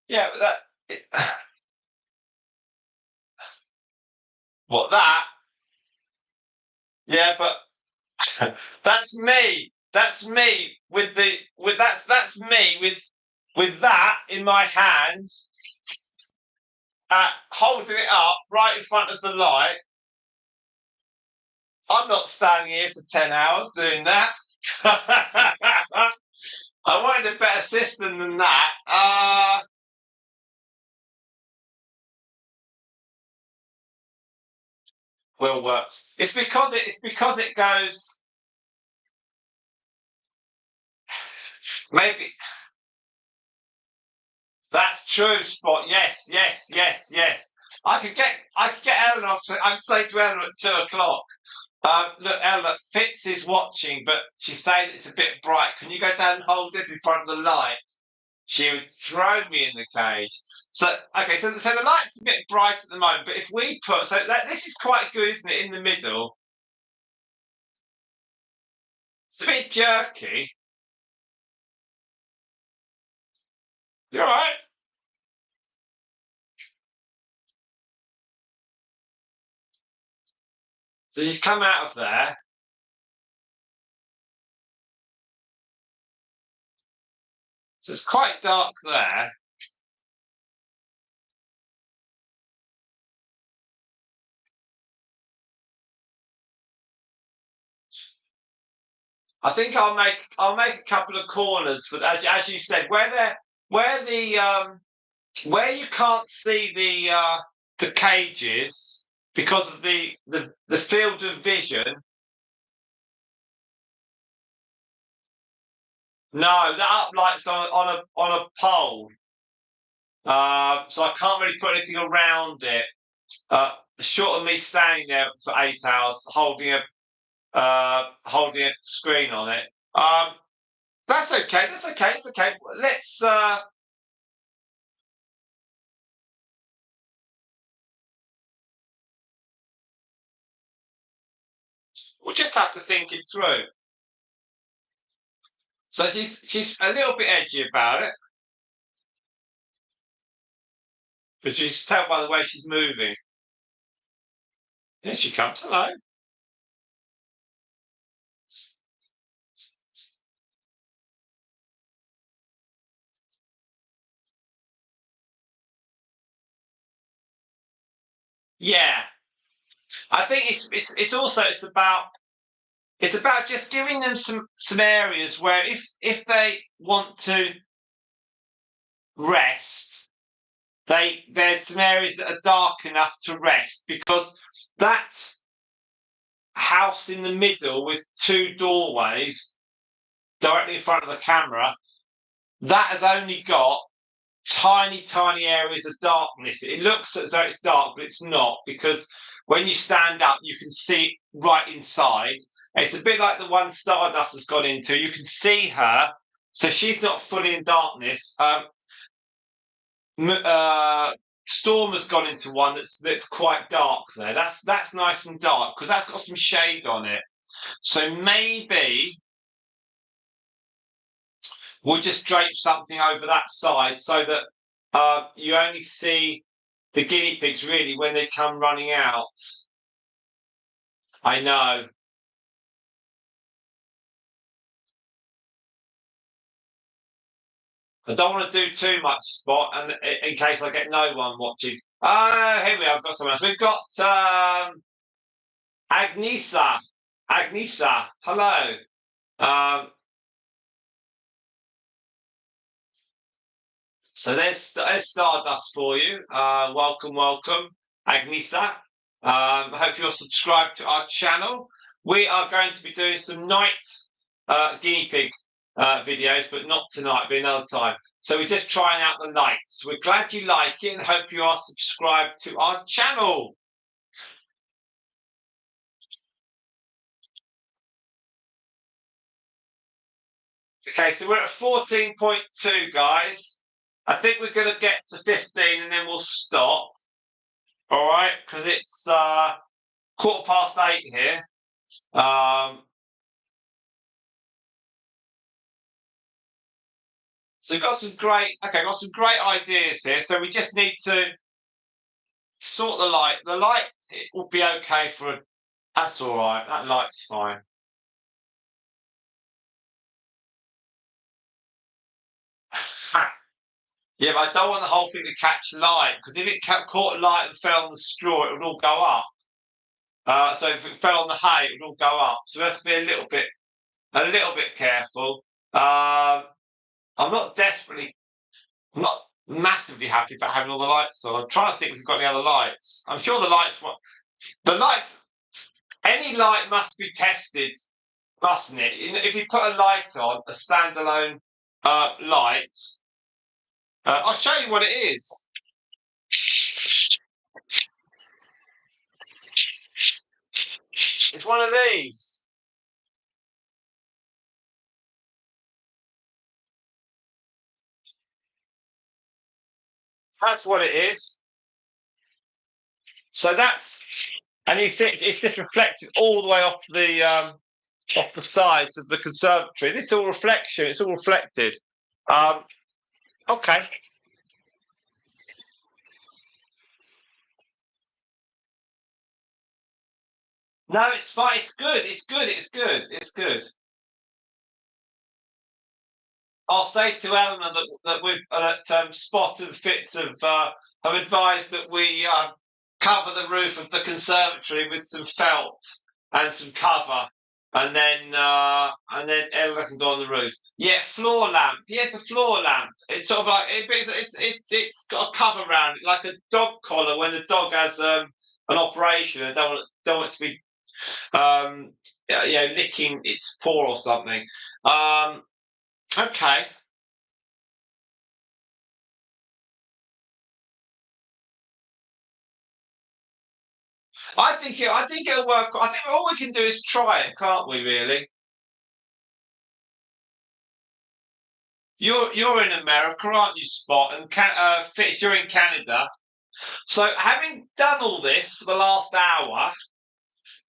Yeah, but what that? Yeah, but that's me. That's me with that's me with that in my hand, holding it up right in front of the light. I'm not standing here for 10 hours doing that. I wanted a better system than that. Will works. It's because it goes. Maybe that's true, Spot. Yes, yes, yes, yes. I could get Eleanor. I could say to Eleanor at 2 o'clock. Look, Eleanor, Fitz is watching, but she's saying it's a bit bright. Can you go down and hold this in front of the light? She would throw me in the cage. So okay, so the light's a bit bright at the moment, but if we put this is quite good, isn't it? In the middle, it's a bit jerky. You all right? So she's come out of there. So it's quite dark there. I think I'll make a couple of corners for as you said where you can't see the cages because of the field of vision. No, the uplights on a pole. So I can't really put anything around it. Short of me standing there for 8 hours holding a screen on it. That's okay. That's okay. It's okay. Let's. We'll just have to think it through. So she's a little bit edgy about it, but you can tell by the way she's moving. Here she comes. Hello. Yeah, I think it's also it's about just giving them some areas where if they want to rest, there's some areas that are dark enough to rest because that house in the middle with two doorways directly in front of the camera, that has only got tiny areas of darkness. It looks as though it's dark, but it's not because when you stand up, you can see right inside. It's a bit like the one Stardust has gone into. You can see her, so she's not fully in darkness. Storm has gone into one that's quite dark there. That's nice and dark because that's got some shade on it. So maybe we'll just drape something over that side so that you only see the guinea pigs really when they come running out. I know. I don't want to do too much Spot, and in case I get no one watching. Here we are. I've got someone else. We've got Agnisa. Agnisa, hello. Um, So there's Stardust for you. Welcome, Agnisa. I hope you're subscribed to our channel. We are going to be doing some night guinea pig videos, but not tonight, it'll be another time. So we're just trying out the lights. We're glad you like it and hope you are subscribed to our channel. Okay, so we're at 14.2, guys. I think we're going to get to 15 and then we'll stop. All right, because it's 8:15 here. So we've got some great ideas here. So we just need to sort the light. The light, it will be okay for that's all right. That light's fine. Yeah, but I don't want the whole thing to catch light because if it caught light and fell on the straw, it would all go up. So if it fell on the hay, it would all go up. So we have to be a little bit careful. I'm not massively happy about having all the lights on. I'm trying to think if we've got any other lights. I'm sure the lights, any light must be tested, mustn't it? If you put a light on, a standalone light, I'll show you what it is. It's one of these. That's what it is. So and you see it's just reflected all the way off the sides of the conservatory. This is all reflection. It's all reflected. Okay. No, it's fine. It's good. It's good. It's good. It's good. I'll say to Eleanor that Spot and Fitz have advised that we cover the roof of the conservatory with some felt and some cover, and then Eleanor can go on the roof. Yeah, floor lamp. Yes, a floor lamp. It's sort of like it's got a cover around it, like a dog collar when the dog has an operation. I don't want it to be licking its paw or something. Okay. I think it'll work. I think all we can do is try it, can't we? Really? You're in America, aren't you, Spot? And Fitz, you're in Canada. So having done all this for the last hour,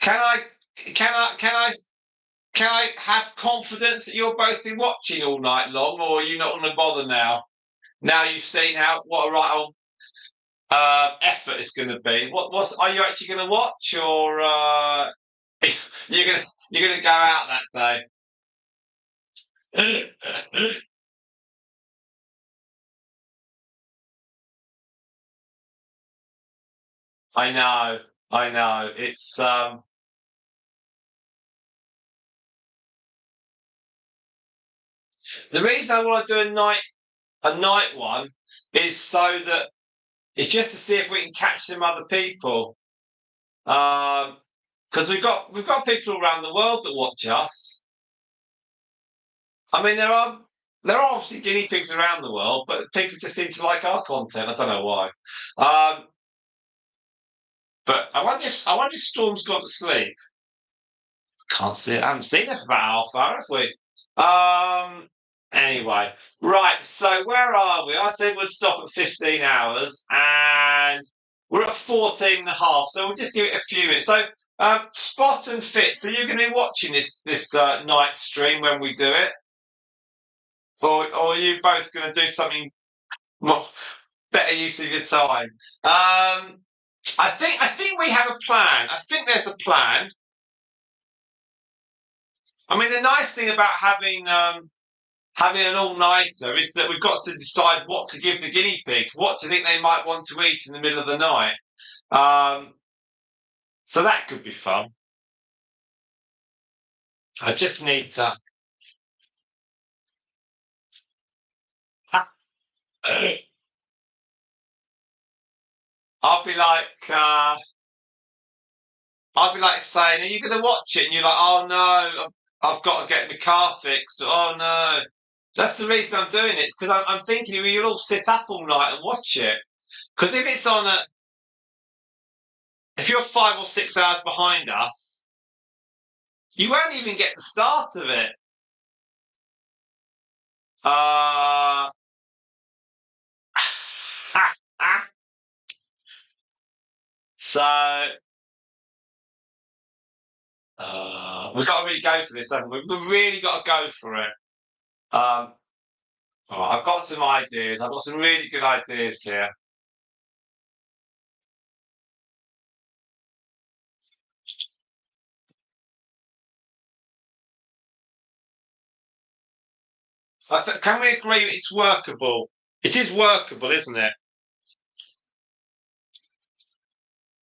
can I can I can I can I have confidence that you'll both be watching all night long, or are you not going to bother now? Now you've seen what a right old effort it's going to be. What are you actually going to watch, or you're gonna go out that day? I know, I know. It's the reason I want to do a night one is so that it's just to see if we can catch some other people. Because we've got people around the world that watch us. I mean, there are obviously guinea pigs around the world, but people just seem to like our content. I don't know why. Um, but I wonder if Storm's gone to sleep. Can't see it. I haven't seen it for about half hour, have we? Anyway, right. So where are we? I said we'd stop at 15 hours, and we're at 14 and a half. So we'll just give it a few minutes. So Spot and Fitz, are you going to be watching this night stream when we do it, or are you both going to do something more better use of your time? I think we have a plan. I think there's a plan. I mean, the nice thing about having an all-nighter is that we've got to decide what to give the guinea pigs. What do you think they might want to eat in the middle of the night? Um, so that could be fun. I just need to. I'll be saying, "Are you going to watch it?" And you're like, "Oh no, I've got to get my car fixed." Oh no, that's the reason I'm doing it. Because I'm thinking you'll all sit up all night and watch it. Because if it's on if you're 5 or 6 hours behind us, you won't even get the start of it. So we've got to really go for this, haven't we? We've really got to go for it. All right, I've got some ideas. I've got some really good ideas here. Can we agree it's workable? It is workable, isn't it?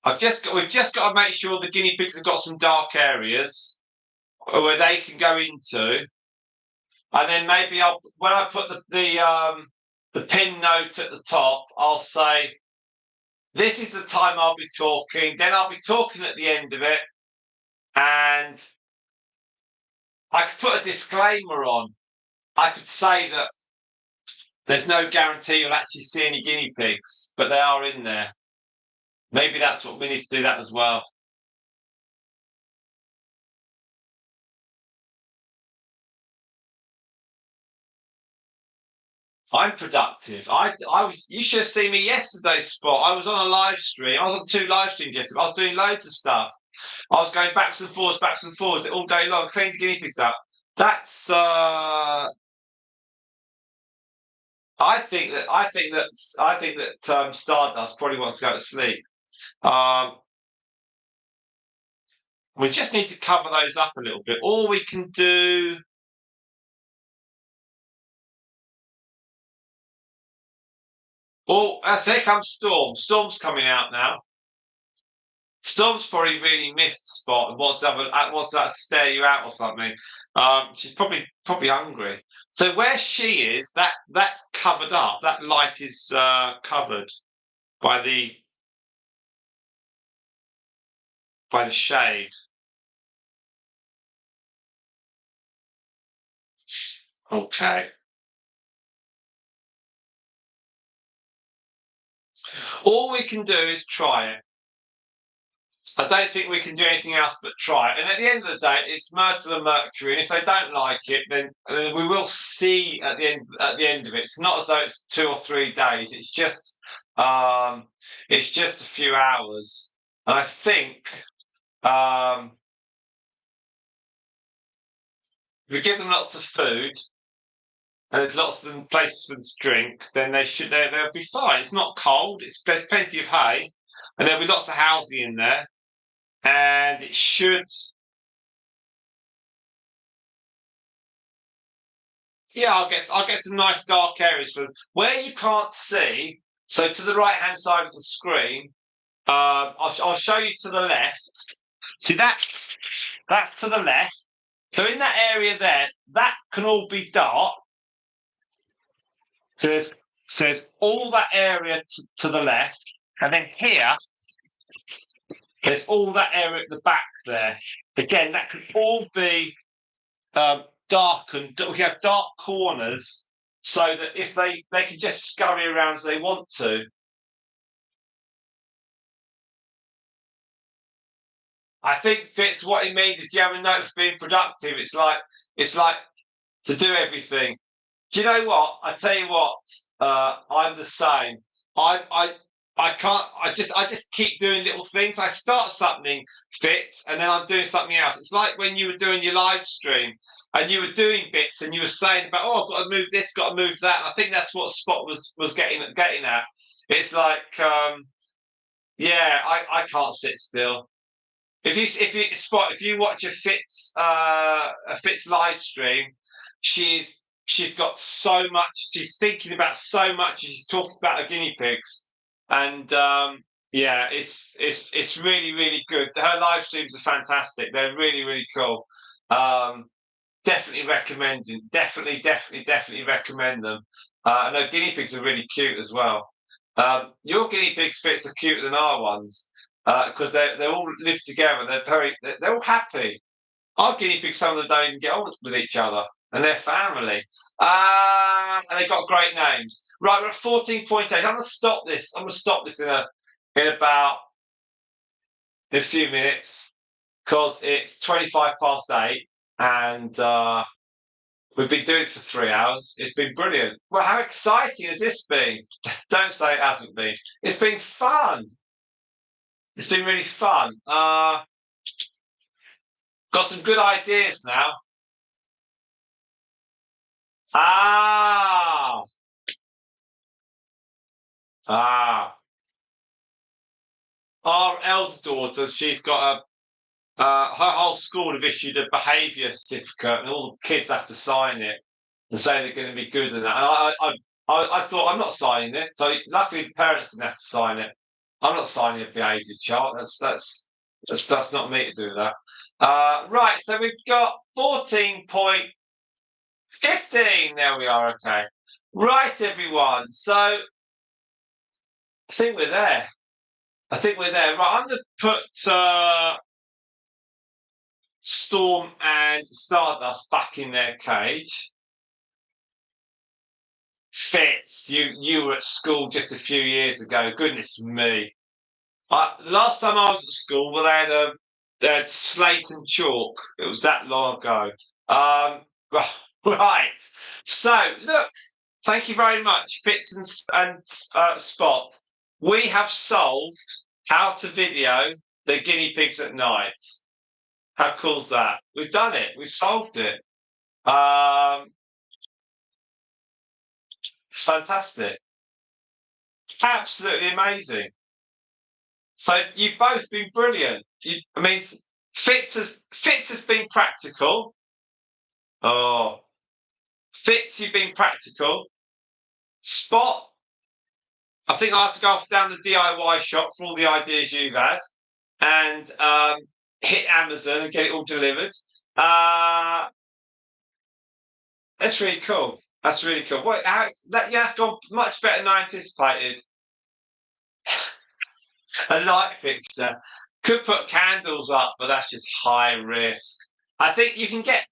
We've just got to make sure the guinea pigs have got some dark areas where they can go into, and then maybe when I put the pin note at the top, I'll say this is the time I'll be talking. Then I'll be talking at the end of it, and I could put a disclaimer on. I could say that there's no guarantee you'll actually see any guinea pigs, but they are in there. Maybe that's what we need to do that as well. I'm productive. You should have seen me yesterday, Spot. I was on a live stream. I was on 2 live streams yesterday. I was doing loads of stuff. I was going backwards and forwards all day long, cleaning the guinea pigs up. That's I think that Stardust probably wants to go to sleep. We just need to cover those up a little bit. Or we can do. Oh, here comes Storm. Storm's coming out now. Storm's probably really missed Spot and wants to stare you out or something. She's probably hungry. So where she is, that's covered up. That light is covered by the shade. Okay. All we can do is try it. I don't think we can do anything else but try it. And at the end of the day, it's Myrtle and Mercury. And if they don't like it, then we will see at the end of it. It's not as though it's 2 or 3 days. It's just a few hours. And I think if we give them lots of food and there's lots of them places for them to drink, then they'll be fine. It's not cold. There's plenty of hay, and there'll be lots of housing in there. And it should. Yeah, I'll get some nice dark areas for them. Where you can't see. So to the right hand side of the screen, I'll show you to the left. See that's to the left. So in that area there, that can all be dark. So there's all that area to the left, and then here there's all that area at the back there. Again, that could all be darkened. We have dark corners so that if they can just scurry around as they want to. I think Fitz, what he means is you have a note for being productive. It's like to do everything. Do you know what? I tell you what, I'm the same. I can't. I just keep doing little things. I start something, Fitz, and then I'm doing something else. It's like when you were doing your live stream and you were doing bits and you were saying about, oh, I've got to move this, got to move that. And I think that's what Spot was getting at. It's like, yeah, I can't sit still. If you watch a Fitz live stream, she's got so much. She's thinking about so much. She's talking about her guinea pigs, and yeah, it's really really good. Her live streams are fantastic. They're really really cool. Definitely recommending. Definitely recommend them. I know guinea pigs are really cute as well. Your guinea pigs, Fitz, are cuter than our ones because they all live together. They're all happy. Our guinea pigs, some of them don't even get on with each other, and they're family. And they've got great names. Right, we're at 14.8. I'm gonna stop this. I'm gonna stop this in about in a few minutes because it's 25 past 8, and we've been doing this for 3 hours. It's been brilliant. Well, how exciting has this been? Don't say it hasn't been. It's been fun. It's been really fun. Got some good ideas now. Ah, ah. Our elder daughter, she's got her whole school have issued a behaviour certificate, and all the kids have to sign it and say they're going to be good in that. And I thought I'm not signing it. So luckily the parents didn't have to sign it. I'm not signing a behaviour chart. That's not me to do that. Right, so we've got 14.15. There we are. Okay, right, everyone. So I think we're there. I think we're there. Right, I'm going to put Storm and Stardust back in their cage. Fitz, you were at school just a few years ago. Goodness me. The last time I was at school, well, they had slate and chalk. It was that long ago. Right. So, look, thank you very much, Fitz and Spot. We have solved how to video the guinea pigs at night. How cool's that? We've done it. We've solved it. It's fantastic. Absolutely amazing. So you've both been brilliant. I mean, Fitz has been practical. Oh, Fitz, you've been practical. Spot, I think I have to go off down the DIY shop for all the ideas you've had, and hit Amazon and get it all delivered. Uh, that's really cool. That's really cool. That's gone much better than I anticipated. A light fixture. Could put candles up, but that's just high risk. I think you can get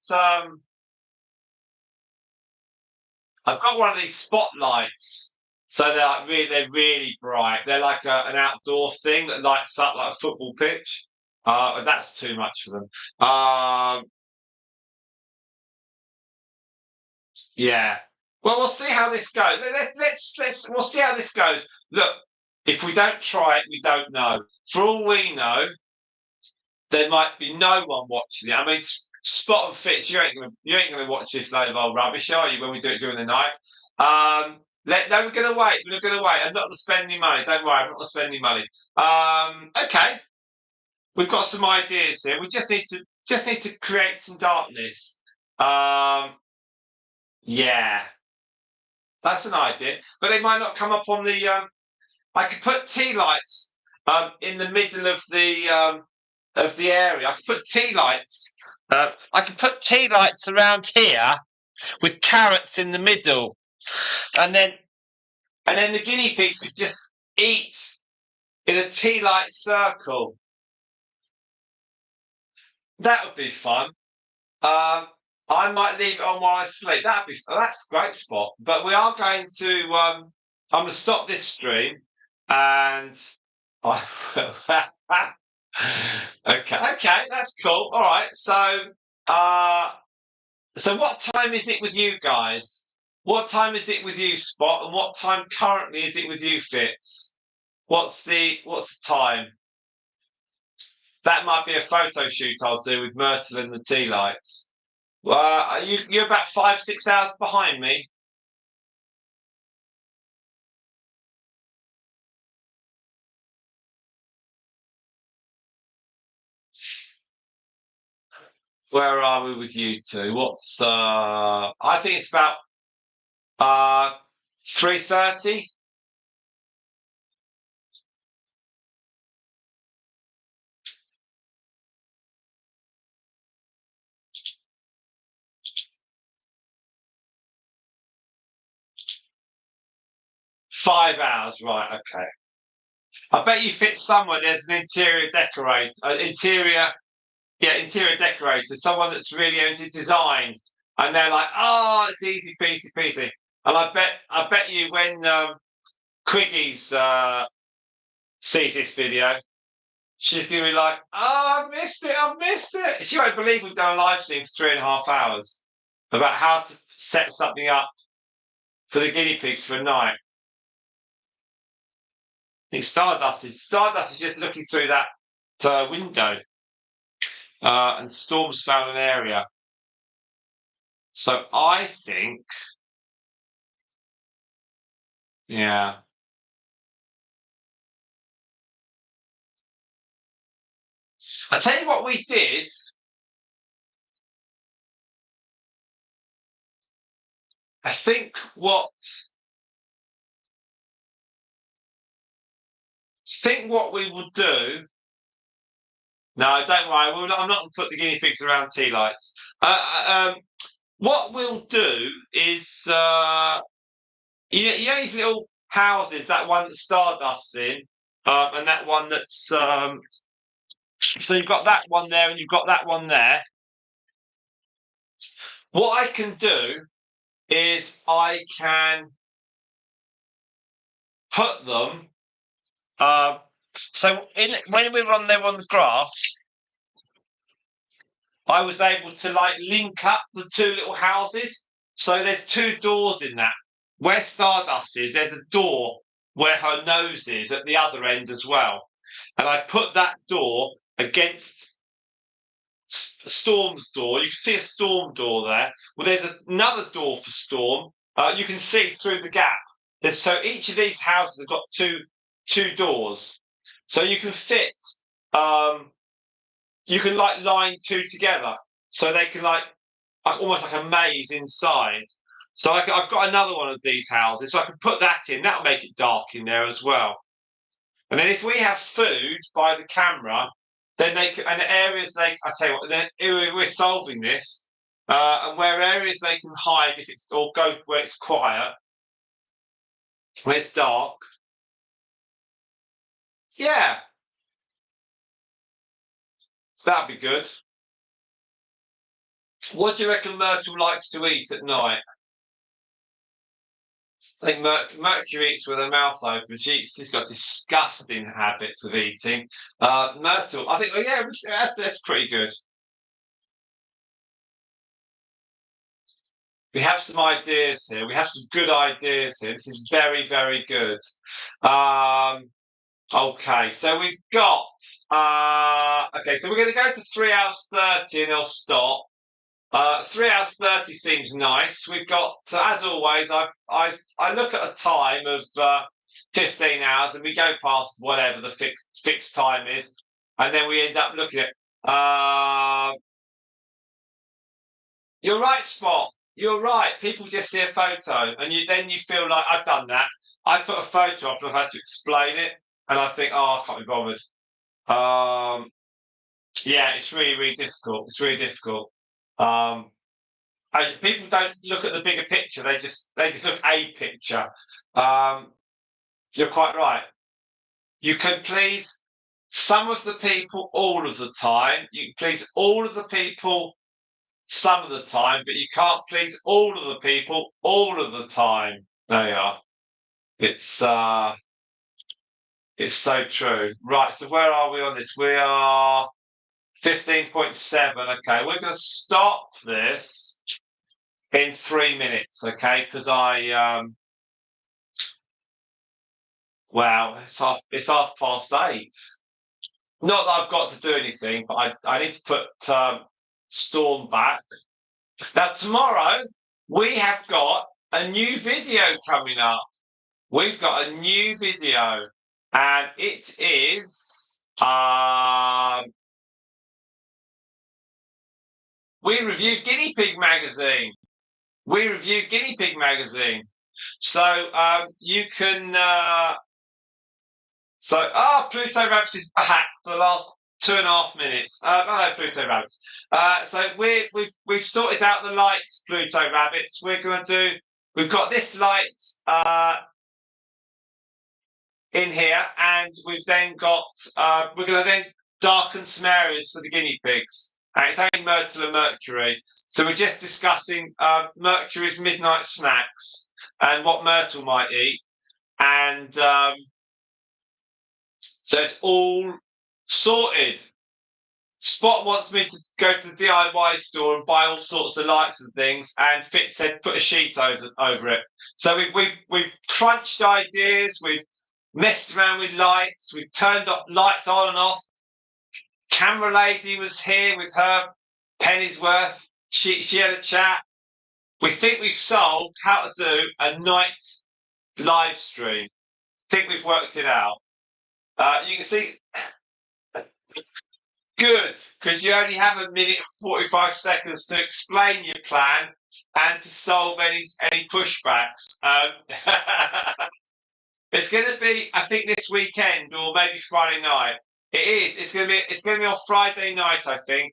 I've got one of these spotlights. So they're really bright. They're like an outdoor thing that lights up like a football pitch. That's too much for them. Yeah. Well, we'll see how this goes. We'll see how this goes. Look, if we don't try it, we don't know. For all we know, there might be no one watching it. I mean, Spot and Fitz, you ain't gonna watch this load of old rubbish, are you? When we do it during the night. No, we're gonna wait. We're gonna wait. I'm not gonna spend any money. Don't worry, I'm not gonna spend any money. Okay, we've got some ideas here. We just need to create some darkness. Yeah, that's an idea. But they might not come up on the. I could put tea lights in the middle of the area. I could put tea lights. I could put tea lights around here with carrots in the middle, and then the guinea pigs could just eat in a tea light circle. That would be fun. I might leave it on while I sleep. That's a great spot. But we are going to. I'm going to stop this stream, and I. Okay, that's cool. All right, so what time is it with you guys? What time is it with you, Spot? And what time currently is it with you, Fitz? What's the time? That might be a photo shoot I'll do with Myrtle and the tea lights. You're about 5-6 hours behind me. Where are we with you two? I think it's about 3:30. 5 hours, right? Okay. I bet you fit somewhere. There's an interior decorator, interior decorator, someone that's really into design, and they're like, "Oh, it's easy peasy." And I bet you when Quiggy's sees this video, she's gonna be like, "Oh, I missed it." She won't believe we've done a live stream for 3.5 hours about how to set something up for the guinea pigs for a night. I think Stardust is just looking through that window, and Storm's found an area. So I think, yeah. I tell you what we did. I think what we will do. No, don't worry. I'm not going to put the guinea pigs around tea lights. What we'll do is, you know these little houses. That one that Stardust's in, and that one that's. So you've got that one there, and you've got that one there. What I can do is I can put them. So when we were on there on the grass, I was able to like link up the two little houses. So there's two doors in that. Where Stardust is, there's a door where her nose is at the other end as well. And I put that door against Storm's door. You can see a Storm door there. Well, there's another door for Storm. You can see through the gap. So each of these houses have got two doors. So you can fit. You can like line two together, so they can like almost like a maze inside. So I've got another one of these houses, so I can put that in. That'll make it dark in there as well. And then if we have food by the camera, then they can, and the areas I tell you what, then we're solving this, and where areas they can hide if it's or go where it's quiet, where it's dark. Yeah, that'd be good. What do you reckon Myrtle likes to eat at night? I think Mercury eats with her mouth open. She's got disgusting habits of eating. Myrtle, I think, oh yeah, that's pretty good. We have some ideas here. We have some good ideas here. This is very, very good. Okay, so we've got. Okay, so we're going to go to 3 hours 30 and I'll stop. 3 hours 30 seems nice. We've got, as always, I look at a time of 15 hours and we go past whatever the fixed time is, and then we end up looking at. You're right, Spot. You're right. People just see a photo, and then you feel like I've done that. I put a photo up and I've had to explain it, and I think, oh, I can't be bothered. Yeah, it's really, really difficult. It's really difficult. People don't look at the bigger picture. They just look at a picture. You're quite right. You can please some of the people all of the time. You can please all of the people some of the time, but you can't please all of the people all of the time. There you are. It's so true. Right, so where are we on this? We are 15.7. Okay, we're going to stop this in 3 minutes, okay? Because wow, it's 8:30. Not that I've got to do anything, but I need to put Storm back. Now tomorrow we have got a new video coming up. We've got a new video, and it is we review Guinea Pig magazine. We review Guinea Pig magazine. So you can. Pluto Rabbits is back for the last 2.5 minutes. Hello, Pluto Rabbits. So we've sorted out the lights, Pluto Rabbits. We're going to do. We've got this light in here, and we've then got we're going to then darken some areas for the guinea pigs. And it's only Myrtle and Mercury, so we're just discussing Mercury's midnight snacks and what Myrtle might eat, and so it's all sorted. Spot wants me to go to the DIY store and buy all sorts of lights and things, and Fitz said put a sheet over it. So we've crunched ideas, we've messed around with lights, we've turned lights on and off. Camera lady was here with her penny's worth. She had a chat. We think we've solved how to do a night live stream. Think we've worked it out. You can see. Good, because you only have a minute and 45 seconds to explain your plan and to solve any pushbacks. It's going to be, I think, this weekend or maybe Friday night. It is. It's going to be on Friday night, I think,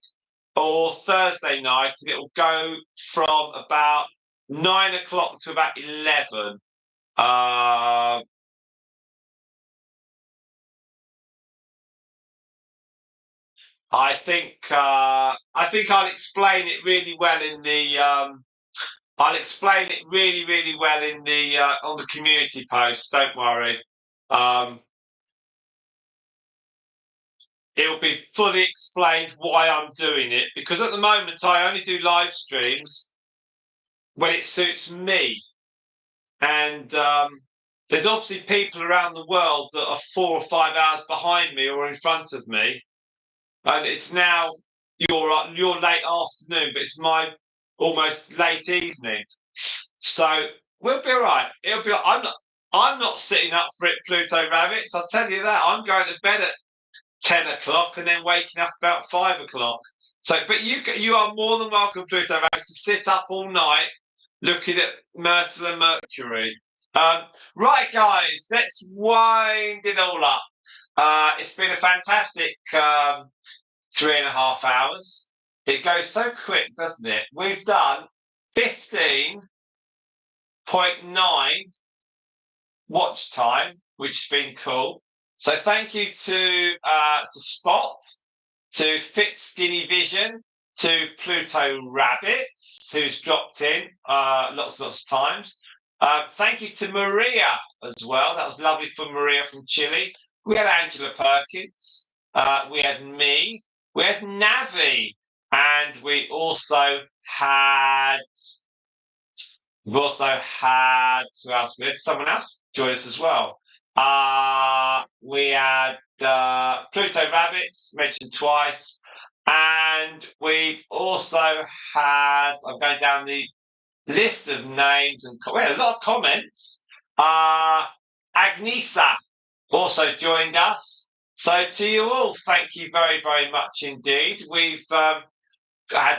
or Thursday night, and it will go from about 9 o'clock to about 11. I think I'll explain it really well in the I'll explain it really, really well in the on the community post. Don't worry. It'll be fully explained why I'm doing it, because at the moment I only do live streams when it suits me, and there's obviously people around the world that are 4 or 5 hours behind me or in front of me, and it's now your late afternoon, but it's my almost late evening. So we'll be all right. It'll be. I'm not sitting up for it, Pluto Rabbits. I'll tell you that. I'm going to bed at 10 o'clock and then waking up about 5 o'clock. So, but you are more than welcome, Pluto Rabbits, to sit up all night looking at Myrtle and Mercury. Right, guys, let's wind it all up. It's been a fantastic 3.5 hours. It goes so quick, doesn't it? We've done 15.9 watch time, which has been cool. So thank you to Spot, to Fitz Guinea Vision, to Pluto Rabbits, who's dropped in lots of times. Thank you to Maria as well. That was lovely for Maria from Chile. We had Angela Perkins. We had me. We had Navi, and we also had who else? We had someone else join us as well. We had Pluto Rabbits mentioned twice, and we've also had. I'm going down the list of names, and we had a lot of comments. Agnesa also joined us. So to you all, thank you very, very much indeed. We've had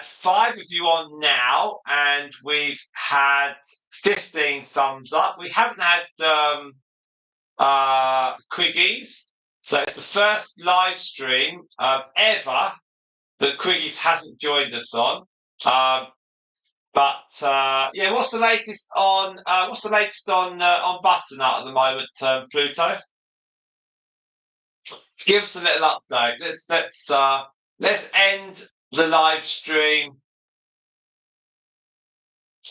5 of you on now, and we've had 15 thumbs up. We haven't had Quiggies, so it's the first live stream ever that Quiggies hasn't joined us on. But yeah, what's the latest on Butternut at the moment, Pluto? Give us a little update. Let's end the live stream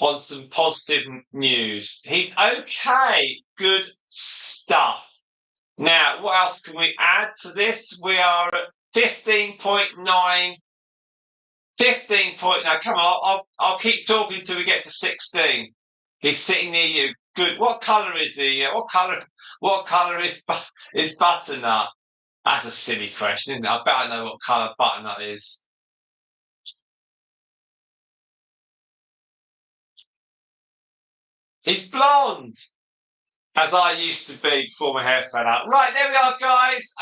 on some positive news. He's okay. Good stuff. Now, what else can we add to this? We are at 15.9. 15.9. Come on, I'll keep talking till we get to 16. He's sitting near you. Good. What colour is he? What colour is Butternut? That's a silly question, isn't it? I bet I know what colour Butternut is. He's blonde, as I used to be before my hair fell out. Right, there we are, guys.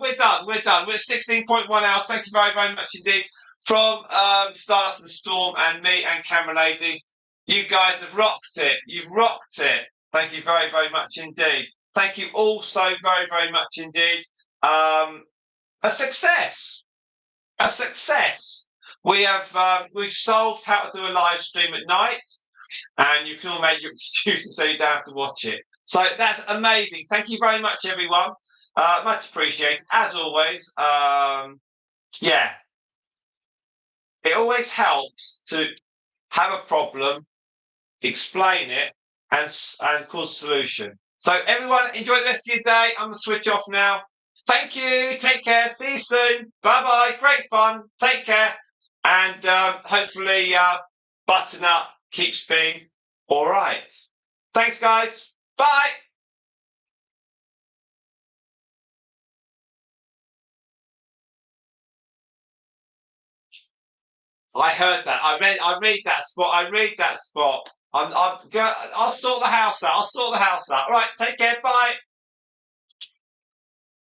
We're done. We're at 16.1 hours. Thank you very, very much indeed from Stardust and Storm and me and Camera Lady. You guys have rocked it. You've rocked it. Thank you very, very much indeed. Thank you all so very, very much indeed. A success. A success. We've solved how to do a live stream at night, and you can all make your excuses so you don't have to watch it. So that's amazing. Thank you very much, everyone. Much appreciated, as always. Yeah, it always helps to have a problem, explain it, and cause a solution. So everyone, enjoy the rest of your day. I'm going to switch off now. Thank you. Take care. See you soon. Bye-bye. Great fun. Take care. And hopefully Button Up keeps being all right. Thanks, guys. Bye. I heard that. I read that spot. I read that spot. I'll sort the house out. I'll sort the house out. All right. Take care. Bye.